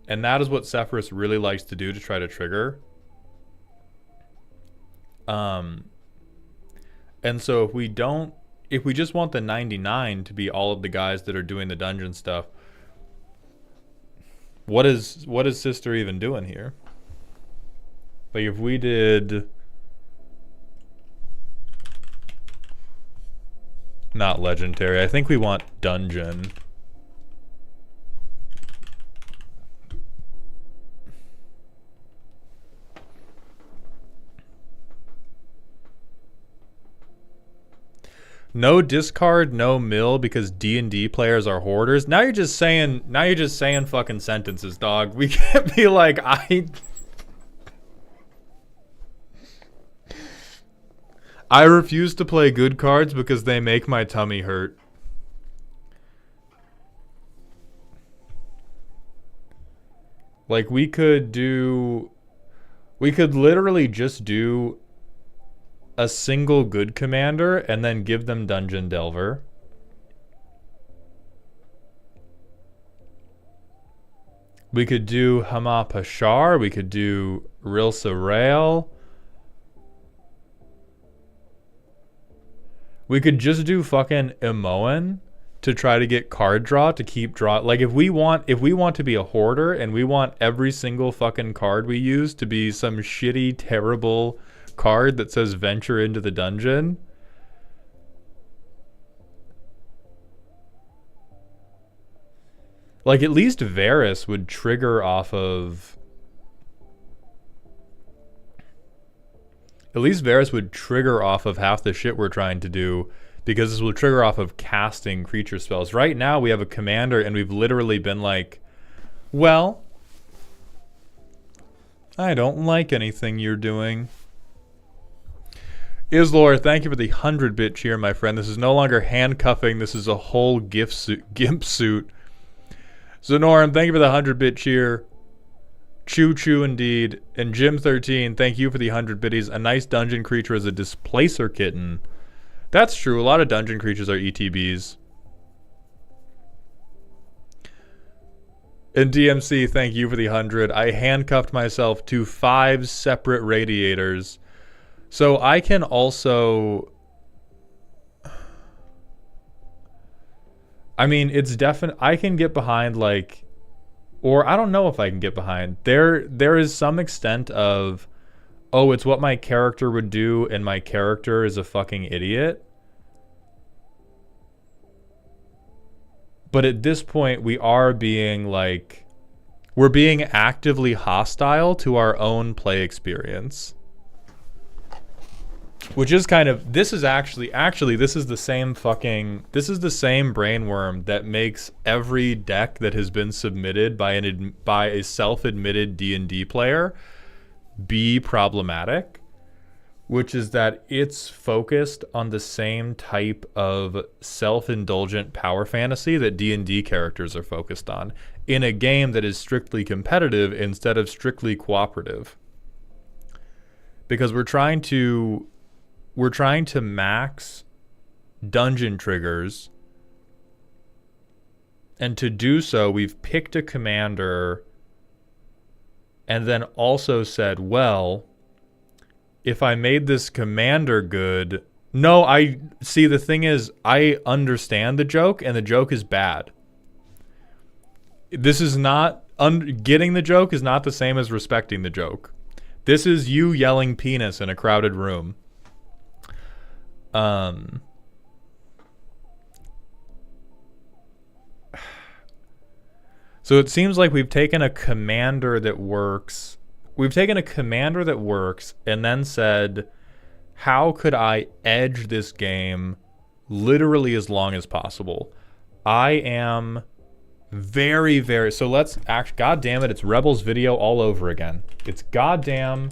And that is what Sephiroth really likes to do to try to trigger. And so if we just want the 99 to be all of the guys that are doing the dungeon stuff, what is Sister even doing here? Like if we did not legendary, I think we want dungeon. No discard, no mill because D&D players are hoarders. Now you're just saying fucking sentences, dog. We can't be like I refuse to play good cards because they make my tummy hurt. Like we could literally just do a single good commander and then give them Dungeon Delver. We could do Hama Pashar. We could do Rilsa Rail. We could just do fucking Emoan to try to get card draw to keep draw. Like if we want to be a hoarder and we want every single fucking card we use to be some shitty, terrible card that says venture into the dungeon. Like at least Varus would trigger off of... At least Varus would trigger off of half the shit we're trying to do because this will trigger off of casting creature spells. Right now we have a commander and we've literally been like, well, I don't like anything you're doing. Islor, thank you for the 100-bit cheer, my friend. This is no longer handcuffing. This is a whole gimp suit. Zenorum, thank you for the 100-bit cheer. Choo indeed. And Jim13, thank you for the 100 biddies. A nice dungeon creature is a displacer kitten. That's true. A lot of dungeon creatures are ETBs. And DMC, thank you for the 100. I handcuffed myself to 5 separate radiators. So I can also... I mean, it's definite. I can get behind like... Or I don't know if I can get behind. There is some extent of, oh, it's what my character would do and my character is a fucking idiot. But at this point, we are being like... We're being actively hostile to our own play experience. Which is kind of... This is actually this is the same fucking... This is the same brainworm that makes every deck that has been submitted by a self-admitted D&D player be problematic. Which is that it's focused on the same type of self-indulgent power fantasy that D&D characters are focused on. In a game that is strictly competitive instead of strictly cooperative. Because we're trying to max dungeon triggers, and to do so we've picked a commander and then also said, well, if I made this commander good... No, I see, the thing is, I understand the joke and the joke is bad. This is not... getting the joke is not the same as respecting the joke. This is you yelling penis in a crowded room. So it seems like we've taken a commander that works. We've taken a commander that works and then said, how could I edge this game literally as long as possible? I am very, very... So let's act... God damn it, it's Rebels video all over again. It's goddamn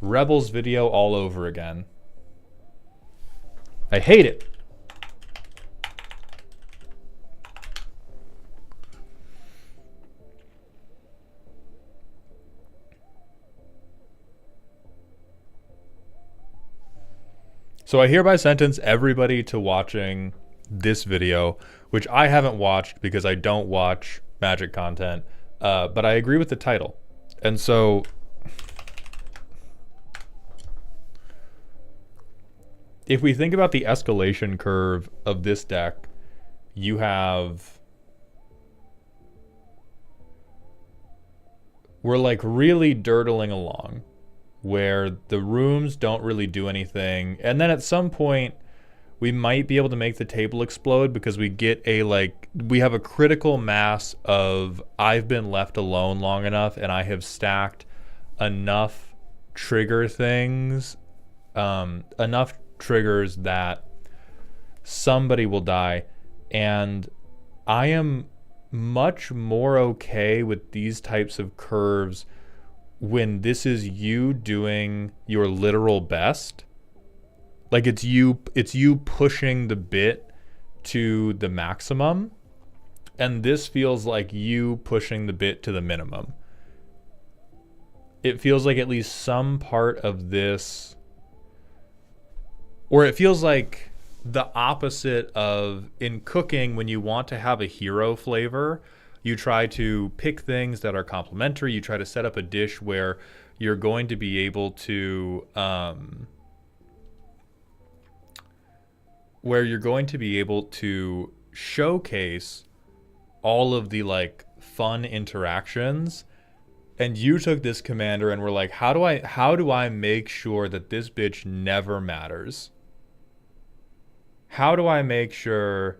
Rebels video all over again. I hate it. So I hereby sentence everybody to watching this video, which I haven't watched because I don't watch Magic content, but I agree with the title. And so if we think about the escalation curve of this deck, you have... We're like really dirtling along, where the rooms don't really do anything. And then at some point, we might be able to make the table explode because we get we have a critical mass of I've been left alone long enough and I have stacked enough trigger things, enough triggers that somebody will die. And I am much more okay with these types of curves when this is you doing your literal best. Like it's you pushing the bit to the maximum, and this feels like you pushing the bit to the minimum. It feels like at least some part of this, or it feels like the opposite of in cooking, when you want to have a hero flavor, you try to pick things that are complementary. You try to set up a dish where you're going to be able to showcase all of the like fun interactions. And you took this commander and were like, how do I make sure that this bitch never matters? How do I make sure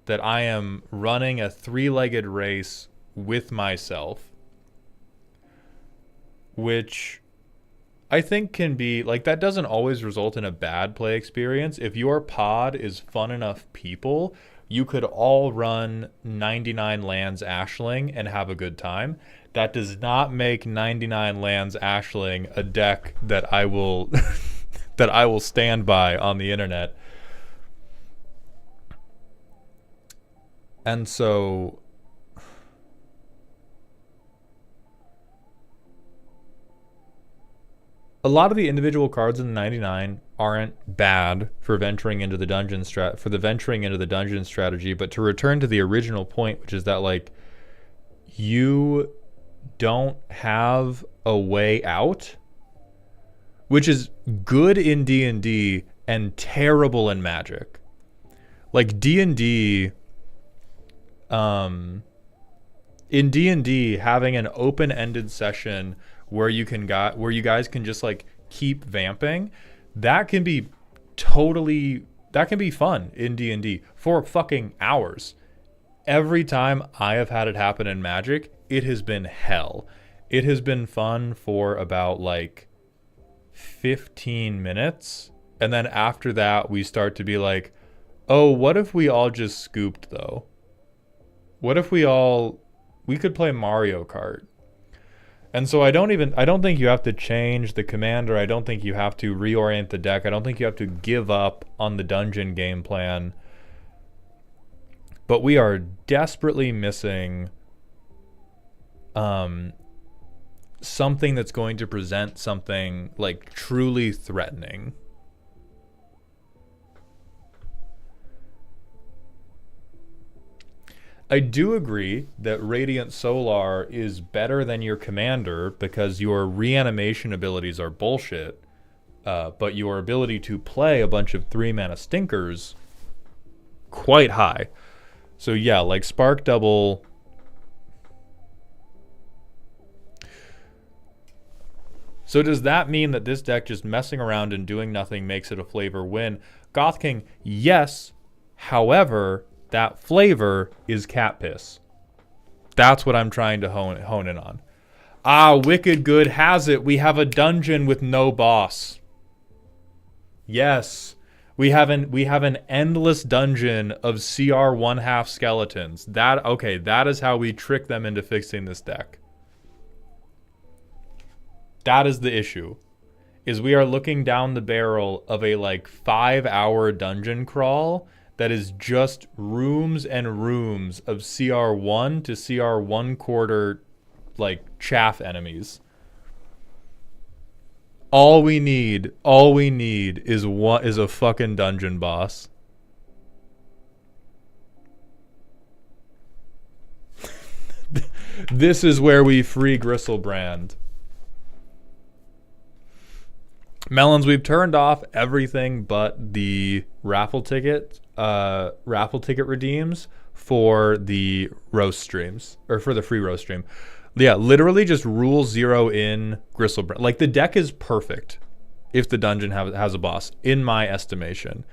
that I am running a three-legged race with myself? Which I think can be, like, that doesn't always result in a bad play experience. If your pod is fun enough people, you could all run 99 lands Ashling and have a good time. That does not make 99 lands Ashling a deck that I will that I will stand by on the internet. And so a lot of the individual cards in the 99 aren't bad for venturing into the dungeon strategy, but to return to the original point, which is that like you don't have a way out, which is good in D&D and terrible in Magic. Like D&D, in D&D, having an open-ended session where you guys can just like keep vamping, that can be fun in D&D for fucking hours. Every time I have had it happen in Magic, it has been hell. It has been fun for about like 15 minutes, and then after that we start to be like, oh, what if we all just scooped though? What if we could play Mario Kart? And so I don't think you have to change the commander. I don't think you have to reorient the deck. I don't think you have to give up on the dungeon game plan. But we are desperately missing something that's going to present something like truly threatening. I do agree that Radiant Solar is better than your commander because your reanimation abilities are bullshit, but your ability to play a bunch of 3-mana stinkers quite high. So yeah, like Spark Double. So does that mean that this deck just messing around and doing nothing makes it a flavor win? Goth King, yes. However, that flavor is cat piss. That's what I'm trying to hone in on. Wicked Good has it. We have a dungeon with no boss. Yes. We have an endless dungeon of CR 1/2 skeletons. That is how we trick them into fixing this deck. That is the issue. Is we are looking down the barrel of a like 5-hour dungeon crawl that is just rooms and rooms of CR1 to CR 1/4 like chaff enemies. All we need is a fucking dungeon boss. This is where we free Gristlebrand. Melons, we've turned off everything but the raffle ticket redeems for the roast streams, or for the free roast stream. Yeah, literally just rule 0 in Gristlebrand. Like, the deck is perfect if the dungeon has a boss, in my estimation.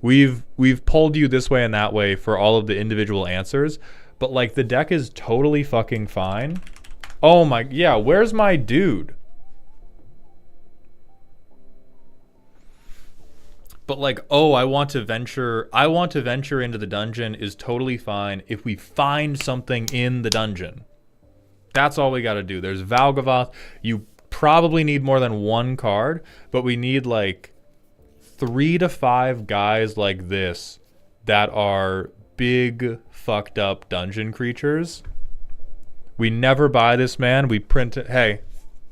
We've pulled you this way and that way for all of the individual answers, but like the deck is totally fucking fine. Oh my, yeah, where's my dude? But like, oh, I want to venture into the dungeon is totally fine if we find something in the dungeon. That's all we got to do. There's Valgavoth. You probably need more than one card, but we need like 3 to 5 guys like this that are big fucked up dungeon creatures. We never buy this, man. We print it. Hey,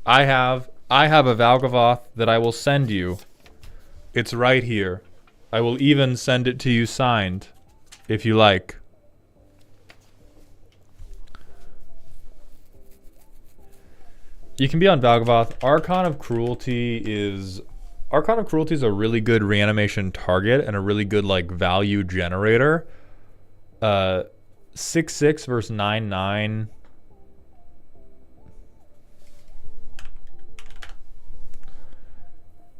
I have a Valgavoth that I will send you. It's right here. I will even send it to you signed if you like. You can be on Valgavoth. Archon of Cruelty is a really good reanimation target and a really good like value generator. 6/6 versus 9/9.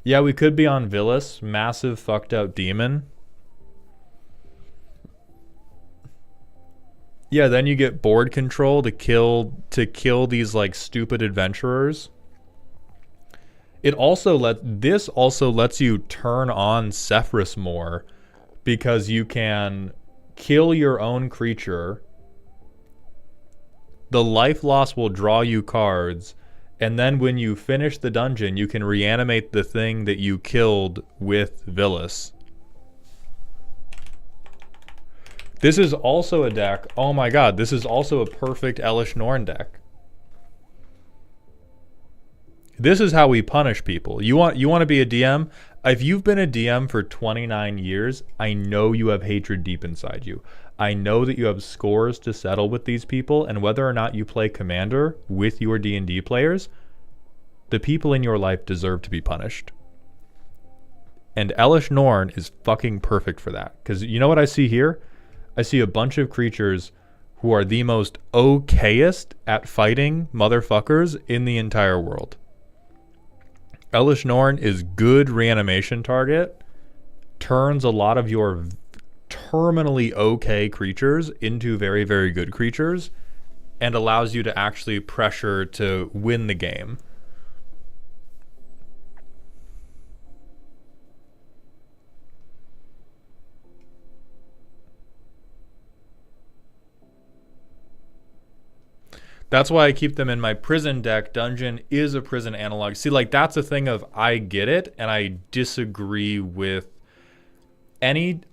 Yeah, we could be on Villas, massive fucked out demon. Yeah, then you get board control to kill these like stupid adventurers. This also lets you turn on Sephiroth more because you can kill your own creature. The life loss will draw you cards, and then when you finish the dungeon, you can reanimate the thing that you killed with Villas. This is also a deck. Oh my god, this is also a perfect Elish Norn deck. This is how we punish people. You want to be a DM? If you've been a DM for 29 years, I know you have hatred deep inside you. I know that you have scores to settle with these people, and whether or not you play Commander with your D&D players, the people in your life deserve to be punished. And Elish Norn is fucking perfect for that. Because you know what I see here? I see a bunch of creatures who are the most okayest at fighting motherfuckers in the entire world. Elish Norn is good reanimation target, turns a lot of your terminally okay creatures into very, very good creatures, and allows you to actually pressure to win the game. That's why I keep them in my prison deck. Dungeon is a prison analog. See, like, that's a thing of I get it, and I disagree with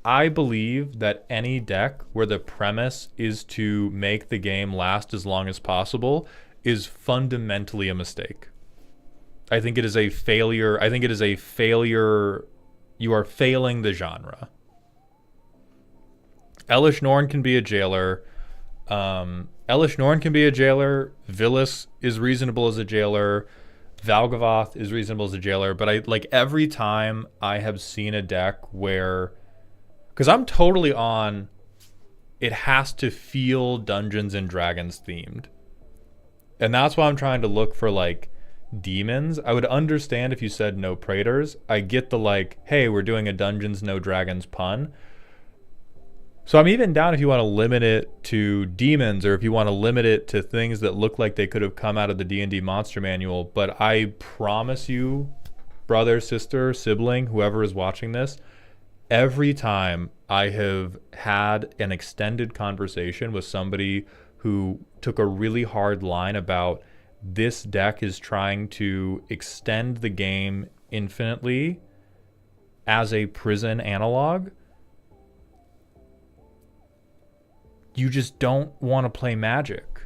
I believe that any deck where the premise is to make the game last as long as possible is fundamentally a mistake. I think it is a failure. You are failing the genre. Elish Norn can be a jailer. Elish Norn can be a jailer. Villas is reasonable as a jailer. Valgavoth is reasonable as a jailer. But every time I have seen a deck where, because I'm totally on, it has to feel Dungeons and Dragons themed. And that's why I'm trying to look for like demons. I would understand if you said no Praetors. I get the like, hey, we're doing a Dungeons No Dragons pun. So I'm even down if you want to limit it to demons, or if you want to limit it to things that look like they could have come out of the D&D monster manual. But I promise you, brother, sister, sibling, whoever is watching this, every time I have had an extended conversation with somebody who took a really hard line about this deck is trying to extend the game infinitely as a prison analog, you just don't want to play Magic.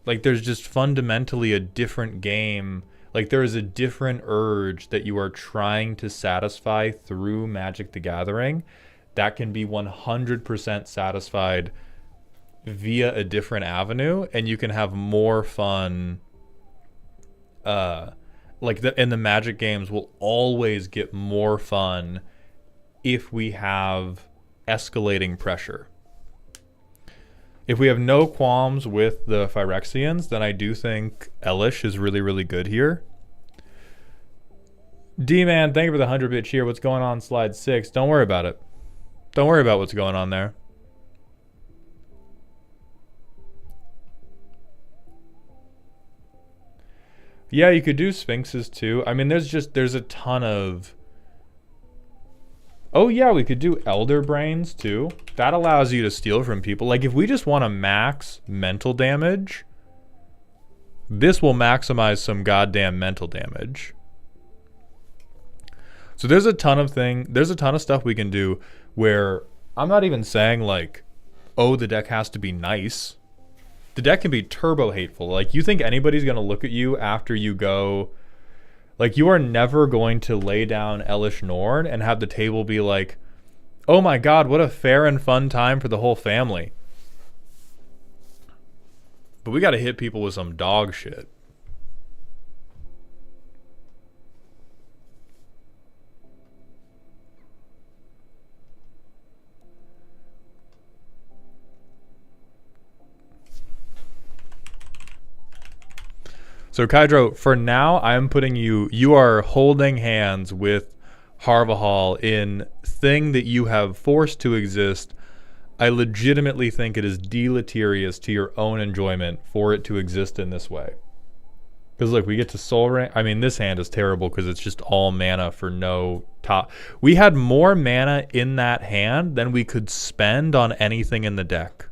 Like, there's just fundamentally a different game. Like, there is a different urge that you are trying to satisfy through Magic the Gathering that can be 100% satisfied via a different avenue, and you can have more fun. Like, in the Magic games will always get more fun if we have escalating pressure. If we have no qualms with the Phyrexians, then I do think Elish is really, really good here. D-Man, thank you for the 100-bit cheer. What's going on slide 6? Don't worry about it. Don't worry about what's going on there. Yeah, you could do Sphinxes too. I mean, there's a ton of... Oh yeah, we could do Elder Brains too. That allows you to steal from people. Like, if we just want to max mental damage, this will maximize some goddamn mental damage. So there's a ton of stuff we can do where I'm not even saying like, oh, the deck has to be nice. The deck can be turbo hateful. Like, you think anybody's going to look at you after you go... Like, you are never going to lay down Elish Norn and have the table be like, oh my god, what a fair and fun time for the whole family. But we got to hit people with some dog shit. So Kydro, for now, I'm putting you are holding hands with Harvahal in thing that you have forced to exist. I legitimately think it is deleterious to your own enjoyment for it to exist in this way. Because look, we get to Soul Ring. I mean, this hand is terrible because it's just all mana for no top. We had more mana in that hand than we could spend on anything in the deck.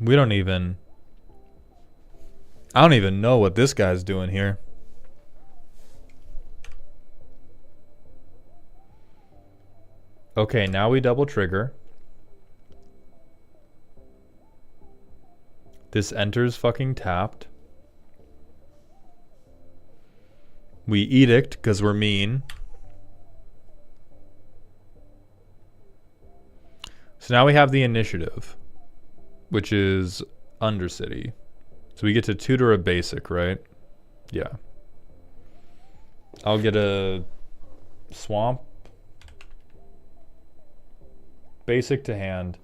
I don't even know what this guy's doing here. Okay, now we double trigger. This enters fucking tapped. We edict because we're mean. So now we have the initiative, which is Undercity. So we get to tutor a basic, right? Yeah. I'll get a swamp. Basic to hand.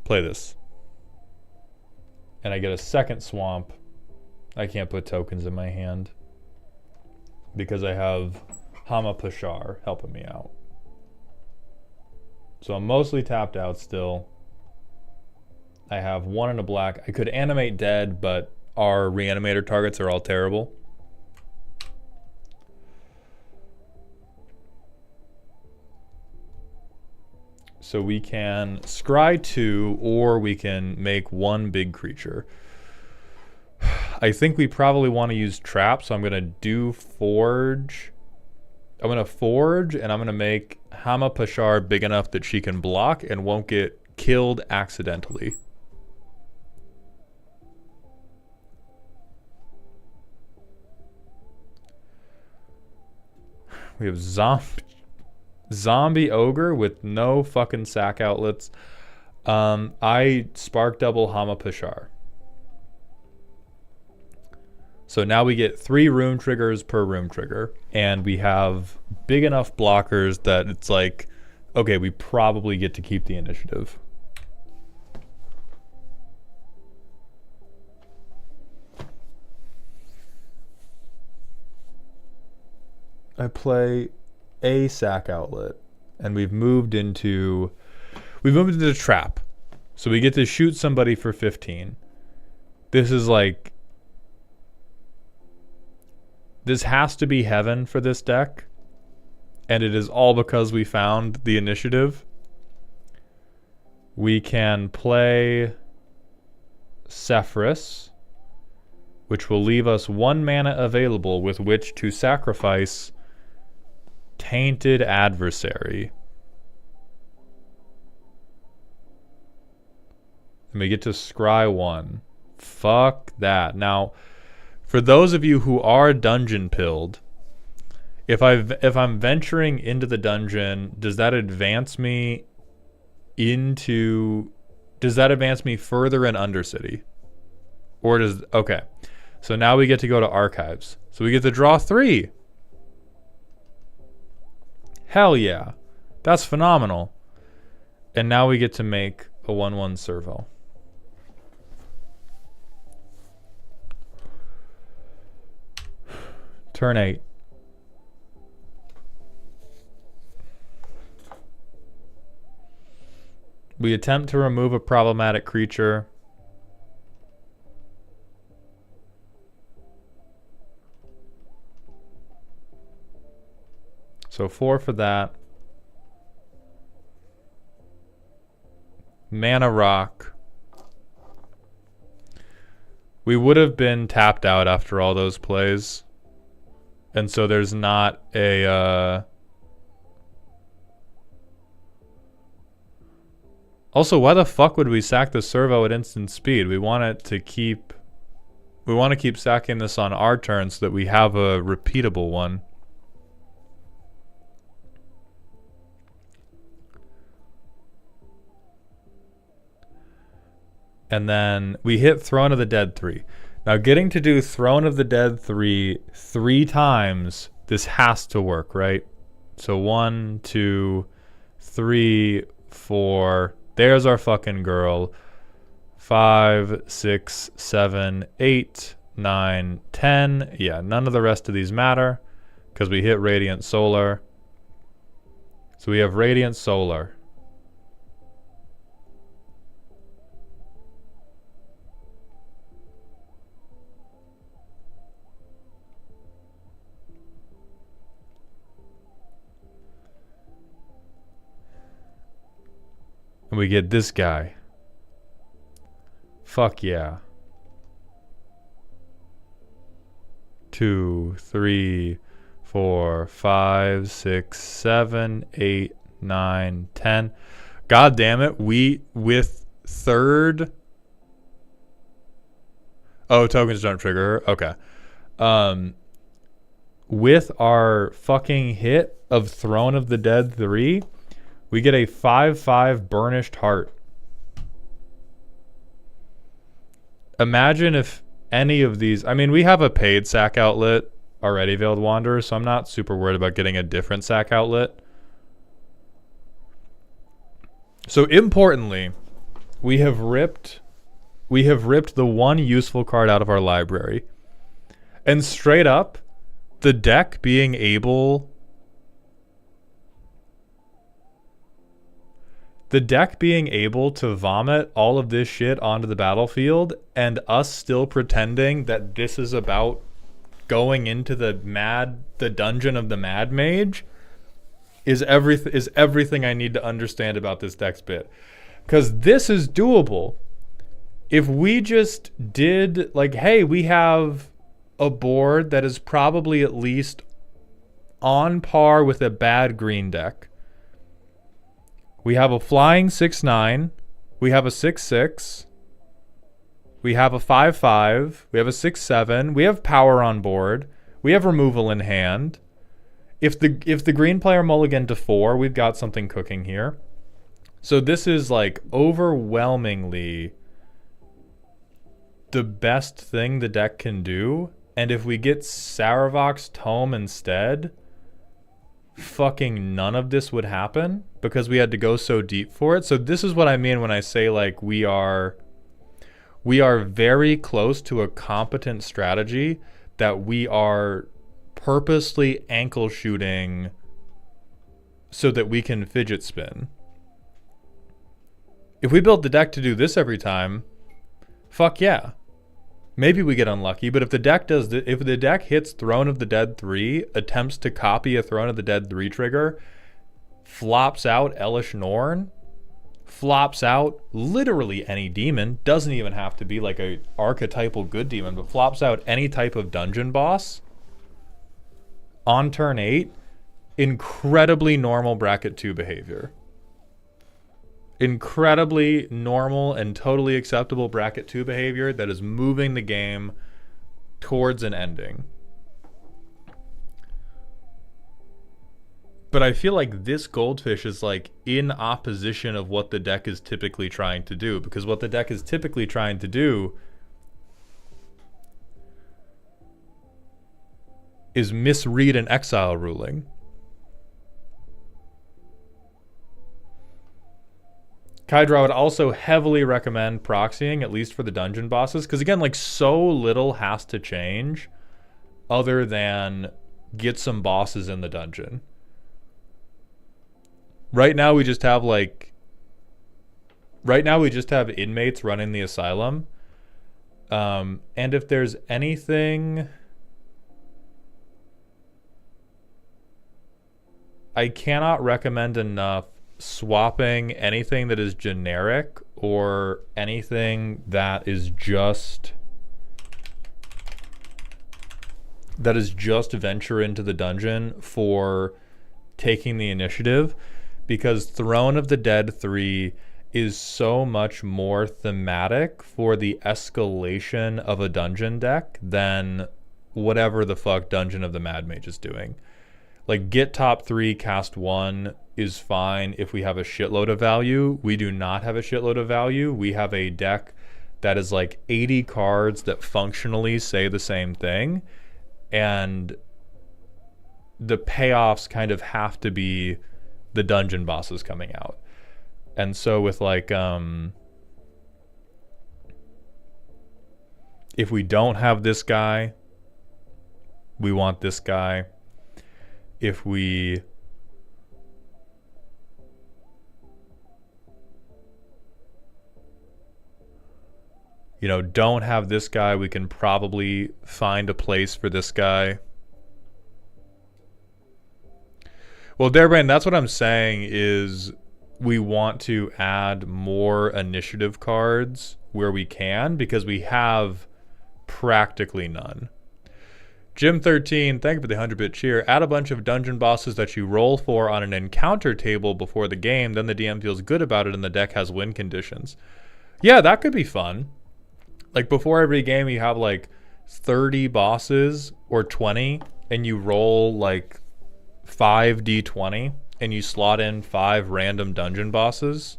Play this. And I get a second swamp. I can't put tokens in my hand because I have Hama Pashar helping me out. So I'm mostly tapped out still. I have one and a black. I could animate dead, but our reanimator targets are all terrible. So we can scry 2, or we can make one big creature. I think we probably want to use trap, so I'm going to do forge. I'm going to forge, and I'm going to make Hama Pashar big enough that she can block and won't get killed accidentally. We have zombie ogre with no fucking sack outlets. I spark double Hama Pashar. So now we get 3 room triggers per room trigger, and we have big enough blockers that it's like, okay, we probably get to keep the initiative. I play a sack outlet, and we've moved into the trap. So we get to shoot somebody for 15. This is like, this has to be heaven for this deck. And it is all because we found the initiative. We can play Sephiroth, which will leave us 1 mana available with which to sacrifice Tainted Adversary. And we get to scry 1. Fuck that. Now, for those of you who are dungeon pilled, if I'm venturing into the dungeon, does that advance me further in Undercity? Or does, okay. So now we get to go to archives. So we get to draw 3. Hell yeah. That's phenomenal. And now we get to make a 1/1 servo. Turn 8. We attempt to remove a problematic creature. So 4 for that. Mana rock. We would have been tapped out after all those plays. And so there's not a... Also, why the fuck would we sack the servo at instant speed? We want it to keep... We want to keep sacking this on our turn so that we have a repeatable one. And then we hit Throne of the Dead 3. Now, getting to do Throne of the Dead 3 times, this has to work, right? So 1, 2, 3, 4. There's our fucking girl. 5, 6, 7, 8, 9, 10. Yeah, none of the rest of these matter because we hit Radiant Solar. So we have Radiant Solar. And we get this guy. Fuck yeah. 2, 3, 4, 5, 6, 7, 8, 9, 10. God damn it. We, with third... Oh, tokens don't trigger her. Okay. With our fucking hit of Throne of the Dead 3... we get a 5/5 Burnished Heart. Imagine if any of these... I mean, we have a paid sack outlet already, Veiled Wanderer, so I'm not super worried about getting a different sack outlet. So importantly, we have ripped the one useful card out of our library. And straight up, the deck being able... The deck being able to vomit all of this shit onto the battlefield and us still pretending that this is about going into the dungeon of the Mad Mage is everything I need to understand about this deck's bit. Because this is doable. If we just did, like, hey, we have a board that is probably at least on par with a bad green deck. We have a flying 6/9. We have a 6/6. We have a 5/5. We have a 6/7. We have power on board. We have removal in hand. If the green player mulligan to 4, we've got something cooking here. So this is like overwhelmingly the best thing the deck can do. And if we get Saravok's Tome instead, fucking none of this would happen because we had to go so deep for it. So this is what I mean when I say like we are very close to a competent strategy that we are purposely ankle shooting so that we can fidget spin. If we build the deck to do this every time, fuck yeah. Maybe we get unlucky, but if the deck if the deck hits Throne of the Dead 3, attempts to copy a Throne of the Dead 3 trigger, flops out Elish Norn, flops out literally any demon, doesn't even have to be like a archetypal good demon, but flops out any type of dungeon boss on turn 8, incredibly normal bracket 2 behavior. Incredibly normal and totally acceptable bracket 2 behavior that is moving the game towards an ending. But I feel like this goldfish is like in opposition of what the deck is typically trying to do, because what the deck is typically trying to do is misread an exile ruling. Kydra would also heavily recommend proxying, at least for the dungeon bosses, because again, like, so little has to change other than get some bosses in the dungeon. Right now we just have inmates running the asylum. And if there's anything, I cannot recommend enough swapping anything that is generic or anything that is just venture into the dungeon for taking the initiative, because Throne of the Dead 3 is so much more thematic for the escalation of a dungeon deck than whatever the fuck Dungeon of the Mad Mage is doing. Like, get top 3, cast 1 is fine if we have a shitload of value. We do not have a shitload of value. We have a deck that is like 80 cards that functionally say the same thing, and the payoffs kind of have to be the dungeon bosses coming out. And so with like if we don't have this guy, we want this guy. If we don't have this guy, we can probably find a place for this guy. Well, Darebrain, that's what I'm saying, is we want to add more initiative cards where we can, because we have practically none. Jim13, thank you for the 100-bit cheer. Add a bunch of dungeon bosses that you roll for on an encounter table before the game, then the DM feels good about it and the deck has win conditions. Yeah, that could be fun. Like, before every game you have like 30 bosses or 20, and you roll like 5d20 and you slot in 5 random dungeon bosses.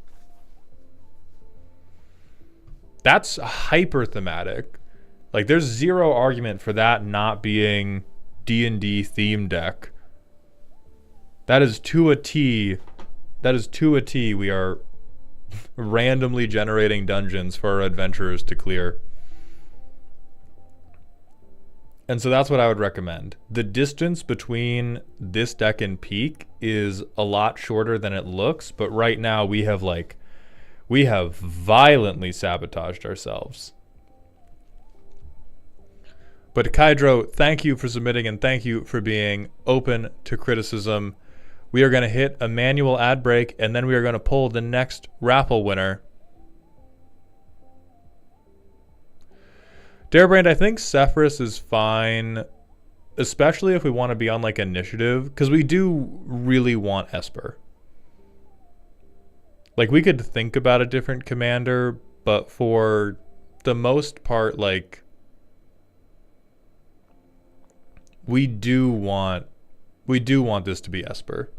That's hyper thematic. Like, there's zero argument for that not being D&D theme deck. That is to a T. That is to a T. We are randomly generating dungeons for our adventurers to clear. And so that's what I would recommend. The distance between this deck and peak is a lot shorter than it looks, but right now we have violently sabotaged ourselves. But Kydro, thank you for submitting, and thank you for being open to criticism. We are going to hit a manual ad break, and then we are going to pull the next Raffle winner. Darebrand, I think Sephiroth is fine, especially if we want to be on like initiative, because we do really want Esper. Like, we could think about a different commander, but for the most part, like, we do want this to be Esper.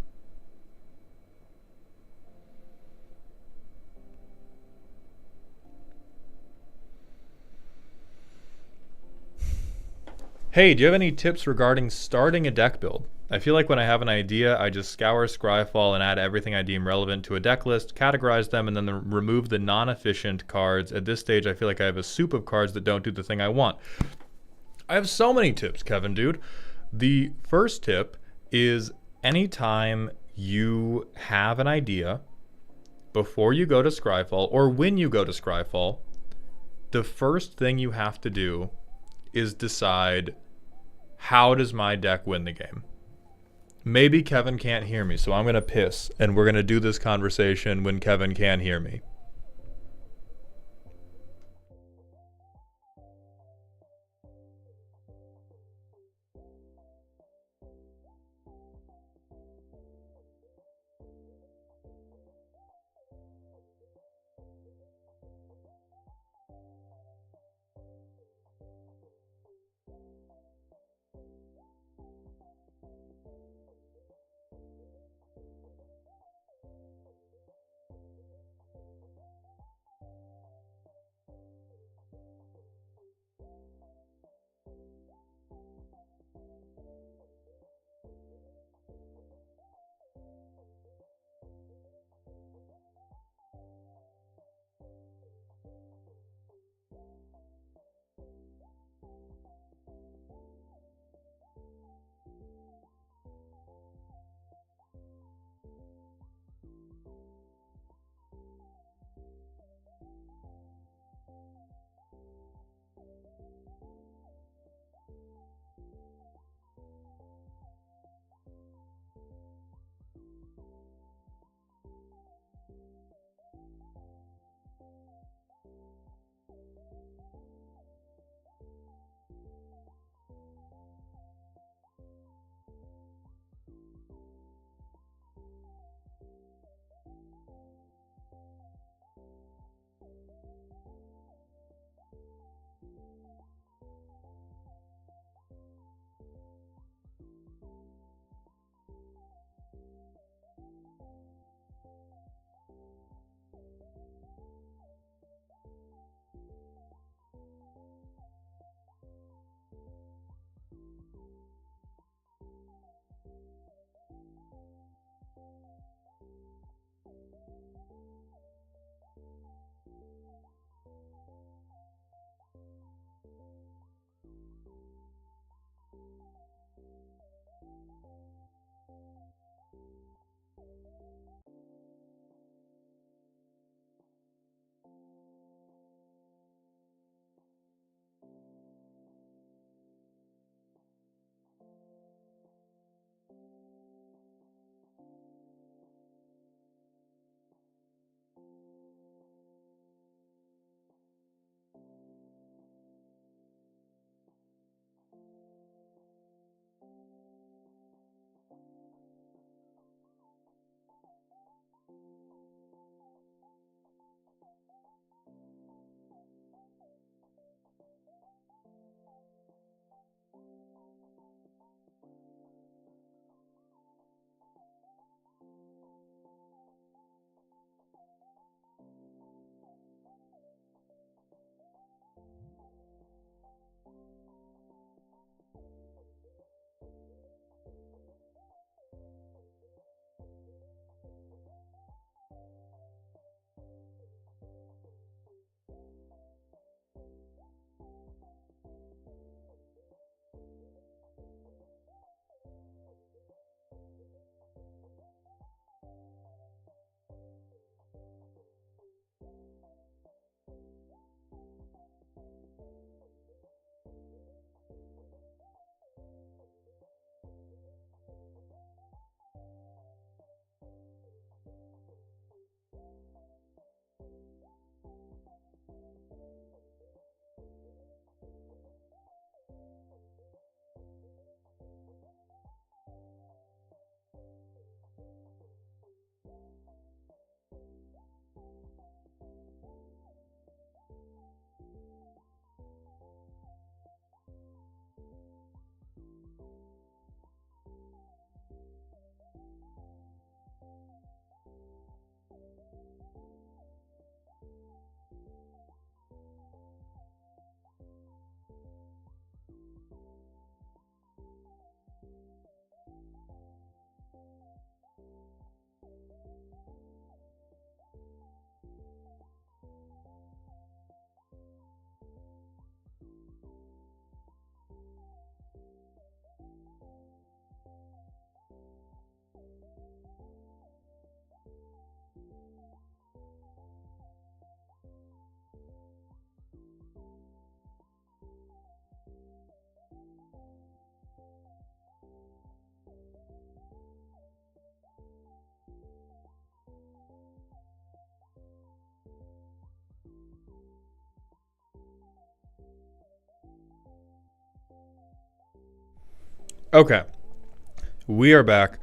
Hey, do you have any tips regarding starting a deck build? I feel like when I have an idea, I just scour Scryfall and add everything I deem relevant to a deck list, categorize them, and then remove the non-efficient cards. At this stage, I feel like I have a soup of cards that don't do the thing I want. I have so many tips, Kevin, dude. The first tip is anytime you have an idea before you go to Scryfall or when you go to Scryfall, the first thing you have to do is decide, how does my deck win the game? Maybe Kevin can't hear me, so I'm going to piss, and we're going to do this conversation when Kevin can hear me. Okay. We are back.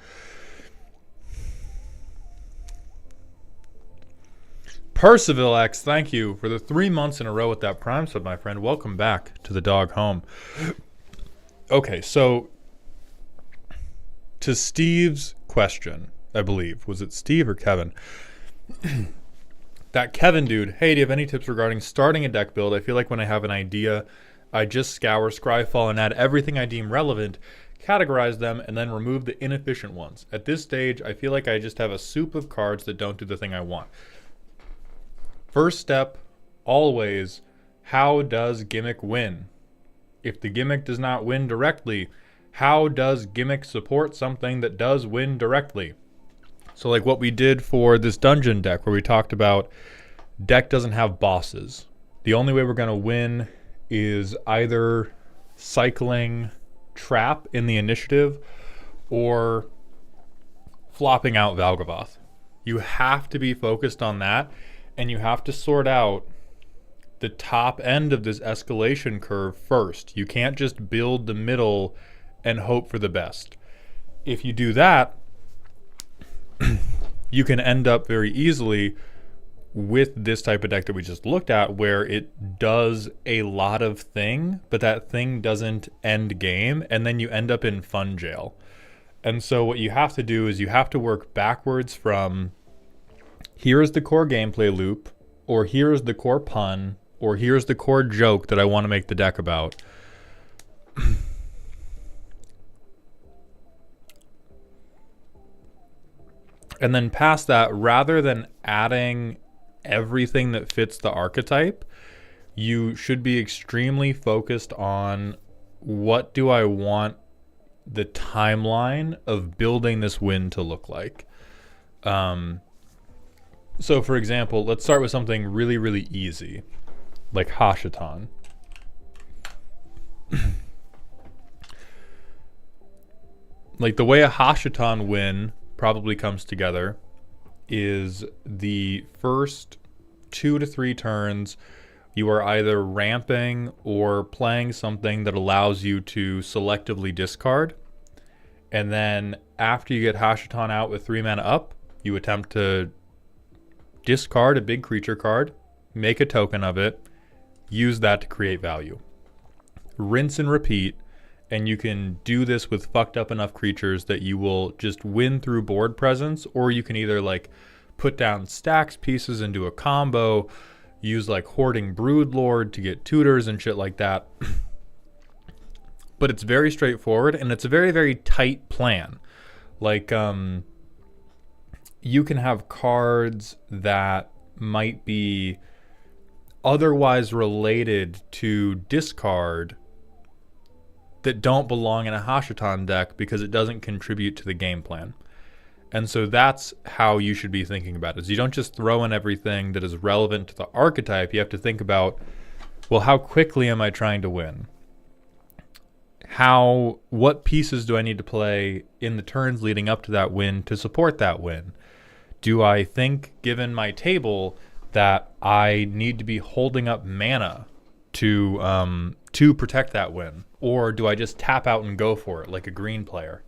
Percival X, thank you for the 3 months in a row with that Prime sub, my friend. Welcome back to the dog home. Okay, so to Steve's question, I believe. Was it Steve or Kevin? That Kevin dude, hey, do you have any tips regarding starting a deck build? I feel like when I have an idea, I just scour Scryfall and add everything I deem relevant, categorize them, and then remove the inefficient ones. At this stage, I feel like I just have a soup of cards that don't do the thing I want. First step, always, how does gimmick win? If the gimmick does not win directly, how does gimmick support something that does win directly? So like what we did for this dungeon deck where we talked about deck doesn't have bosses. The only way we're going to win is either cycling Trap in the initiative or flopping out Valgavoth. You have to be focused on that, and you have to sort out the top end of this escalation curve first. You can't just build the middle and hope for the best. If you do that, you can end up very easily with this type of deck that we just looked at, where it does a lot of thing, but that thing doesn't end game, and then you end up in fun jail. And so what you have to do is you have to work backwards from here's the core gameplay loop, or here's the core pun, or here's the core joke that I want to make the deck about. And then past that, rather than adding everything that fits the archetype, you should be extremely focused on what do I want the timeline of building this win to look like. So for example, let's start with something really, really easy, like Hashatan. Like the way a Hashatan win probably comes together is the first 2 to 3 turns you are either ramping or playing something that allows you to selectively discard, and then after you get Hashatan out with 3 mana up, you attempt to discard a big creature card, make a token of it, use that to create value. Rinse and repeat. And you can do this with fucked up enough creatures that you will just win through board presence, or you can either like put down stacks pieces into a combo, use like Hoarding Broodlord to get tutors and shit like that. But it's very straightforward, and it's a very, very tight plan. Like, you can have cards that might be otherwise related to discard that don't belong in a Hashatan deck because it doesn't contribute to the game plan. And so that's how you should be thinking about it. Is you don't just throw in everything that is relevant to the archetype. You have to think about, well, how quickly am I trying to win? What pieces do I need to play in the turns leading up to that win to support that win? Do I think, given my table, that I need to be holding up mana to protect that win? Or do I just tap out and go for it like a green player?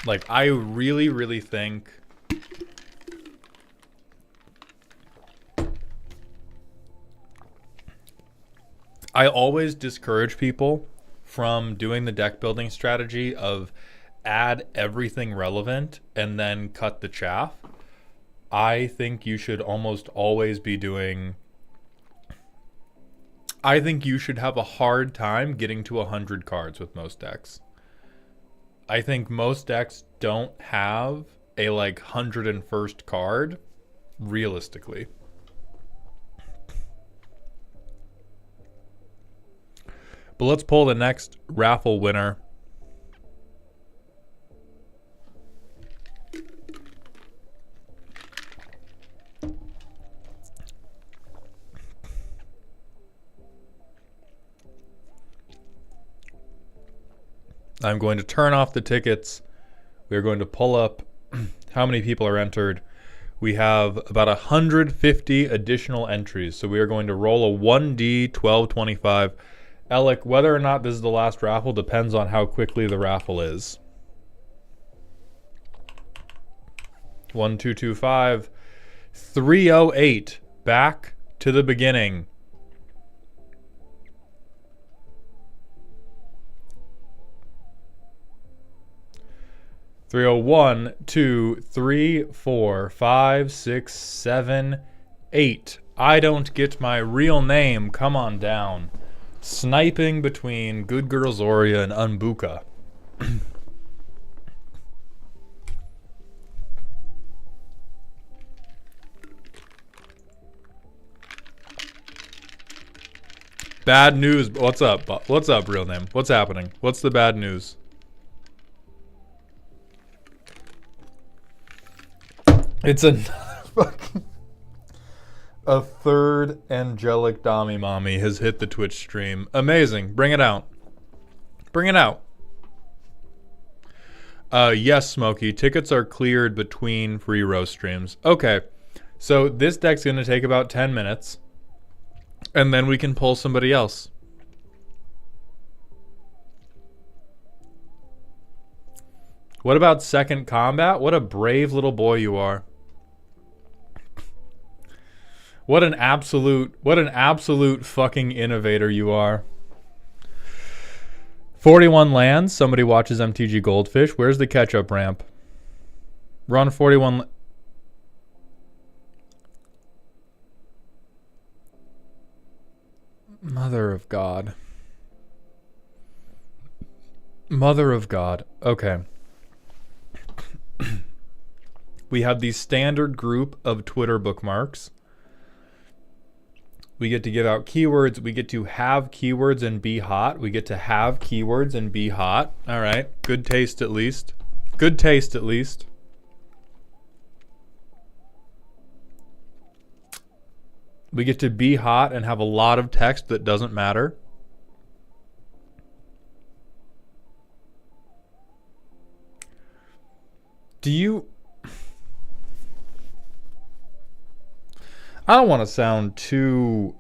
Like, I really, really think I always discourage people from doing the deck building strategy of add everything relevant and then cut the chaff. I think you should almost always be doing... I think you should have a hard time getting to 100 cards with most decks. I think most decks don't have a like 101st card, realistically. But let's pull the next Raffle winner. I'm going to turn off the tickets. We're going to pull up how many people are entered. We have about 150 additional entries. So we are going to roll a 1D 1225 Alec, whether or not this is the last raffle depends on how quickly the raffle is. 1225 308. Back to the beginning. Three, 1, 2, 3, 4, 5, 6, 7, 8. I don't get my real name. Come on down. Sniping between Good Girl Zoria and Unbuka. Bad news. What's up? What's up, real name? What's happening? What's the bad news? It's another fucking... A third angelic Dami Mommy has hit the Twitch stream. Amazing. Bring it out. Bring it out. Yes, Smokey. Tickets are cleared between free roast streams. Okay. So this deck's going to take about 10 minutes. And then we can pull somebody else. What about second combat? What a brave little boy you are. What an absolute fucking innovator you are. 41 lands. Somebody watches MTG Goldfish. Where's the catch-up ramp? We're on 41... Mother of God. Mother of God. Okay. We have the standard group of Twitter bookmarks. We get to give out keywords. We get to have keywords and be hot. We get to have keywords and be hot. All right. Good taste at least. Good taste at least. We get to be hot and have a lot of text that doesn't matter. Do you... I don't want to sound too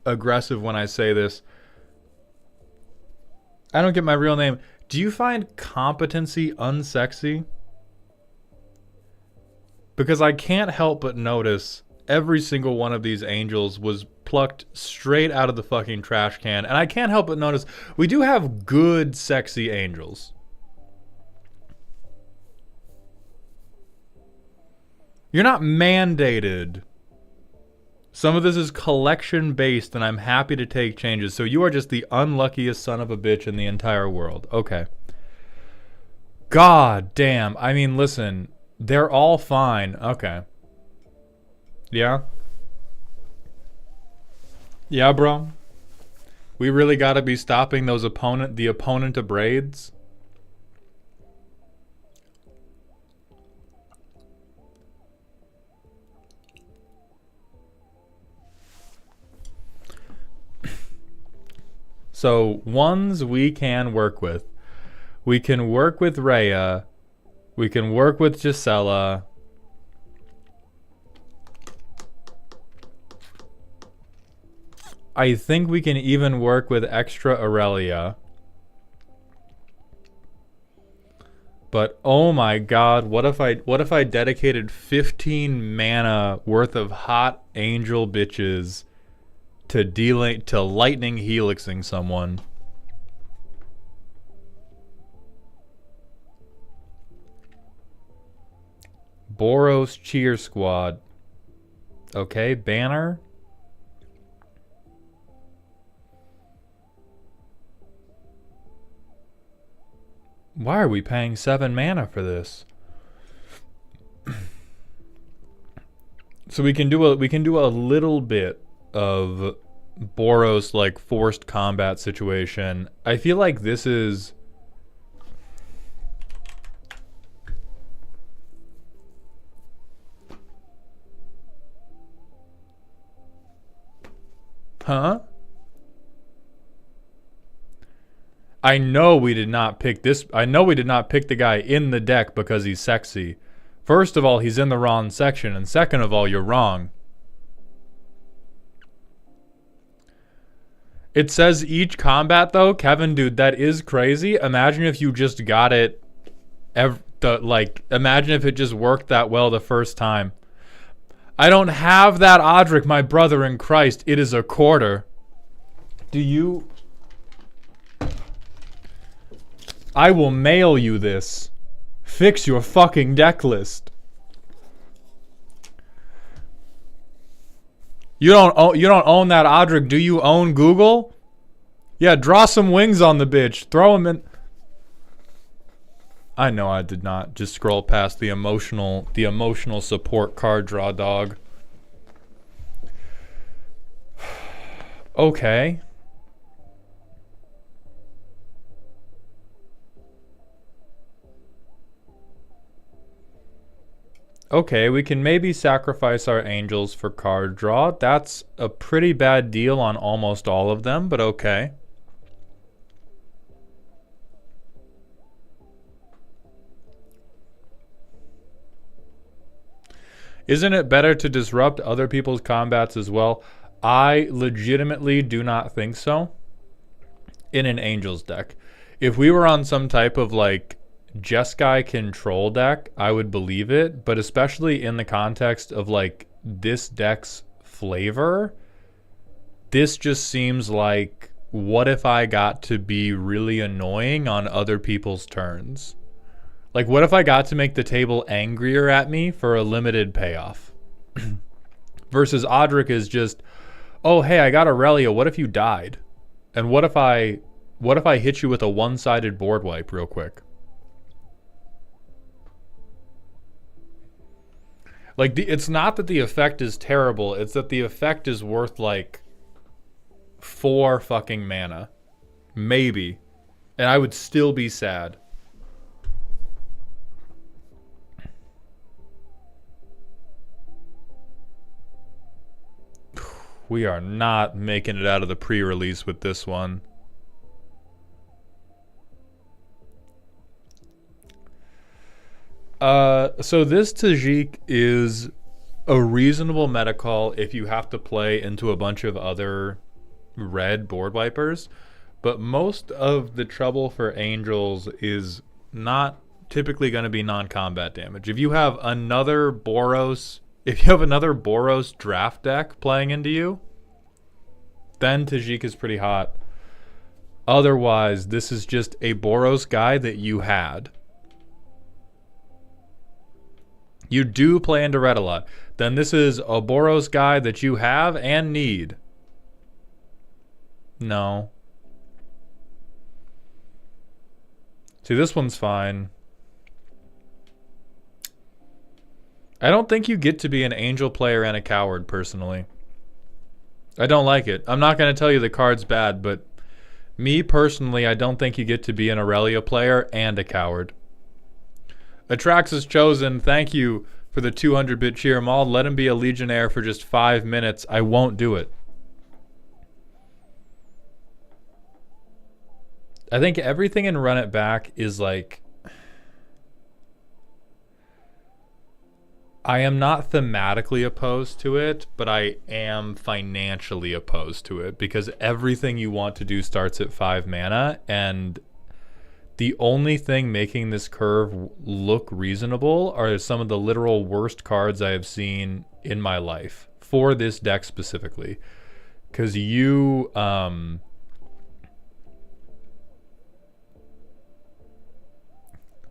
aggressive when I say this. I don't get my real name. Do you find competency unsexy? Because I can't help but notice every single one of these angels was plucked straight out of the fucking trash can. And I can't help but notice we do have good, sexy angels. You're not mandated. Some of this is collection based, and I'm happy to take changes. So you are just the unluckiest son of a bitch in the entire world. Okay. God damn. I mean, listen. They're all fine. Okay. Yeah? Yeah, bro? We really gotta be stopping those the opponent of braids? So, ones we can work with. We can work with Rhea. We can work with Gisela. I think we can even work with extra Aurelia. But oh my god, what if I dedicated 15 mana worth of hot angel bitches to lightning helixing someone? Boros Cheer Squad. Okay, banner. Why are we paying 7 mana for this? So we can do a little bit of Boros like forced combat situation. I feel like this is Huh? I know we did not pick this. I know we did not pick the guy in the deck because he's sexy. First of all, he's in the wrong section, and second of all, you're wrong. It says each combat though. Kevin, dude, that is crazy. Imagine if you just got it imagine if it just worked that well the first time. I don't have that, Audric, my brother in Christ. It is a quarter. Do you? I will mail you this. Fix your fucking deck list. You don't own that, Audric. Do you own Google? Yeah, draw some wings on the bitch. Throw them in. I know I did not just scroll past the emotional support card draw dog. Okay. Okay, we can maybe sacrifice our angels for card draw. That's a pretty bad deal on almost all of them, but okay. Isn't it better to disrupt other people's combats as well? I legitimately do not think so in an Angels deck. If we were on some type of like Jeskai control deck, I would believe it, but especially in the context of like this deck's flavor, this just seems like, what if I got to be really annoying on other people's turns? Like, what if I got to make the table angrier at me for a limited payoff? Versus Audric is just, oh, hey, I got Aurelia. What if you died? And what if I hit you with a one-sided board wipe real quick? Like, it's not that the effect is terrible. It's that the effect is worth, like, 4 fucking mana. Maybe. And I would still be sad. We are not making it out of the pre-release with this one. So this Tajik is a reasonable meta call if you have to play into a bunch of other red board wipers, but most of the trouble for Angels is not typically going to be non-combat damage. If you have another Boros draft deck playing into you, then Tajik is pretty hot. Otherwise, this is just a Boros guy that you had. You do play into red a lot. Then this is a Boros guy that you have and need. No. See, this one's fine. I don't think you get to be an Angel player and a Coward, personally. I don't like it. I'm not going to tell you the card's bad, but me, personally, I don't think you get to be an Aurelia player and a Coward. Atraxas Chosen, thank you for the 200-bit cheer. Maul, let him be a Legionnaire for just 5 minutes. I won't do it. I think everything in Run It Back is like... I am not thematically opposed to it, but I am financially opposed to it because everything you want to do starts at 5 mana, and the only thing making this curve look reasonable are some of the literal worst cards I have seen in my life for this deck specifically. Because you...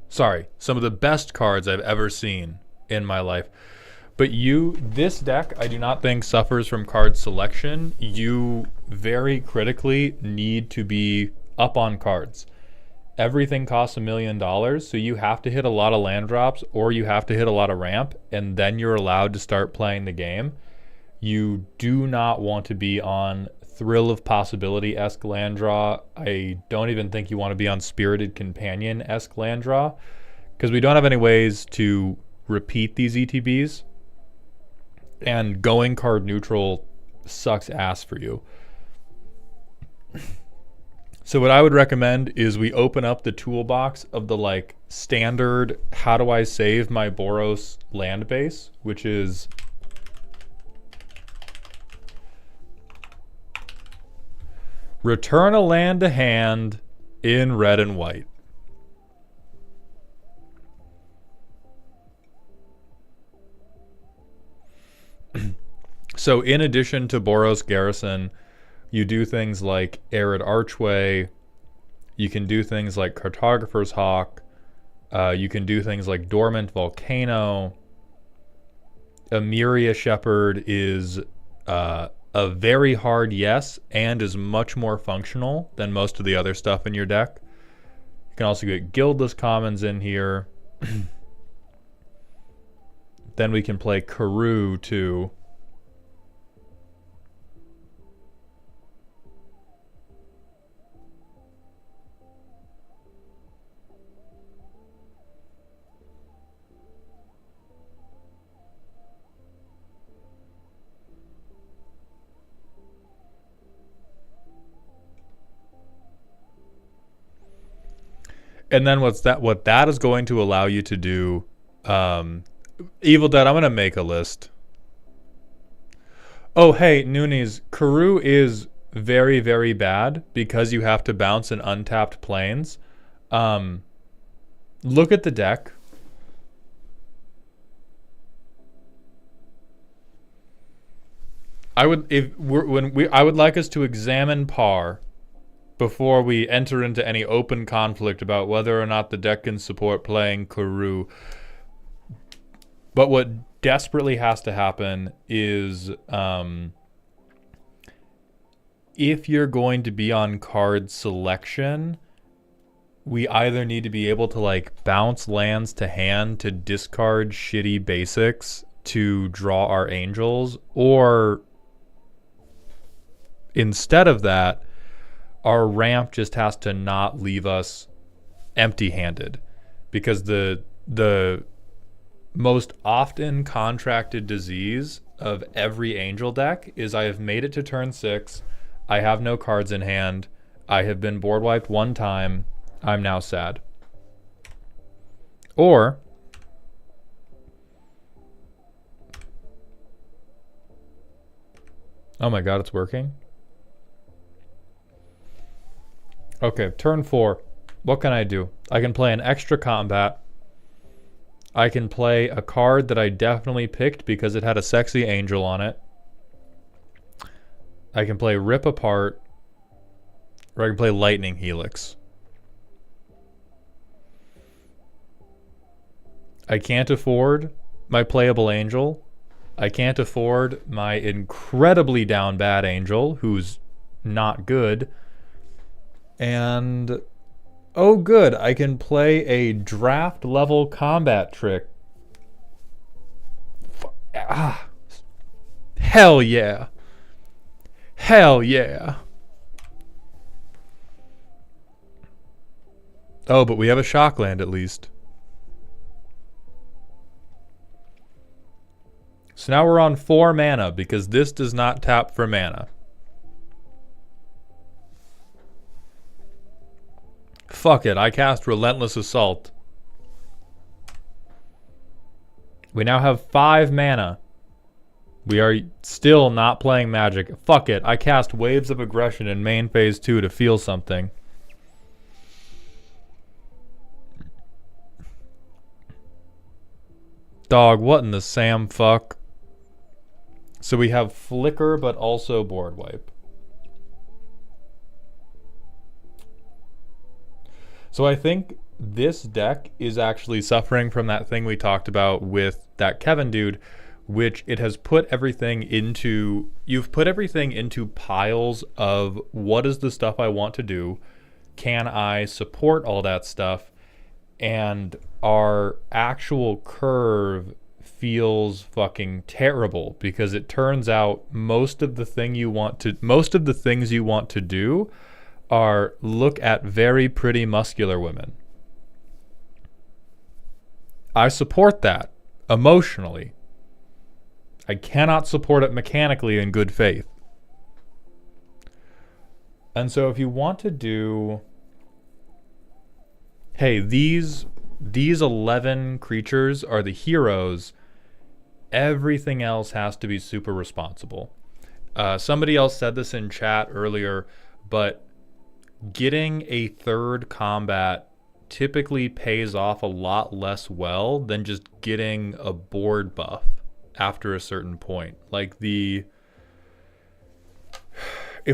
sorry, some of the best cards I've ever seen in my life. But this deck, I do not think suffers from card selection. You very critically need to be up on cards. Everything costs $1 million, so you have to hit a lot of land drops or you have to hit a lot of ramp, and then you're allowed to start playing the game. You do not want to be on Thrill of Possibility-esque land draw. I don't even think you want to be on Spirited Companion-esque land draw, because we don't have any ways to repeat these ETBs, and going card neutral sucks ass for you. So what I would recommend is we open up the toolbox of the like standard how do I save my Boros land base, which is Return a land to hand in red and white. So in addition to Boros Garrison, you do things like Arid Archway. You can do things like Cartographer's Hawk. You can do things like Dormant Volcano. Emiria Shepherd is a very hard yes and is much more functional than most of the other stuff in your deck. You can also get Guildless Commons in here. Then we can play Karoo too. And then what that is going to allow you to do, Evil Dead, I'm going to make a list. Oh, hey, Noonies, Karoo is very, very bad because you have to bounce in untapped planes. Look at the deck. I would like us to examine par before we enter into any open conflict about whether or not the deck can support playing Karoo. But what desperately has to happen is if you're going to be on card selection, we either need to be able to like bounce lands to hand to discard shitty basics to draw our angels, or instead of that, our ramp just has to not leave us empty-handed, because the most often contracted disease of every angel deck is I have made it to turn 6, I have no cards in hand, I have been board wiped one time, I'm now sad. Or oh my god, it's working. Okay, turn 4. What can I do? I can play an extra combat. I can play a card that I definitely picked because it had a sexy angel on it. I can play Rip Apart. Or I can play Lightning Helix. I can't afford my playable angel. I can't afford my incredibly down bad angel, who's not good. And oh good, I can play a draft level combat trick. Hell yeah. Hell yeah. Oh, but we have a Shockland at least. So now we're on 4 mana because this does not tap for mana. Fuck it, I cast Relentless Assault. We now have 5 mana. We are still not playing Magic. Fuck it, I cast Waves of Aggression in main phase 2 to feel something. Dog, what in the Sam fuck? So we have Flicker but also board wipe. So I think this deck is actually suffering from that thing we talked about with that Kevin dude, which it has put everything into, you've put everything into piles of what is the stuff I want to do? Can I support all that stuff? And our actual curve feels fucking terrible because it turns out most of the things you want to do are look at very pretty muscular women. I support that emotionally. I cannot support it mechanically in good faith. And so if you want to do, hey, these 11 creatures are the heroes, everything else has to be super responsible. Somebody else said this in chat earlier, but getting a third combat typically pays off a lot less well than just getting a board buff after a certain point. Like if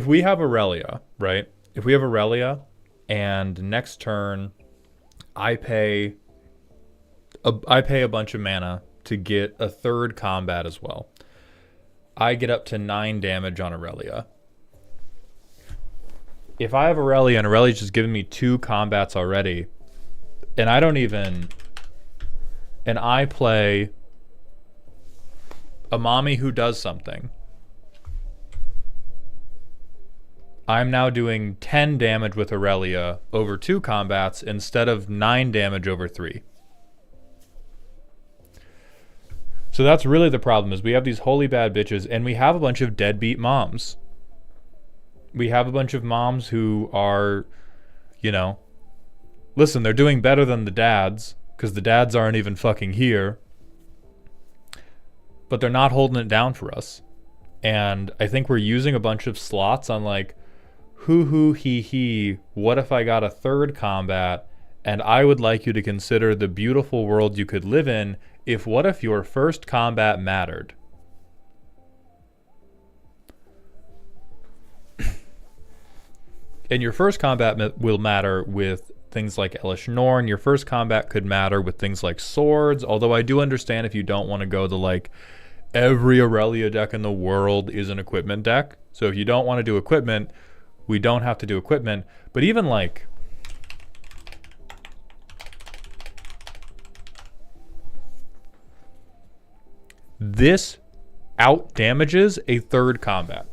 we have Aurelia, right? If we have Aurelia and next turn I pay a bunch of mana to get a third combat as well. I get up to 9 damage on Aurelia. If I have Aurelia and Aurelia's just giving me 2 combats already, and I play a mommy who does something, I'm now doing 10 damage with Aurelia over 2 combats instead of 9 damage over 3. So that's really the problem, is we have these holy bad bitches and we have a bunch of deadbeat moms. We have a bunch of moms who are, you know, listen, they're doing better than the dads because the dads aren't even fucking here. But they're not holding it down for us. And I think we're using a bunch of slots on like, hoo hee hee, what if I got a third combat and I would like you to consider the beautiful world you could live in if what if your first combat mattered? And your first combat will matter with things like Elish Norn. Your first combat could matter with things like swords, although I do understand if you don't want to go the like every Aurelia deck in the world is an equipment deck. So if you don't want to do equipment, we don't have to do equipment. But even like this out damages a third combat.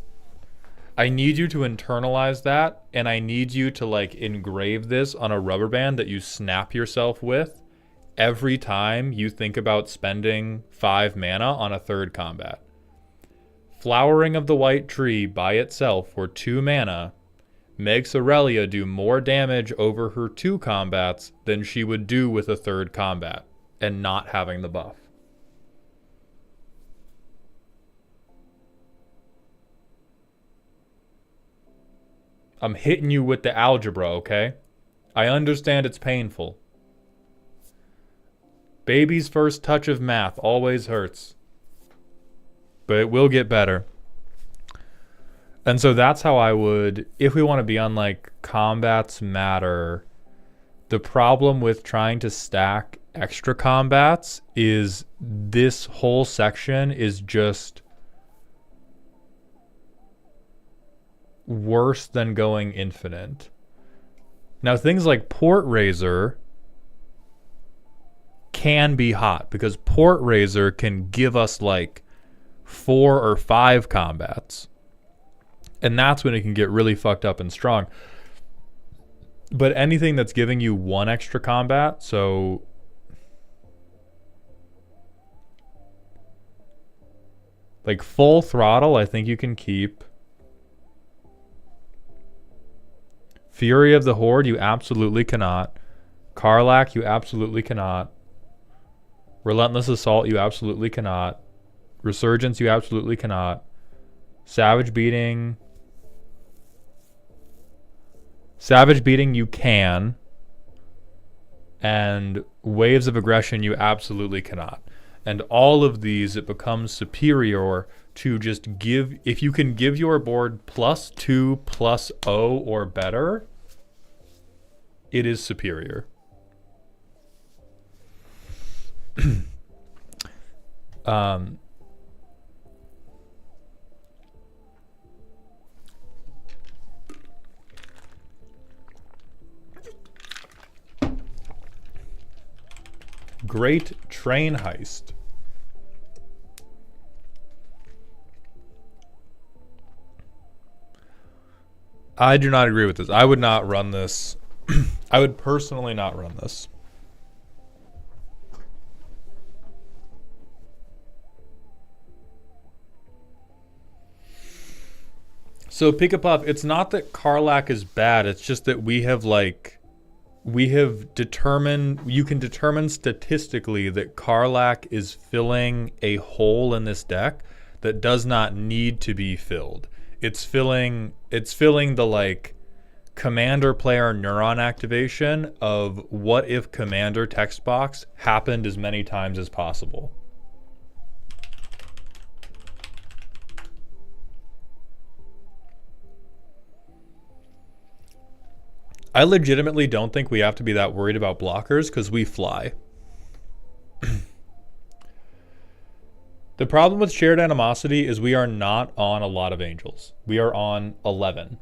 I need you to internalize that, and I need you to like engrave this on a rubber band that you snap yourself with every time you think about spending 5 mana on a third combat. Flowering of the White Tree by itself for 2 mana makes Aurelia do more damage over her 2 combats than she would do with a third combat and not having the buff. I'm hitting you with the algebra, okay? I understand it's painful. Baby's first touch of math always hurts. But it will get better. And so that's how I would, if we want to be on like combats matter, the problem with trying to stack extra combats is this whole section is just worse than going infinite. Now things like Port Razor can be hot because Port Razor can give us like 4 or 5 combats. And that's when it can get really fucked up and strong. But anything that's giving you 1 extra combat, so like Full Throttle, I think you can keep. Fury of the Horde, you absolutely cannot. Karlach, you absolutely cannot. Relentless Assault, you absolutely cannot. Resurgence, you absolutely cannot. Savage Beating, you can. And Waves of Aggression, you absolutely cannot. And all of these, it becomes superior to just give, if you can give your board +2, +0 or better, it is superior. Great Train Heist. I do not agree with this. I would not run this. I would personally not run this. So Pick a Puff, it's not that Karlach is bad, it's just that we have determined, you can determine statistically that Karlach is filling a hole in this deck that does not need to be filled. It's filling the like commander player neuron activation of what if commander text box happened as many times as possible. I legitimately don't think we have to be that worried about blockers because we fly. The problem with shared animosity is we are not on a lot of angels. We are on 11.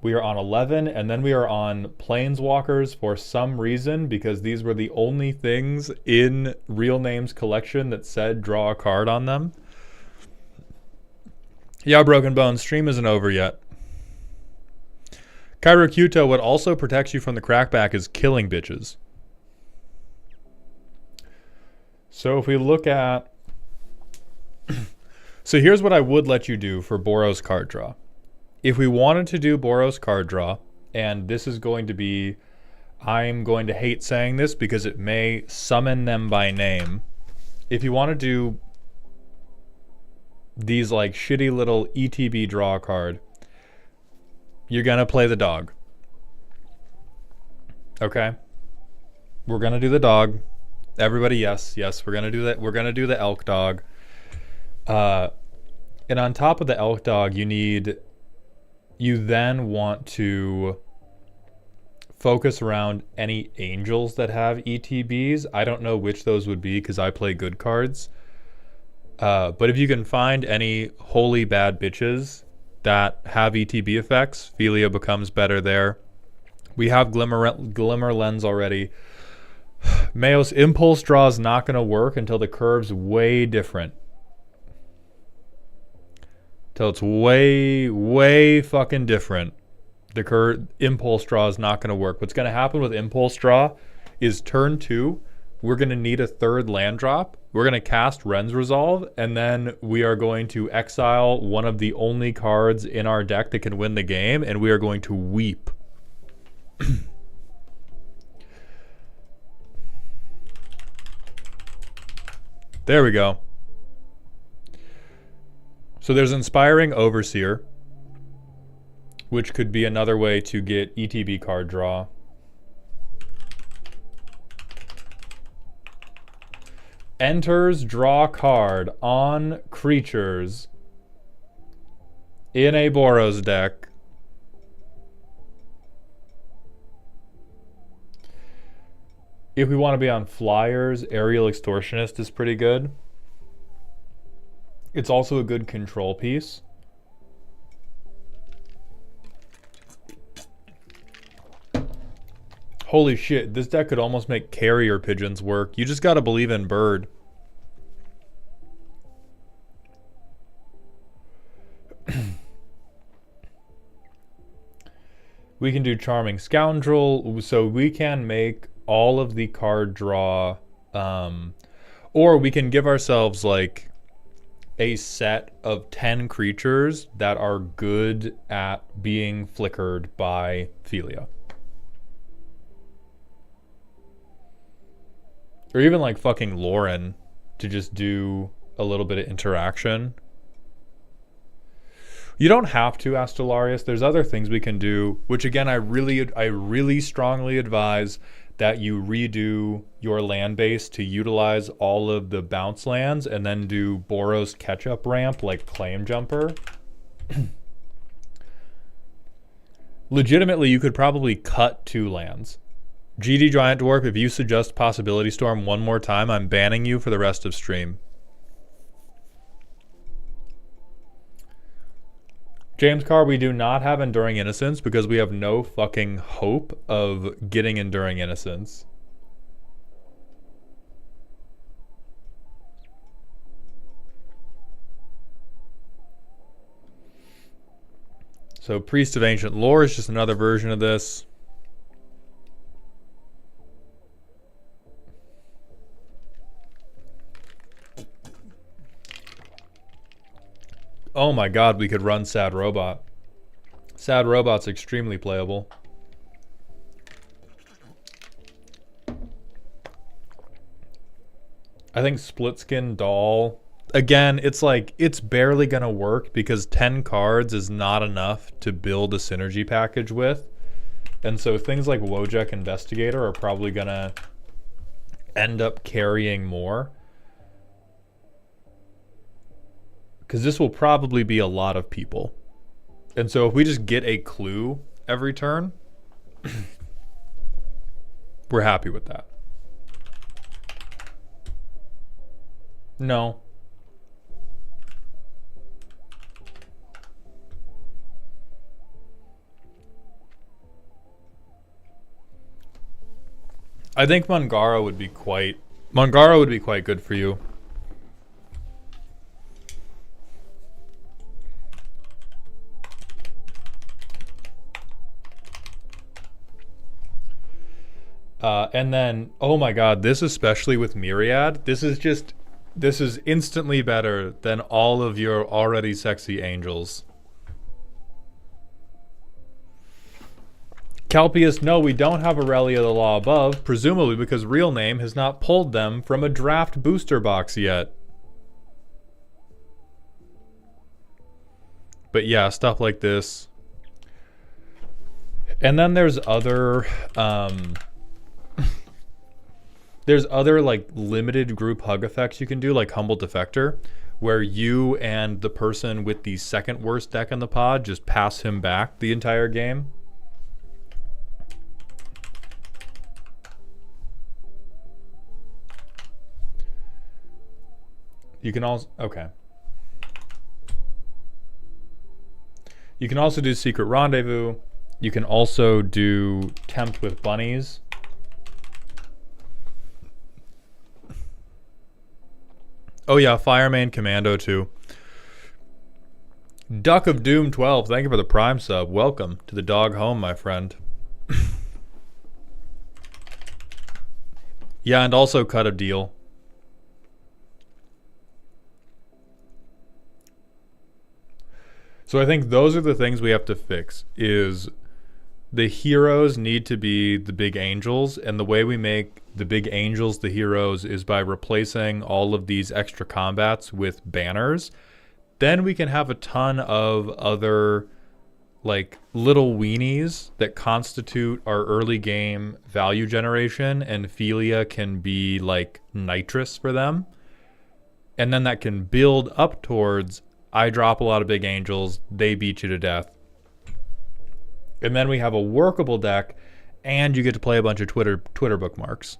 We are on 11, and then we are on planeswalkers for some reason because these were the only things in Real Names collection that said draw a card on them. Yeah, Broken Bones, stream isn't over yet. Kyrokuto, what also protects you from the crackback is killing bitches. So if we look at... So here's what I would let you do for Boros card draw. If we wanted to do Boros card draw, and this is going to be... I'm going to hate saying this because it may summon them by name. If you want to do these like shitty little ETB draw card, you're going to play the dog. Okay? We're going to do the dog. Everybody, yes, we're going to do that. We're going to do the elk dog. And on top of the elk dog, you then want to focus around any angels that have ETBs. I don't know which those would be because I play good cards. But if you can find any holy bad bitches that have ETB effects, Philia becomes better there. We have Glimmer Lens already. Mayos Impulse Draw is not going to work until the curve's way different. Till it's way fucking different. The curve Impulse Draw is not going to work. What's going to happen with Impulse Draw is turn 2, we're going to need a third land drop. We're going to cast Ren's Resolve, and then we are going to exile one of the only cards in our deck that can win the game, and we are going to weep. There we go. So there's Inspiring Overseer, which could be another way to get ETB card draw. Enters draw card on creatures in a Boros deck. If we want to be on flyers, Aerial Extortionist is pretty good. It's also a good control piece. Holy shit, this deck could almost make carrier pigeons work. You just gotta believe in bird. We can do Charming Scoundrel, so we can make all of the card draw, or we can give ourselves like a set of 10 creatures that are good at being flickered by Philia. Or even like fucking Lauren to just do a little bit of interaction. You don't have to, Astellarius. There's other things we can do, which again, I really strongly advise that you redo your land base to utilize all of the bounce lands and then do Boros catch-up ramp like Claim Jumper. Legitimately, you could probably cut 2 lands. GD Giant Dwarf, if you suggest Possibility Storm one more time, I'm banning you for the rest of stream. James Carr, we do not have Enduring Innocence because we have no fucking hope of getting Enduring Innocence. So Priest of Ancient Lore is just another version of this. Oh my god, we could run Sad Robot. Sad Robot's extremely playable. I think Split Skin Doll Again, it's like it's barely going to work because 10 cards is not enough to build a synergy package with. And so things like Wojek Investigator are probably going to end up carrying more. Because this will probably be a lot of people. And so if we just get a clue every turn, we're happy with that. No. I think Mangara would be quite good for you. And then, oh my god, this especially with Myriad, this is instantly better than all of your already sexy angels. Calpius, no, we don't have Aurelia the Law Above, presumably because Real Name has not pulled them from a draft booster box yet. But yeah, stuff like this. And then there's other like limited group hug effects you can do, like Humble Defector, where you and the person with the second worst deck in the pod just pass him back the entire game. You can also, okay. You can also do Secret Rendezvous. You can also do Tempt with Bunnies. Oh yeah, Fireman Commando too. Duck of Doom 12, thank you for the Prime sub. Welcome to the dog home, my friend. Yeah, and also Cut a Deal. So I think those are the things we have to fix, is the heroes need to be the big angels, and the way we make the big angels the heroes is by replacing all of these extra combats with banners. Then we can have a ton of other like little weenies that constitute our early game value generation, and Philia can be like nitrous for them. And then that can build up towards, I drop a lot of big angels, they beat you to death. And then we have a workable deck, and you get to play a bunch of Twitter bookmarks.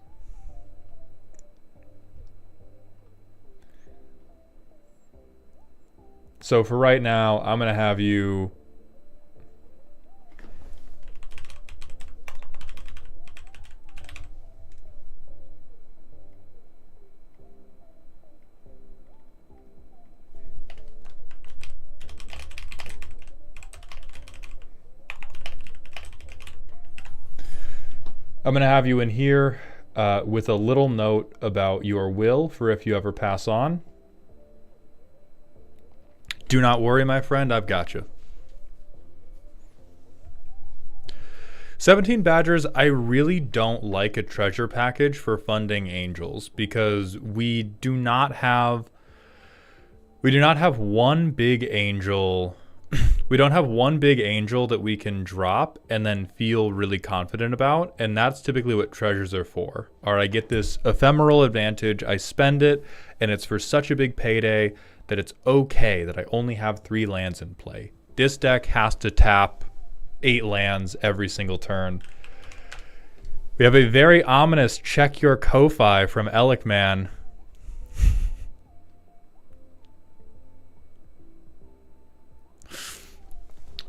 So for right now, I'm going to have you... I'm going to have you in here with a little note about your will for if you ever pass on. Do not worry, my friend, I've got you. 17 Badgers, I really don't like a treasure package for funding angels because we do not have one big angel. We don't have one big angel that we can drop and then feel really confident about, and that's typically what treasures are for. Or I get this ephemeral advantage, I spend it, and it's for such a big payday that it's okay that I only have 3 lands in play. This deck has to tap 8 lands every single turn. We have a very ominous check your Ko-Fi from Elikman.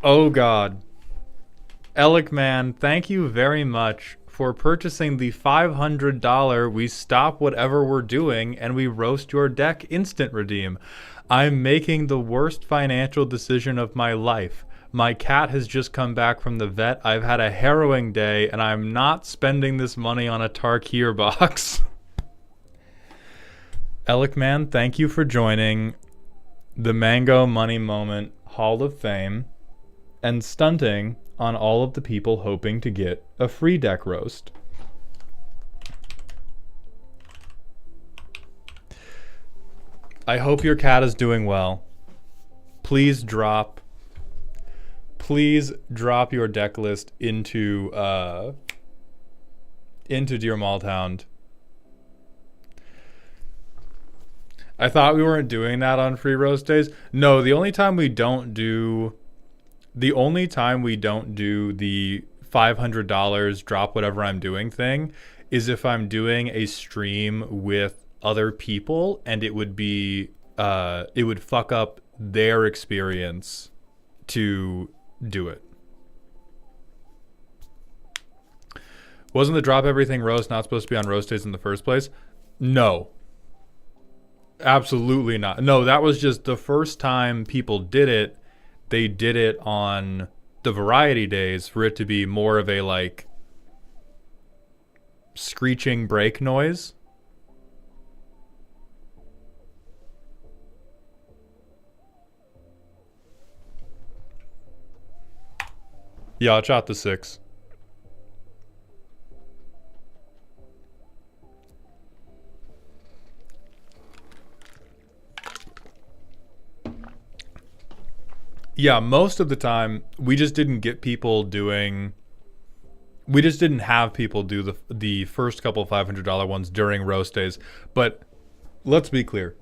Oh god. Elikman, thank you very much for purchasing the $500 we stop whatever we're doing and we roast your deck instant redeem. I'm making the worst financial decision of my life. My cat has just come back from the vet. I've had a harrowing day and I'm not spending this money on a Tarkir box. Elikman, thank you for joining the Mango Money Moment Hall of Fame and stunting on all of the people hoping to get a free deck roast. I hope your cat is doing well. Please drop your deck list into Dear Maldhound. I thought we weren't doing that on free roast days. No, the only time we don't do the $500 drop whatever I'm doing thing is if I'm doing a stream with other people and it would fuck up their experience to do it. Wasn't the drop everything roast not supposed to be on roast days in the first place? No. Absolutely not. No, that was just the first time people did it. They did it on the variety days for it to be more of a like screeching brake noise. Yeah, I'll chop the 6. Yeah, most of the time we just didn't have people do the first couple $500 ones during roast days. But let's be clear.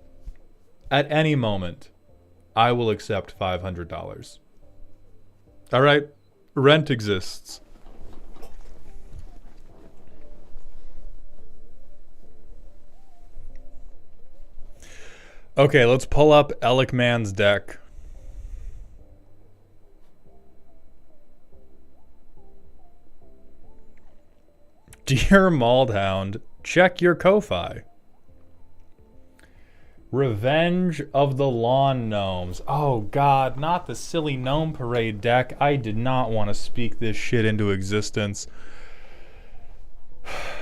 At any moment, I will accept $500. All right? Rent exists. Okay, let's pull up Alec Man's deck. Dear Maldhound, check your Ko-Fi. Revenge of the Lawn Gnomes. Oh god, not the silly Gnome Parade deck. I did not want to speak this shit into existence.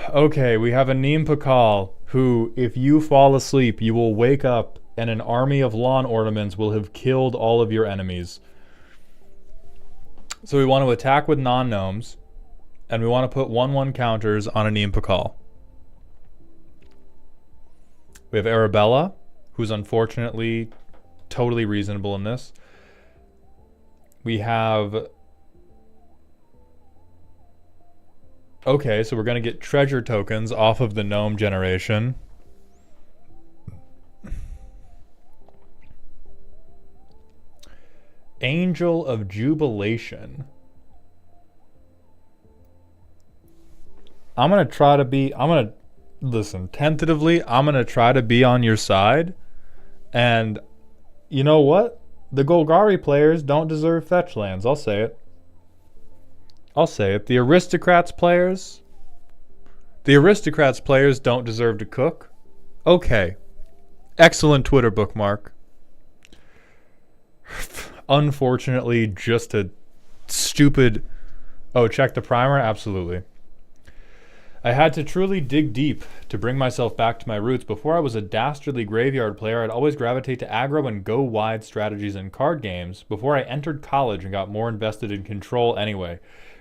Okay, we have a Neem Pakal, who, if you fall asleep, you will wake up and an army of lawn ornaments will have killed all of your enemies. So we want to attack with non-gnomes. And we want to put 1/1 counters on a Neem Pakal. We have Arabella, who's unfortunately totally reasonable in this. We have... Okay, so we're going to get treasure tokens off of the gnome generation. Angel of Jubilation. Listen, tentatively, I'm going to try to be on your side. And you know what? The Golgari players don't deserve fetch lands. I'll say it. The Aristocrats players don't deserve to cook. Okay. Excellent Twitter bookmark. Unfortunately, just a stupid... Oh, check the primer? Absolutely. I had to truly dig deep to bring myself back to my roots. Before I was a dastardly graveyard player, I'd always gravitate to aggro and go wide strategies in card games before I entered college and got more invested in control anyway.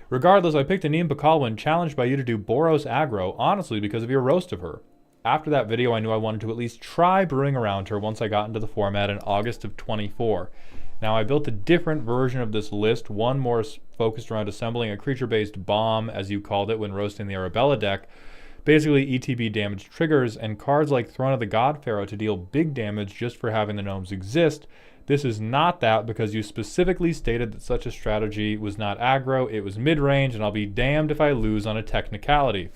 Regardless, I picked a Neem Pakal when challenged by you to do Boros aggro, honestly because of your roast of her. After that video, I knew I wanted to at least try brewing around her once I got into the format in August of 24. Now, I built a different version of this list, one more focused around assembling a creature-based bomb, as you called it when roasting the Arabella deck. Basically, ETB damage triggers, and cards like Throne of the God Pharaoh to deal big damage just for having the gnomes exist. This is not that because you specifically stated that such a strategy was not aggro, it was mid-range, and I'll be damned if I lose on a technicality.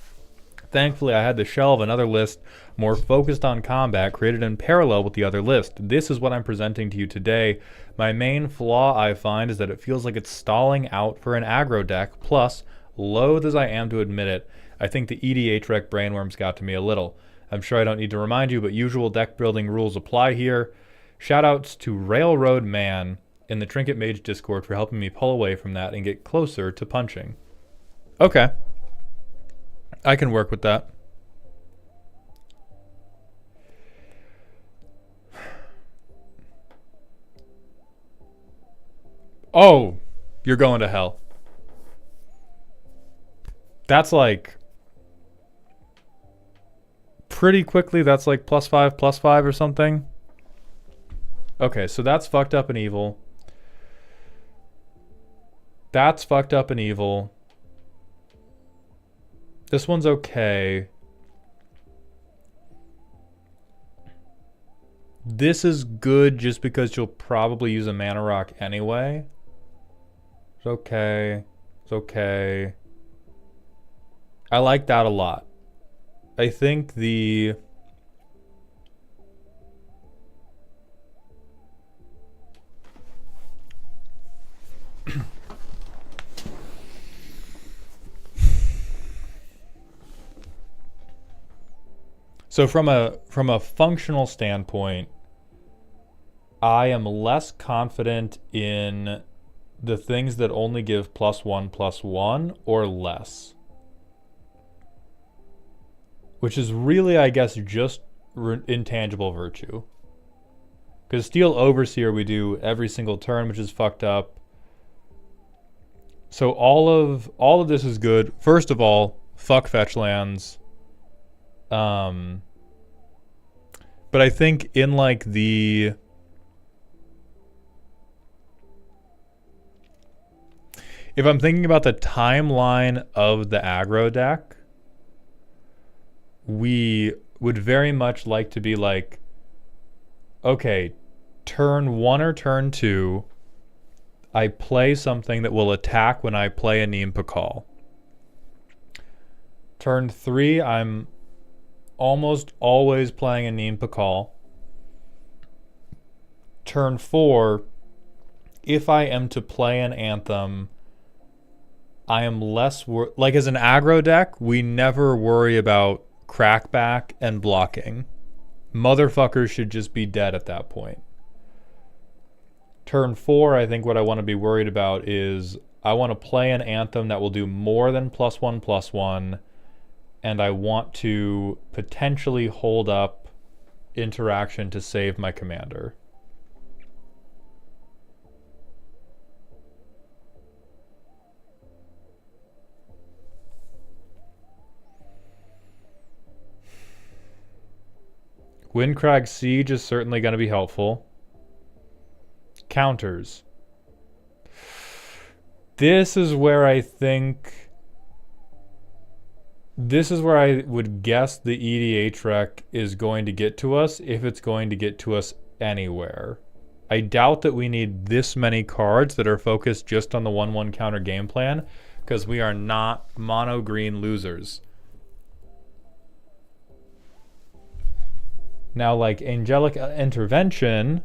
Thankfully, I had to shelve another list more focused on combat created in parallel with the other list. This is what I'm presenting to you today. My main flaw I find is that it feels like it's stalling out for an aggro deck. Plus, loath as I am to admit it, I think the EDH rec brainworms got to me a little. I'm sure I don't need to remind you, but usual deck building rules apply here. Shoutouts to Railroad Man in the Trinket Mage Discord for helping me pull away from that and get closer to punching. Okay. I can work with that. Oh, you're going to hell. That's like... Pretty quickly, that's like +5/+5 or something. Okay, so that's fucked up and evil. That's fucked up and evil. This one's okay. This is good just because you'll probably use a mana rock anyway. It's okay. It's okay. I like that a lot. I think the... So from a functional standpoint, I am less confident in the things that only give +1/+1 or less. Which is really, I guess, just intangible virtue. Because Steel Overseer we do every single turn, which is fucked up. So all of this is good. First of all, fuck fetch lands. But I think in like the... If I'm thinking about the timeline of the aggro deck, we would very much like to be like, okay, turn 1 or turn 2, I play something that will attack when I play a Neem Pakal. Turn 3, I'm almost always playing a Neem Pakal. Turn 4, if I am to play an Anthem, I am less... like as an aggro deck, we never worry about crackback and blocking. Motherfuckers should just be dead at that point. Turn 4, I think what I want to be worried about is I want to play an Anthem that will do more than +1/+1, and I want to potentially hold up interaction to save my commander. Windcrag Siege is certainly going to be helpful. Counters. This is where I think... This is where I would guess the EDH rec is going to get to us, if it's going to get to us anywhere. I doubt that we need this many cards that are focused just on the 1/1 counter game plan, because we are not mono green losers. Now, like Angelic Intervention,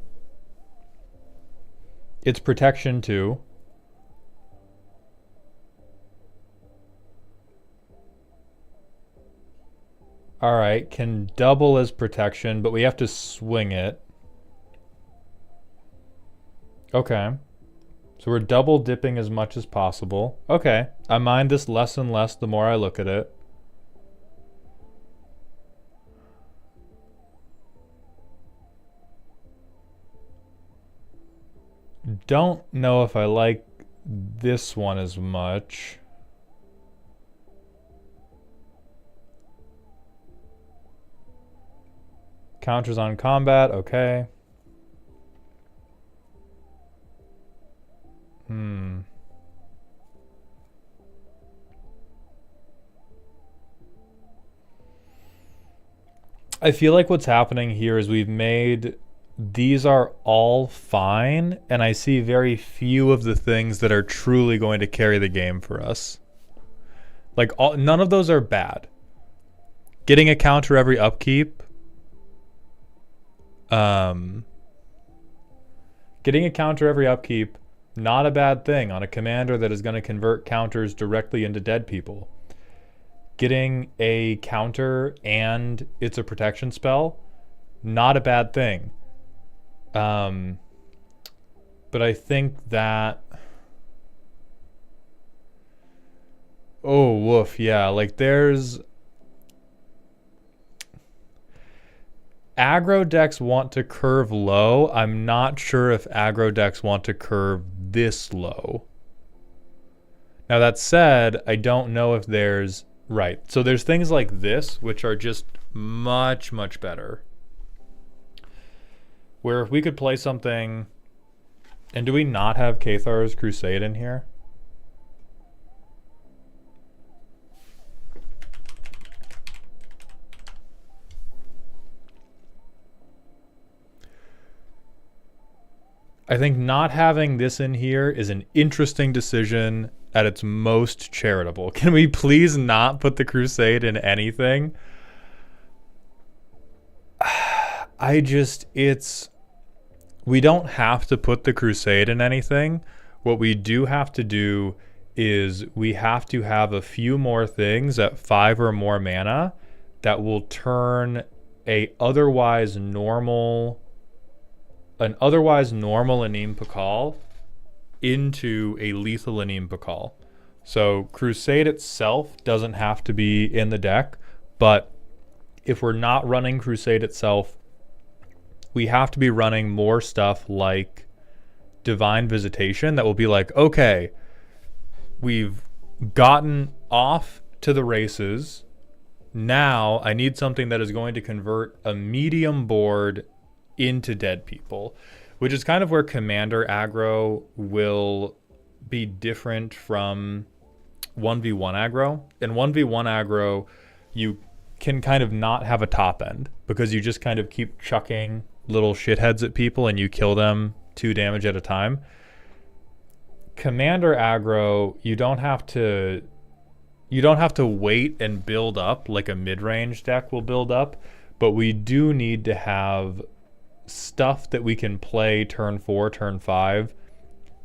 it's protection too. Alright, can double as protection, but we have to swing it. Okay. So we're double dipping as much as possible. Okay. I mind this less and less the more I look at it. Don't know if I like this one as much. Counters on combat, okay. I feel like what's happening here is we've made... These are all fine, and I see very few of the things that are truly going to carry the game for us. Like, none of those are bad. Getting a counter every upkeep. Getting a counter every upkeep, not a bad thing on a commander that is going to convert counters directly into dead people. Getting a counter and it's a protection spell, not a bad thing. But I think that... Oh, woof, yeah. Like, there's... Aggro decks want to curve low. I'm not sure if aggro decks want to curve this low. Now, that said, I don't know if there's... Right. So there's things like this, which are just much, much better. where if we could play something, and do we not have Cathar's Crusade in here? I think not having this in here is an interesting decision at its most charitable. Can we please not put the Crusade in anything? We don't have to put the Crusade in anything. What we do have to do is we have to have a few more things at 5 or more mana that will turn an otherwise normal Anim Pakal into a lethal Anim Pakal. So Crusade itself doesn't have to be in the deck, but if we're not running Crusade itself, we have to be running more stuff like Divine Visitation that will be like, okay, we've gotten off to the races. Now I need something that is going to convert a medium board into dead people, which is kind of where commander aggro will be different from 1v1 aggro. In 1v1 aggro, you can kind of not have a top end because you just kind of keep chucking little shitheads at people and you kill them 2 damage at a time. Commander aggro, you don't have to wait and build up like a mid-range deck will build up, but we do need to have stuff that we can play turn 4, turn 5,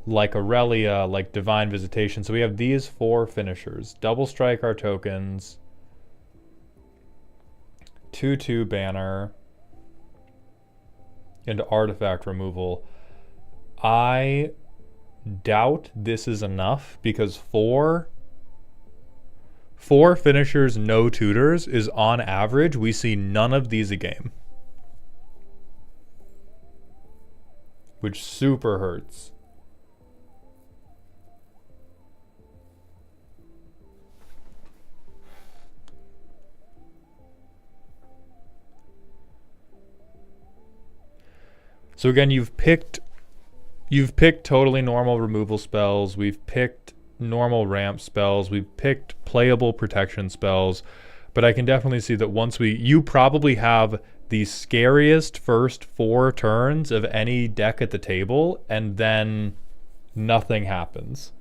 like Aurelia, like Divine Visitation. So we have these 4 finishers. Double strike our tokens. 2/2 banner. Into artifact removal. I doubt this is enough because 4 finishers, no tutors is on average. We see none of these a game, which super hurts. So again, you've picked totally normal removal spells. We've picked normal ramp spells. We've picked playable protection spells. But I can definitely see that you probably have the scariest first 4 turns of any deck at the table, and then nothing happens.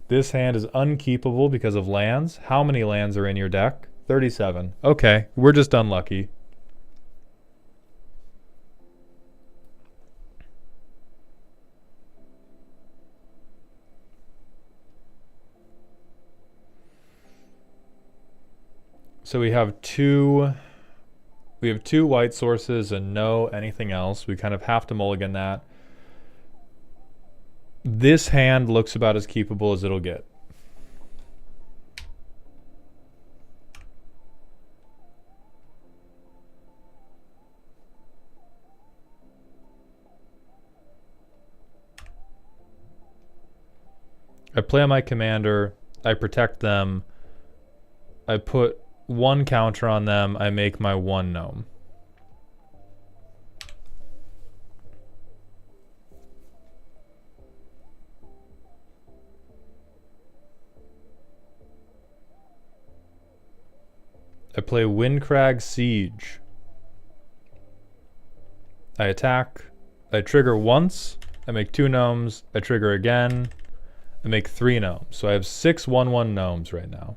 This hand is unkeepable because of lands. How many lands are in your deck? 37. Okay, we're just unlucky. So we have two white sources and no anything else. We kind of have to mulligan that. This hand looks about as keepable as it'll get. I play on my commander. I protect them. I put 1 counter on them. I make my 1 gnome. I play Windcrag Siege. I attack. I trigger once. I make 2 gnomes. I trigger again. I make 3 gnomes. So I have 6 1/1 gnomes right now.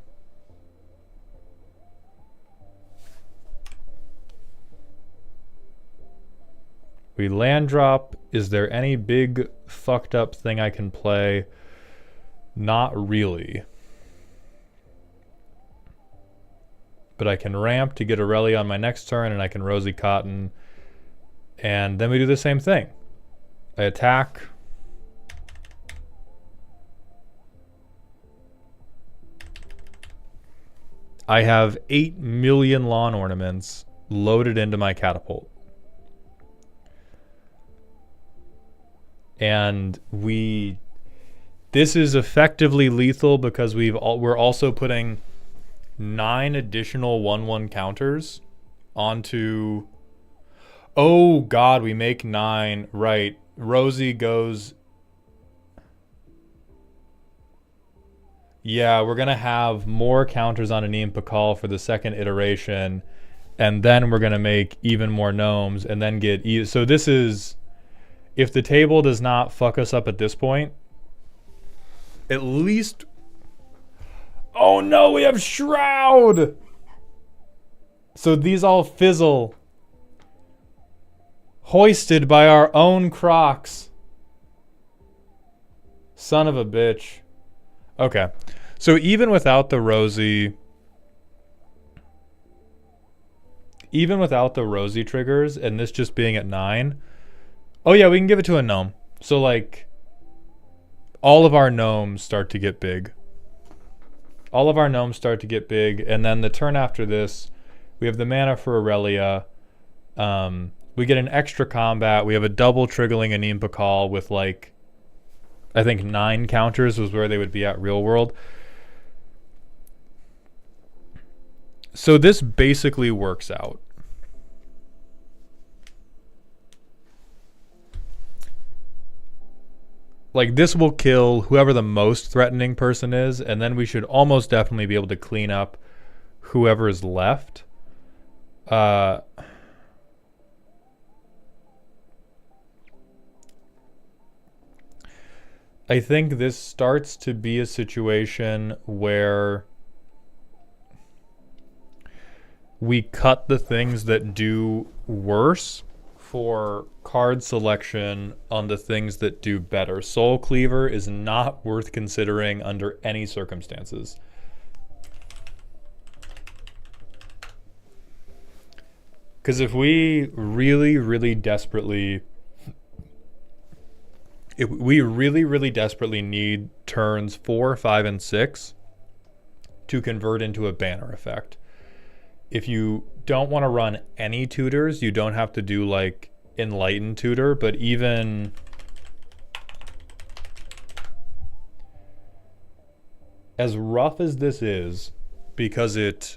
We land drop. Is there any big fucked up thing I can play? Not really. But I can ramp to get Aurelia on my next turn, and I can Rosy Cotton. And then we do the same thing. I attack. I have 8 million lawn ornaments loaded into my catapult. And this is effectively lethal because we're also putting 9 additional 1/1 counters onto. Oh, God, we make 9. Right. Rosie goes... Yeah, we're going to have more counters on Anim Pakal for the second iteration. And then we're going to make even more gnomes and then get... So this is... If the table does not fuck us up at this point, at least... Oh no, we have Shroud! So these all fizzle. Hoisted by our own Crocs. Son of a bitch. Okay. So even without the Rosie... Even without the Rosie triggers, and this just being at 9... Oh yeah, we can give it to a gnome. So like... All of our gnomes start to get big. All of our gnomes start to get big, and then the turn after this, we have the mana for Aurelia. We get an extra combat. We have a double triggering Anim Pakal with like, I think 9 counters was where they would be at real world. So this basically works out. Like, this will kill whoever the most threatening person is, and then we should almost definitely be able to clean up whoever is left. I think this starts to be a situation where we cut the things that do worse for card selection on the things that do better. Soul Cleaver is not worth considering under any circumstances. Because if we really, really desperately... If we really, really desperately need turns 4, 5, and 6 to convert into a banner effect. If you don't want to run any tutors, you don't have to do like Enlightened tutor, but even as rough as this is, because it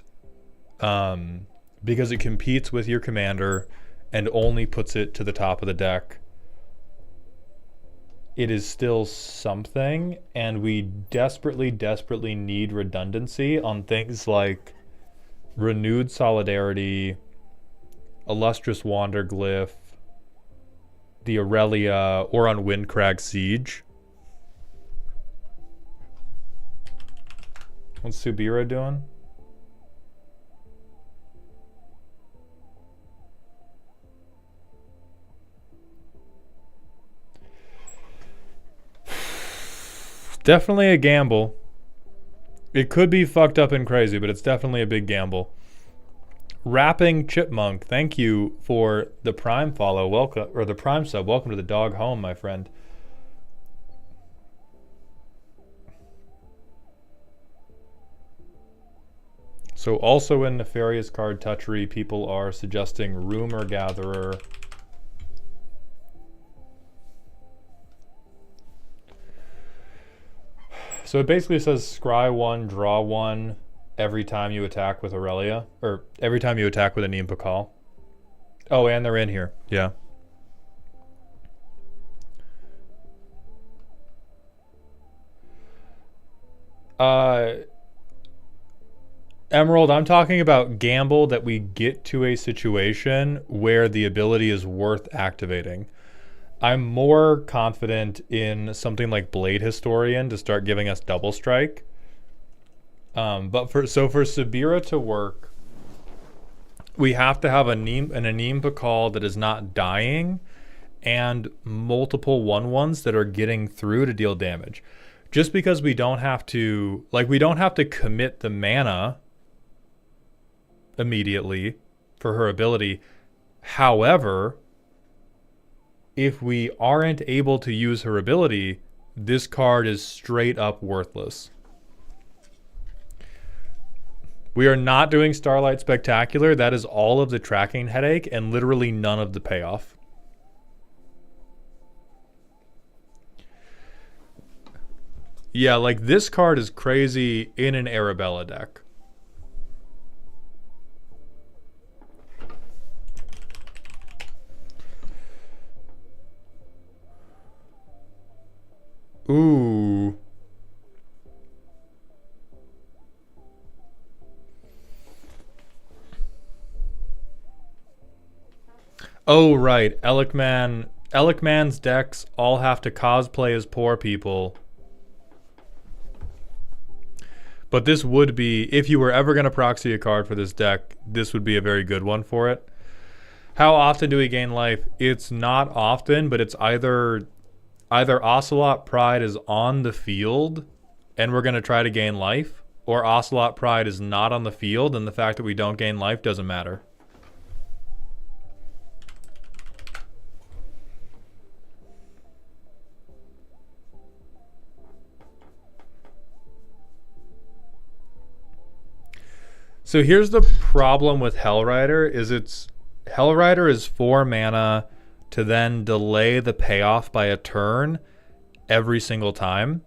competes with your commander and only puts it to the top of the deck, it is still something, and we desperately, desperately need redundancy on things like Renewed Solidarity, Illustrious Wanderglyph, the Aurelia, or on Windcrag Siege. What's Subira doing? Definitely a gamble. It could be fucked up and crazy, but it's definitely a big gamble. Rapping Chipmunk, thank you for the Prime follow. Welcome, or the Prime sub. Welcome to the dog home, my friend. So also in Nefarious Card Touchery, people are suggesting Rumor Gatherer. So it basically says scry 1, draw 1 every time you attack with Aurelia, or every time you attack with Anim Pakal. Oh, and they're in here. Yeah. Emerald, I'm talking about gamble that we get to a situation where the ability is worth activating. I'm more confident in something like Blade Historian to start giving us double strike. But for Subira to work, we have to have an Anim Pakal that is not dying and multiple 1/1s that are getting through to deal damage. Just because we don't have to, we don't have to commit the mana immediately for her ability. However, if we aren't able to use her ability, this card is straight up worthless. We are not doing Starlight Spectacular. That is all of the tracking headache and literally none of the payoff. Yeah, this card is crazy in an Arabella deck. Ooh. Oh, right. Elikman's decks all have to cosplay as poor people. But this would be, if you were ever going to proxy a card for this deck, this would be a very good one for it. How often do we gain life? It's not often, but it's either Ocelot Pride is on the field and we're going to try to gain life, or Ocelot Pride is not on the field and the fact that we don't gain life doesn't matter. So here's the problem with Hellrider is Hellrider is 4 mana to then delay the payoff by a turn every single time.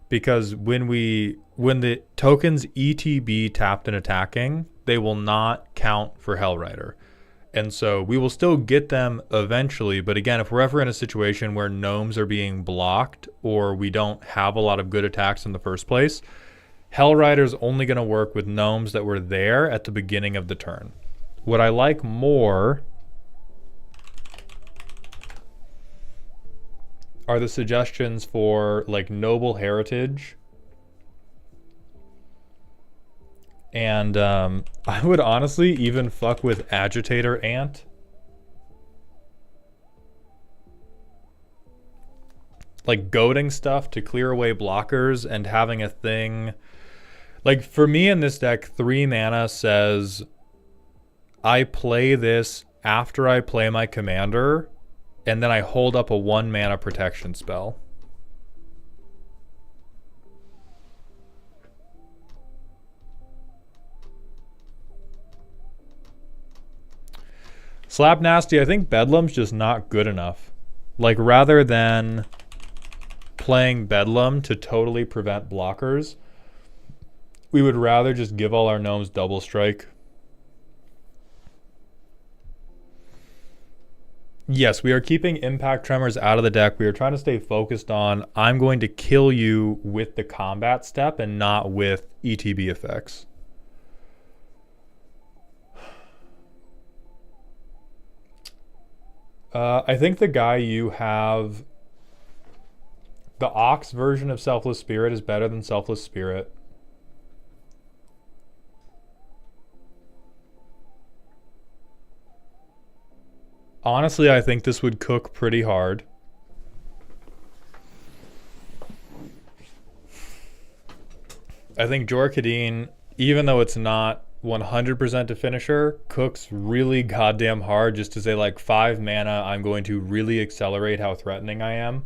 Because when the tokens ETB tapped and attacking, they will not count for Hellrider. And so we will still get them eventually, but again, if we're ever in a situation where gnomes are being blocked or we don't have a lot of good attacks in the first place, Hellrider's only going to work with gnomes that were there at the beginning of the turn. What I like more are the suggestions for like Noble Heritage. And I would honestly even fuck with Agitator Ant. Like goading stuff to clear away blockers and having a thing. Like for me in this deck, 3 mana says I play this after I play my commander, and then I hold up a 1 mana protection spell. Slap Nasty, I think Bedlam's just not good enough. Like rather than playing Bedlam to totally prevent blockers, we would rather just give all our gnomes double strike. Yes, we are keeping Impact Tremors out of the deck. We are trying to stay focused on I'm going to kill you with the combat step and not with ETB effects. I think the guy you have, the Ox version of Selfless Spirit is better than Selfless Spirit. Honestly, I think this would cook pretty hard. I think Jorkadine, even though it's not 100% a finisher, cooks really goddamn hard just to say like 5 mana, I'm going to really accelerate how threatening I am.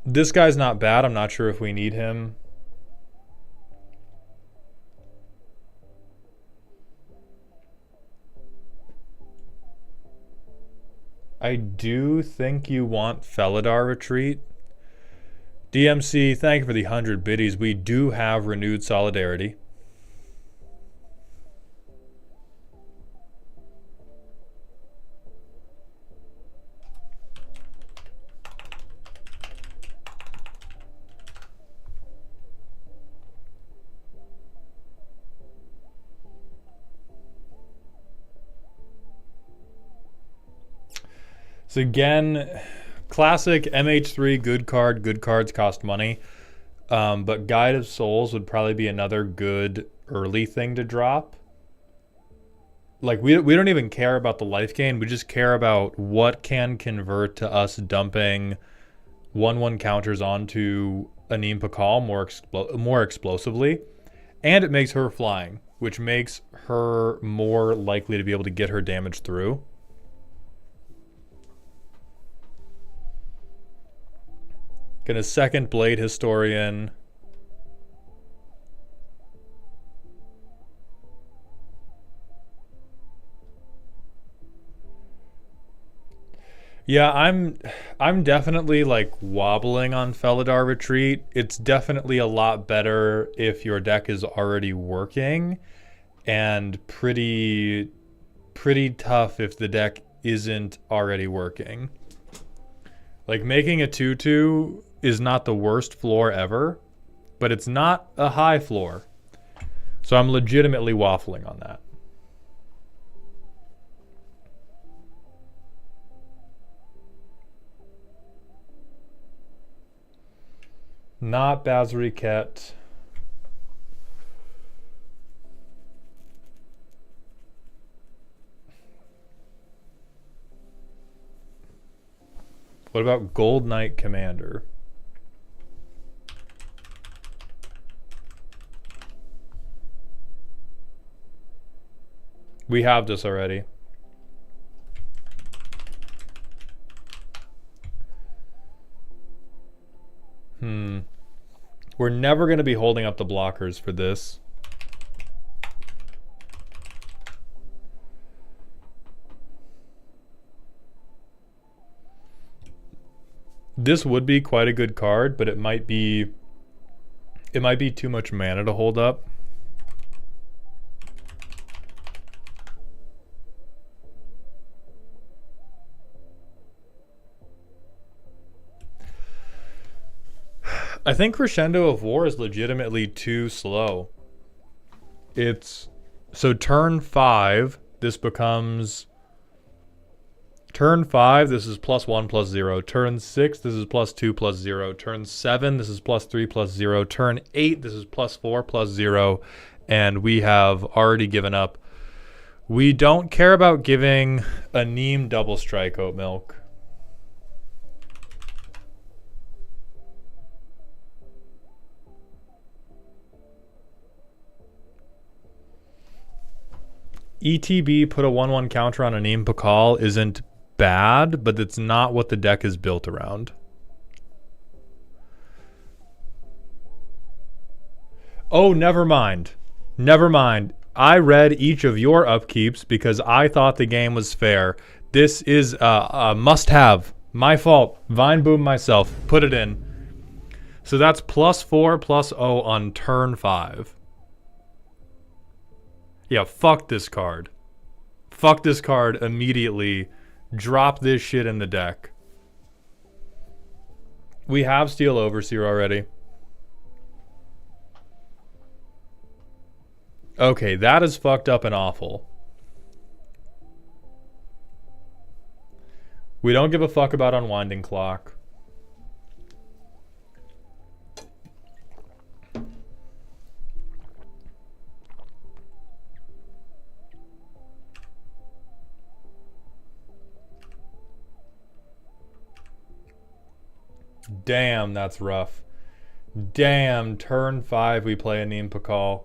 This guy's not bad. I'm not sure if we need him. I do think you want Felidar Retreat. DMC, thank you for the 100 biddies. We do have Renewed Solidarity. So again, classic MH3, good card. Good cards cost money. But Guide of Souls would probably be another good early thing to drop. Like, we don't even care about the life gain. We just care about what can convert to us dumping 1/1 counters onto Anim Pakal more explosively. And it makes her flying, which makes her more likely to be able to get her damage through. Gonna second Blade Historian. Yeah, I'm definitely like wobbling on Felidar Retreat. It's definitely a lot better if your deck is already working, and pretty tough if the deck isn't already working. Like, making a 2/2 is not the worst floor ever, but it's not a high floor. So I'm legitimately waffling on that. Not Bazriket. What about Gold Knight Commander? We have this already. We're never going to be holding up the blockers for this. This would be quite a good card, but it might be too much mana to hold up. I think Crescendo of War is legitimately too slow. It's so turn 5, this becomes turn 5, this is +1/+0. Turn 6, this is +2/+0. Turn 7, this is +3/+0. Turn 8, this is +4/+0. And we have already given up. We don't care about giving a Neem double strike oat milk. ETB put a 1/1 counter on a Neem Pakal isn't bad, but it's not what the deck is built around. Oh, never mind. Never mind. I read each of your upkeeps because I thought the game was fair. This is a must-have. My fault. Vine boom myself. Put it in. So that's +4/+0 on turn 5. Yeah, fuck this card. Fuck this card immediately. Drop this shit in the deck. We have Steel Overseer already. Okay, that is fucked up and awful. We don't give a fuck about Unwinding Clock. Damn, that's rough. Damn, turn 5 we play a Neem Pakal.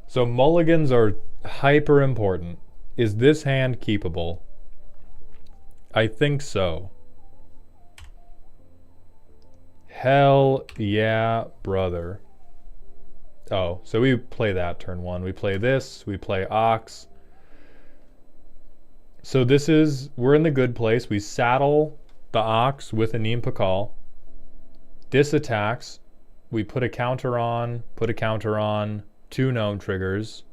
So mulligans are hyper important. Is this hand keepable? I think so. Hell yeah, brother. Oh, so we play that turn 1. We play this, we play Ox. So this is, we're in the good place. We saddle the Ox with a Neem Pakal. This attacks. We put a counter on, 2 gnome triggers.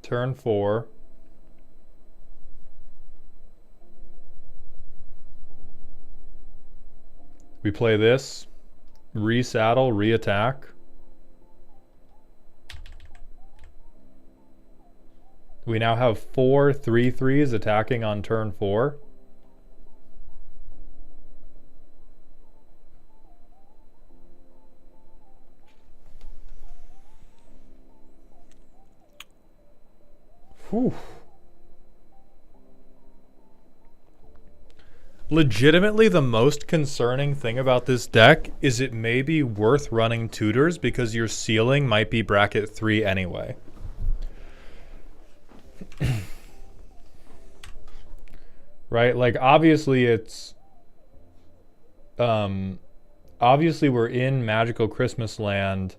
Turn 4. We play this, resaddle, reattack. We now have 4 3/3s attacking on turn 4. Whew. Legitimately, the most concerning thing about this deck is it may be worth running tutors because your ceiling might be bracket 3 anyway. Right? Like, obviously it's obviously we're in Magical Christmas Land,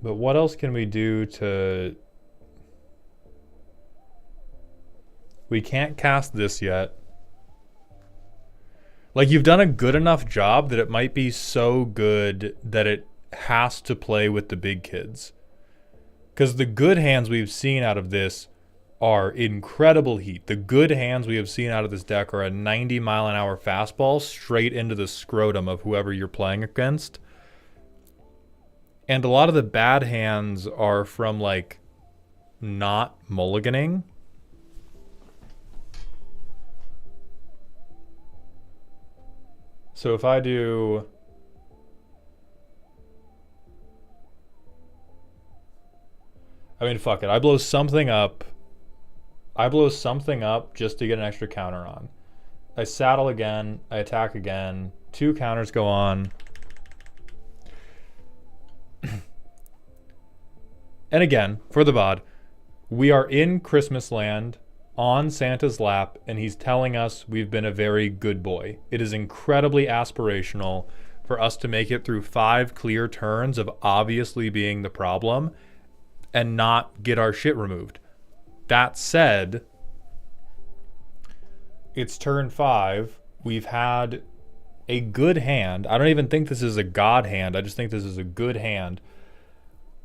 but what else can we do to... We can't cast this yet. Like, you've done a good enough job that it might be so good that it has to play with the big kids. Because the good hands we've seen out of this are incredible heat. The good hands we have seen out of this deck are a 90-mile-an-hour fastball straight into the scrotum of whoever you're playing against. And a lot of the bad hands are from, like, not mulliganing. So if I do... I mean, fuck it. I blow something up. I blow something up just to get an extra counter on. I saddle again. I attack again. 2 counters go on. And again, for the VOD, we are in Christmas land on Santa's lap, and he's telling us we've been a very good boy. It is incredibly aspirational for us to make it through 5 clear turns of obviously being the problem and not get our shit removed. That said, it's turn 5. We've had a good hand. I don't even think this is a god hand. I just think this is a good hand.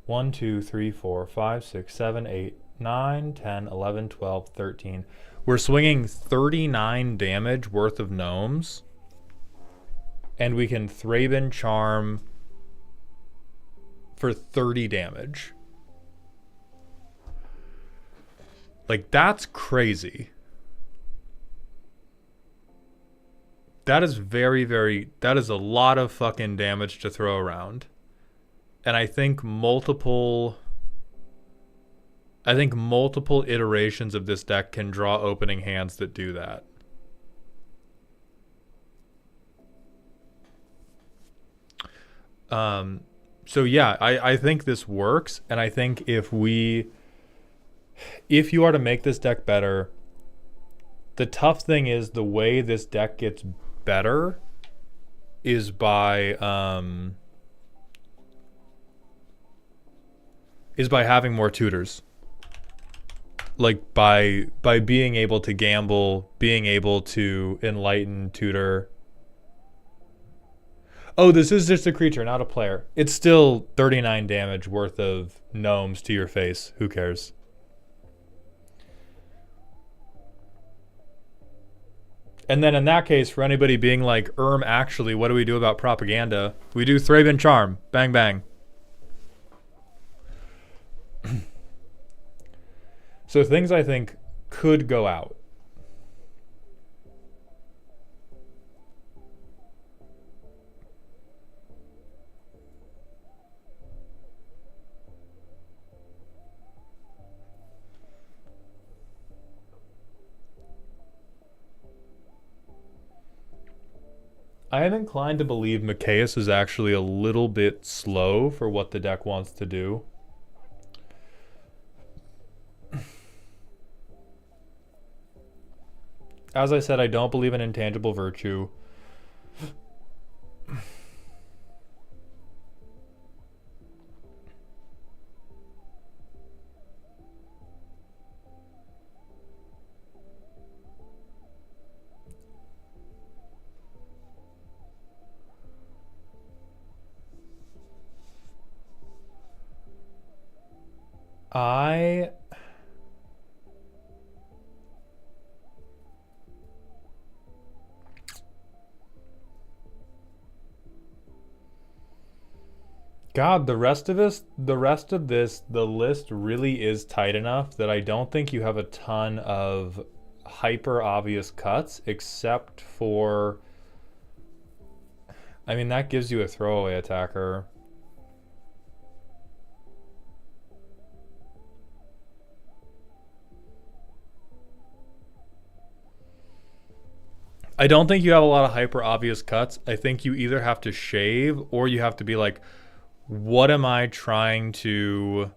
1, 2, 3, 4, 5, 6, 7, 8, 9, 10, 11, 12, 13. We're swinging 39 damage worth of gnomes. And we can Thraben Charm for 30 damage. Like, that's crazy. That is that is a lot of fucking damage to throw around. And I think multiple iterations of this deck can draw opening hands that do that. So yeah, I think this works, and I think if you are to make this deck better, the tough thing is the way this deck gets better is by having more tutors. Like by being able to gamble, being able to enlighten, tutor. Oh, this is just a creature, not a player. It's still 39 damage worth of gnomes to your face. Who cares? And then in that case, for anybody being like, actually, what do we do about propaganda? We do Thraben Charm. Bang, bang. So things I think could go out. I am inclined to believe Mikaeus is actually a little bit slow for what the deck wants to do. As I said, I don't believe in intangible virtue. God, the rest of this, the list really is tight enough that I don't think you have a ton of hyper obvious cuts, except for, I mean, that gives you a throwaway attacker. I don't think you have a lot of hyper obvious cuts. I think you either have to shave or you have to be like, what effect am I trying to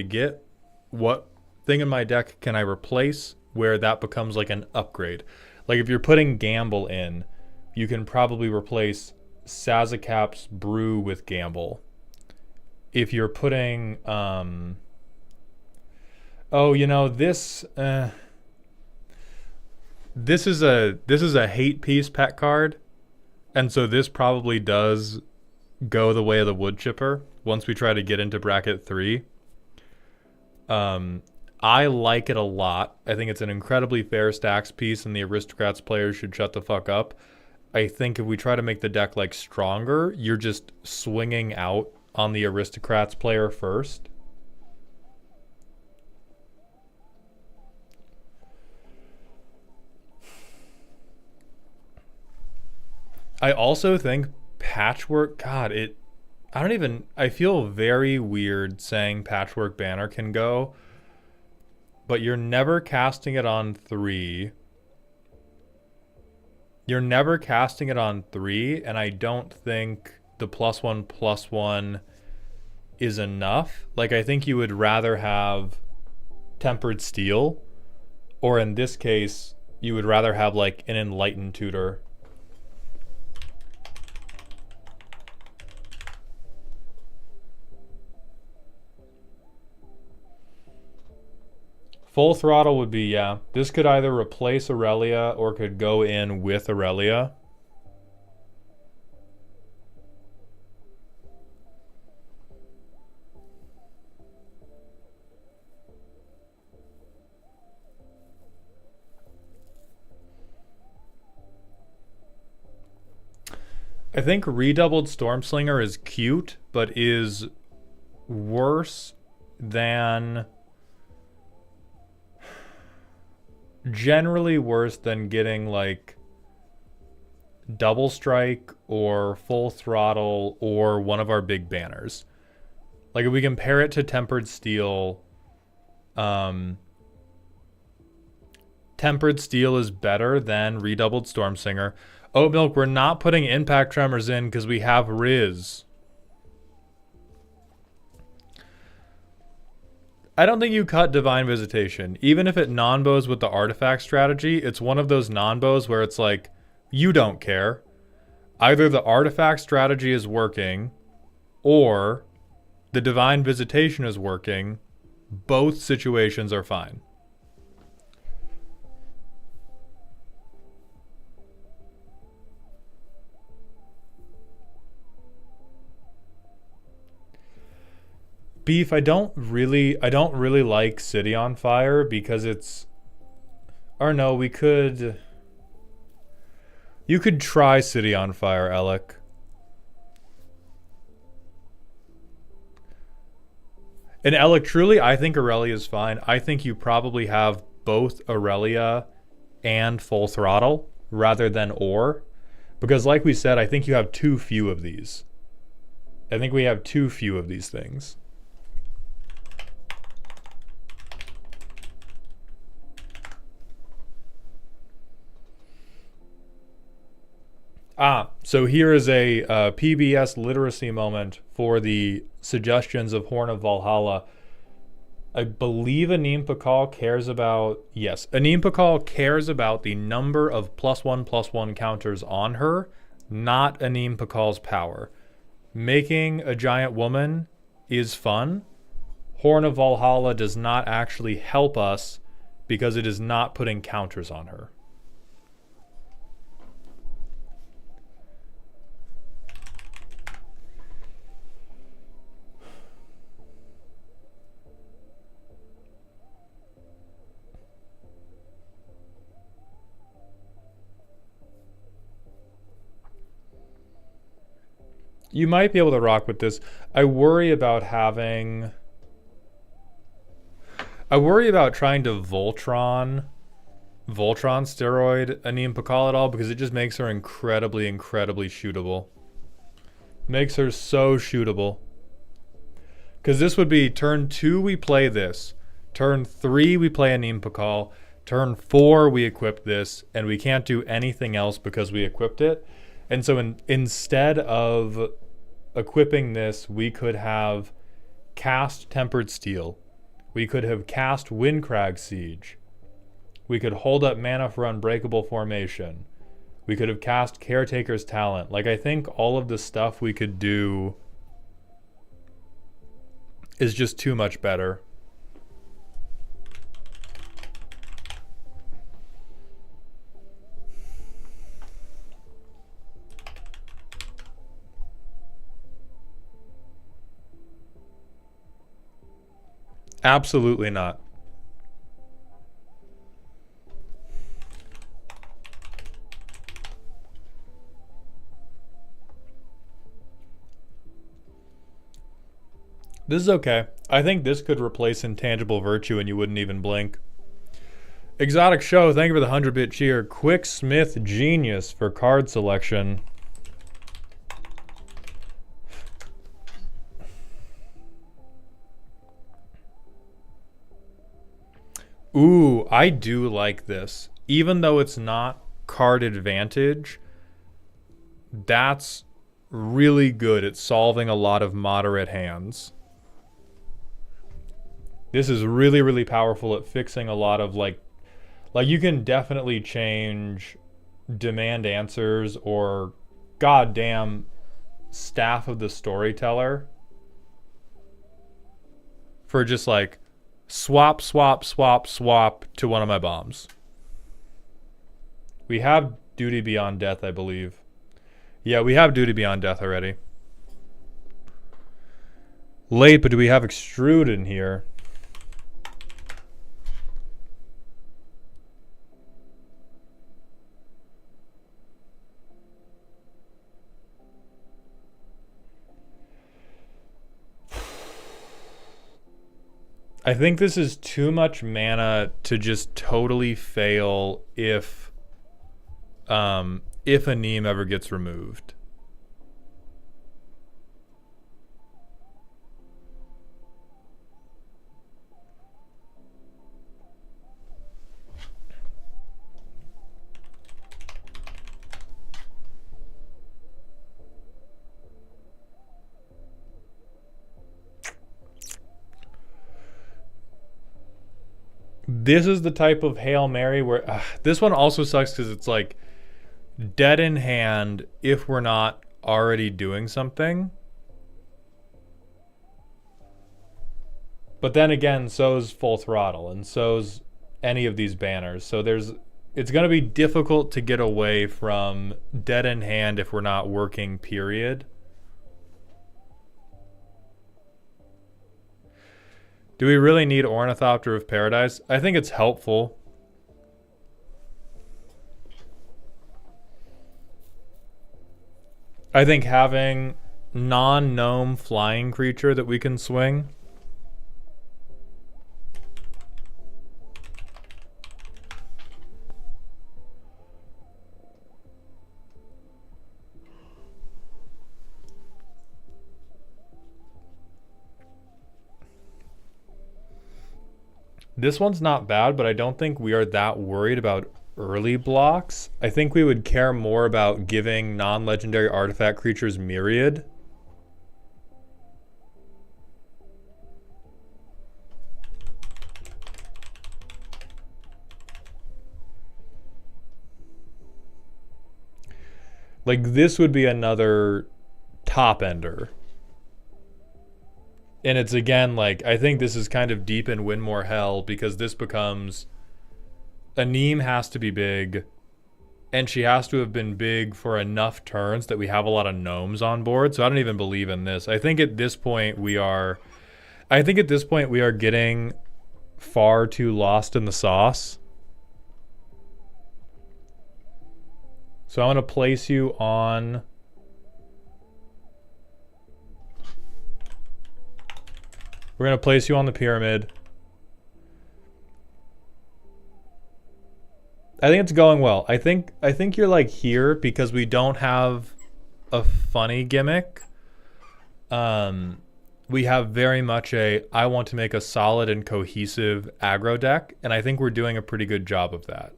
get? What thing in my deck can I replace where that becomes like an upgrade? Like if you're putting Gamble in, you can probably replace Sazakap's Brew with Gamble. If you're putting, this is a hate piece pet card. And so this probably does go the way of the wood chipper once we try to get into bracket 3. I like it a lot. I think it's an incredibly fair stacks piece, and the Aristocrats players should shut the fuck up. I think if we try to make the deck like stronger, you're just swinging out on the Aristocrats player first. I also think Patchwork, God, I feel very weird saying Patchwork Banner can go, but you're never casting it on 3. You're never casting it on 3, and I don't think the +1/+1 is enough. Like, I think you would rather have Tempered Steel, or in this case, you would rather have like an Enlightened Tutor. Full Throttle would be, yeah. This could either replace Aurelia or could go in with Aurelia. I think Redoubled Stormslinger is cute, but is worse than... generally worse than getting like Double Strike or Full Throttle or one of our big banners. Like if we compare it to Tempered Steel, Tempered Steel is better than Redoubled Stormsinger. Oat Milk, we're not putting Impact Tremors in because we have Riz. I don't think you cut Divine Visitation. Even if it non-bows with the artifact strategy, it's one of those non-bows where it's like, you don't care. Either the artifact strategy is working, or the Divine Visitation is working. Both situations are fine. Beef, I don't really like City on Fire because it's... Or no, we could... You could try City on Fire, Alec. And Alec, truly, I think Aurelia is fine. I think you probably have both Aurelia and Full Throttle rather than or. Because like we said, I think you have too few of these. I think we have too few of these things. So here is a PBS literacy moment for the suggestions of Horn of Valhalla. I believe Anim Pakal cares about... Yes, Anim Pakal cares about the number of +1/+1 counters on her, not Anim Pakal's power. Making a giant woman is fun. Horn of Valhalla does not actually help us because it is not putting counters on her. You might be able to rock with this. I worry about trying to Voltron steroid Anim Pakal at all because it just makes her incredibly shootable. Makes her so shootable. Because this would be turn 2 we play this. Turn 3 we play Anim Pakal. Turn 4 we equip this. And we can't do anything else because we equipped it. And so instead of equipping this, we could have cast Tempered Steel. We could have cast Windcrag Siege. We could hold up mana for Unbreakable Formation. We could have cast Caretaker's Talent. Like, I think all of the stuff we could do is just too much better. Absolutely not. This is okay. I think this could replace Intangible Virtue and you wouldn't even blink. Exotic Show, thank you for the 100-bit cheer. Quick Smith Genius for card selection. Ooh, I do like this. Even though it's not card advantage, that's really good at solving a lot of moderate hands. This is really, really powerful at fixing a lot of like you can definitely change demand answers or goddamn Staff of the Storyteller for just like swap, swap, swap, swap to one of my bombs. We have Duty Beyond Death, I believe. Yeah, we have Duty Beyond Death already. Late, but do we have Extrude in here? I think this is too much mana to just totally fail if a Neem ever gets removed. This is the type of Hail Mary where this one also sucks because it's like dead in hand if we're not already doing something. But then again, so's Full Throttle and so's any of these banners. So it's going to be difficult to get away from dead in hand if we're not working, period. Do we really need Ornithopter of Paradise? I think it's helpful. I think having non-gnome flying creature that we can swing. This one's not bad, but I don't think we are that worried about early blocks. I think we would care more about giving non-legendary artifact creatures Myriad. Like this would be another top ender. And it's again like I think this is kind of deep in Win More Hell because this becomes a Neem has to be big and she has to have been big for enough turns that we have a lot of gnomes on board. So I don't even believe in this. I think at this point we are getting far too lost in the sauce. So I'm going to place you on We're going to place you on the pyramid. I think it's going well. I think you're like here because we don't have a funny gimmick. We have very much I want to make a solid and cohesive aggro deck, and I think we're doing a pretty good job of that.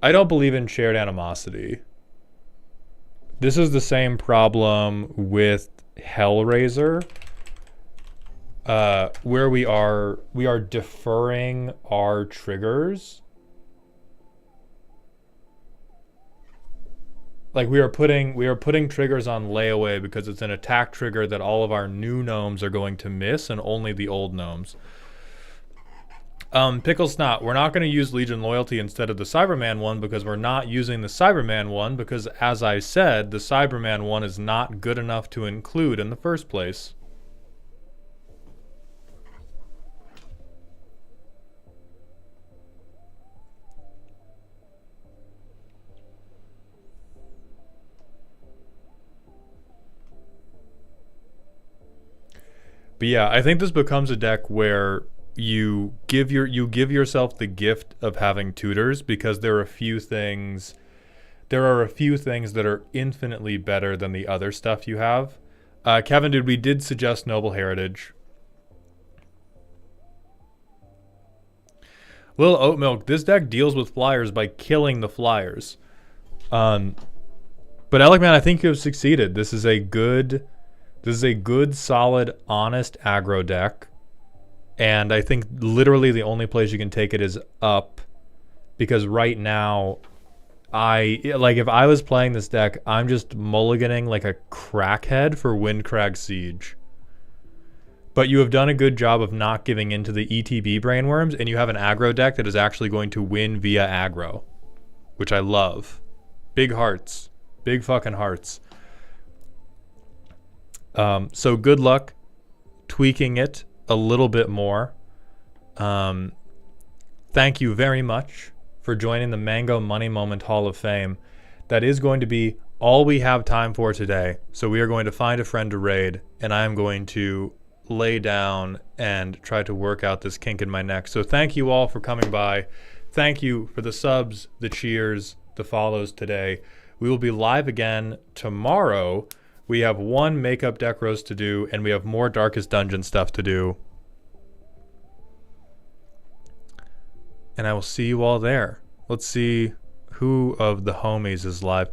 I don't believe in shared animosity. This is the same problem with Hellraiser, where we are deferring our triggers. Like we are putting triggers on layaway because it's an attack trigger that all of our new gnomes are going to miss and only the old gnomes. Pickle Snot, we're not going to use Legion Loyalty instead of the Cyberman one because we're not using the Cyberman one because, as I said, the Cyberman one is not good enough to include in the first place. But yeah, I think this becomes a deck where you give yourself the gift of having tutors because there are a few things that are infinitely better than the other stuff you have. Kevin, dude, we did suggest Noble Heritage. Lil Oat Milk, this deck deals with flyers by killing the flyers. But Alec, man, I think you have succeeded. This is a good, solid, honest aggro deck. And I think literally the only place you can take it is up. Because right now, if I was playing this deck, I'm just mulliganing like a crackhead for Windcrag Siege. But you have done a good job of not giving into the ETB brainworms, and you have an aggro deck that is actually going to win via aggro. Which I love. Big hearts. Big fucking hearts. So good luck tweaking it a little bit more. Thank you very much for joining the Mango Money Moment Hall of Fame. That is going to be all we have time for today. So we are going to find a friend to raid, and I am going to lay down and try to work out this kink in my neck. So thank you all for coming by. Thank you for the subs, the cheers, the follows today. We will be live again tomorrow. We have one makeup deck roast to do, and we have more Darkest Dungeon stuff to do. And I will see you all there. Let's see who of the homies is live.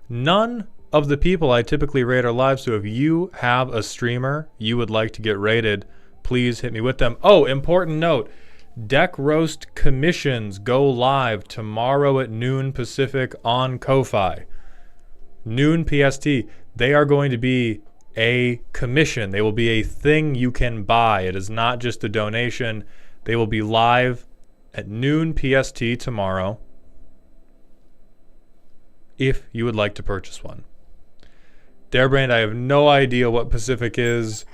None of the people I typically raid are live, so if you have a streamer you would like to get raided, please hit me with them. Oh, important note. Deck roast commissions go live tomorrow at noon Pacific on Ko-Fi. Noon PST. They are going to be a commission. They will be a thing you can buy. It is not just a donation. They will be live at noon PST tomorrow if you would like to purchase one. Darebrand, I have no idea what Pacific is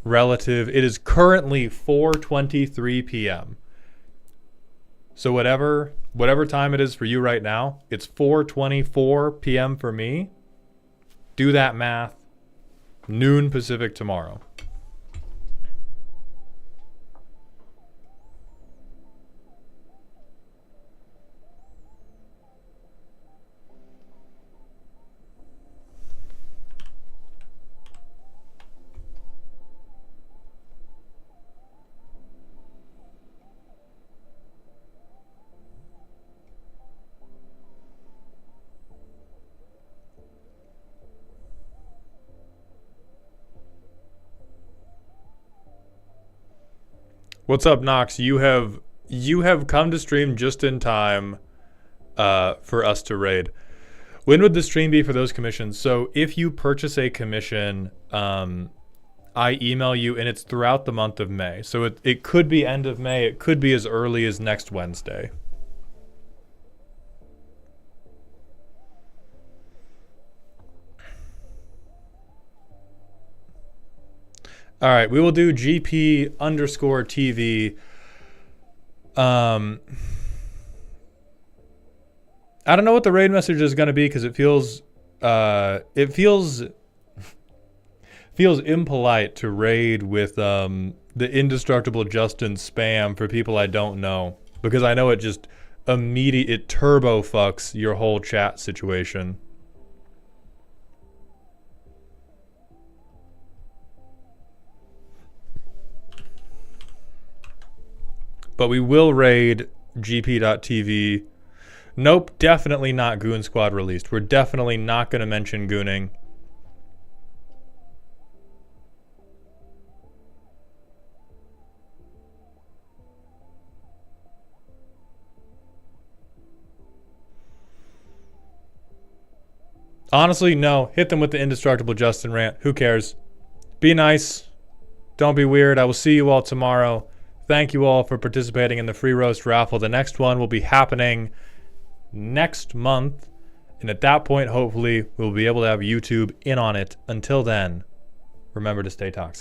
relative. It is currently 4:23 p.m. So whatever time it is for you right now, it's 4:24 p.m. for me. Do that math. Noon Pacific tomorrow. What's up, Nox? You have come to stream just in time for us to raid. When would the stream be for those commissions? So if you purchase a commission, I email you, and it's throughout the month of May. So it could be end of May. It could be as early as next Wednesday. All right, we will do GP_TV. I don't know what the raid message is going to be because it feels impolite to raid with the indestructible Justin spam for people I don't know, because I know it just it turbo fucks your whole chat situation. But we will raid GP.TV. Nope, definitely not Goon Squad released. We're definitely not going to mention gooning. Honestly, no. Hit them with the indestructible Justin rant. Who cares? Be nice. Don't be weird. I will see you all tomorrow. thank you all for participating in the free roast raffle. The next one will be happening next month. And at that point, hopefully, we'll be able to have YouTube in on it. Until then, remember to stay toxic.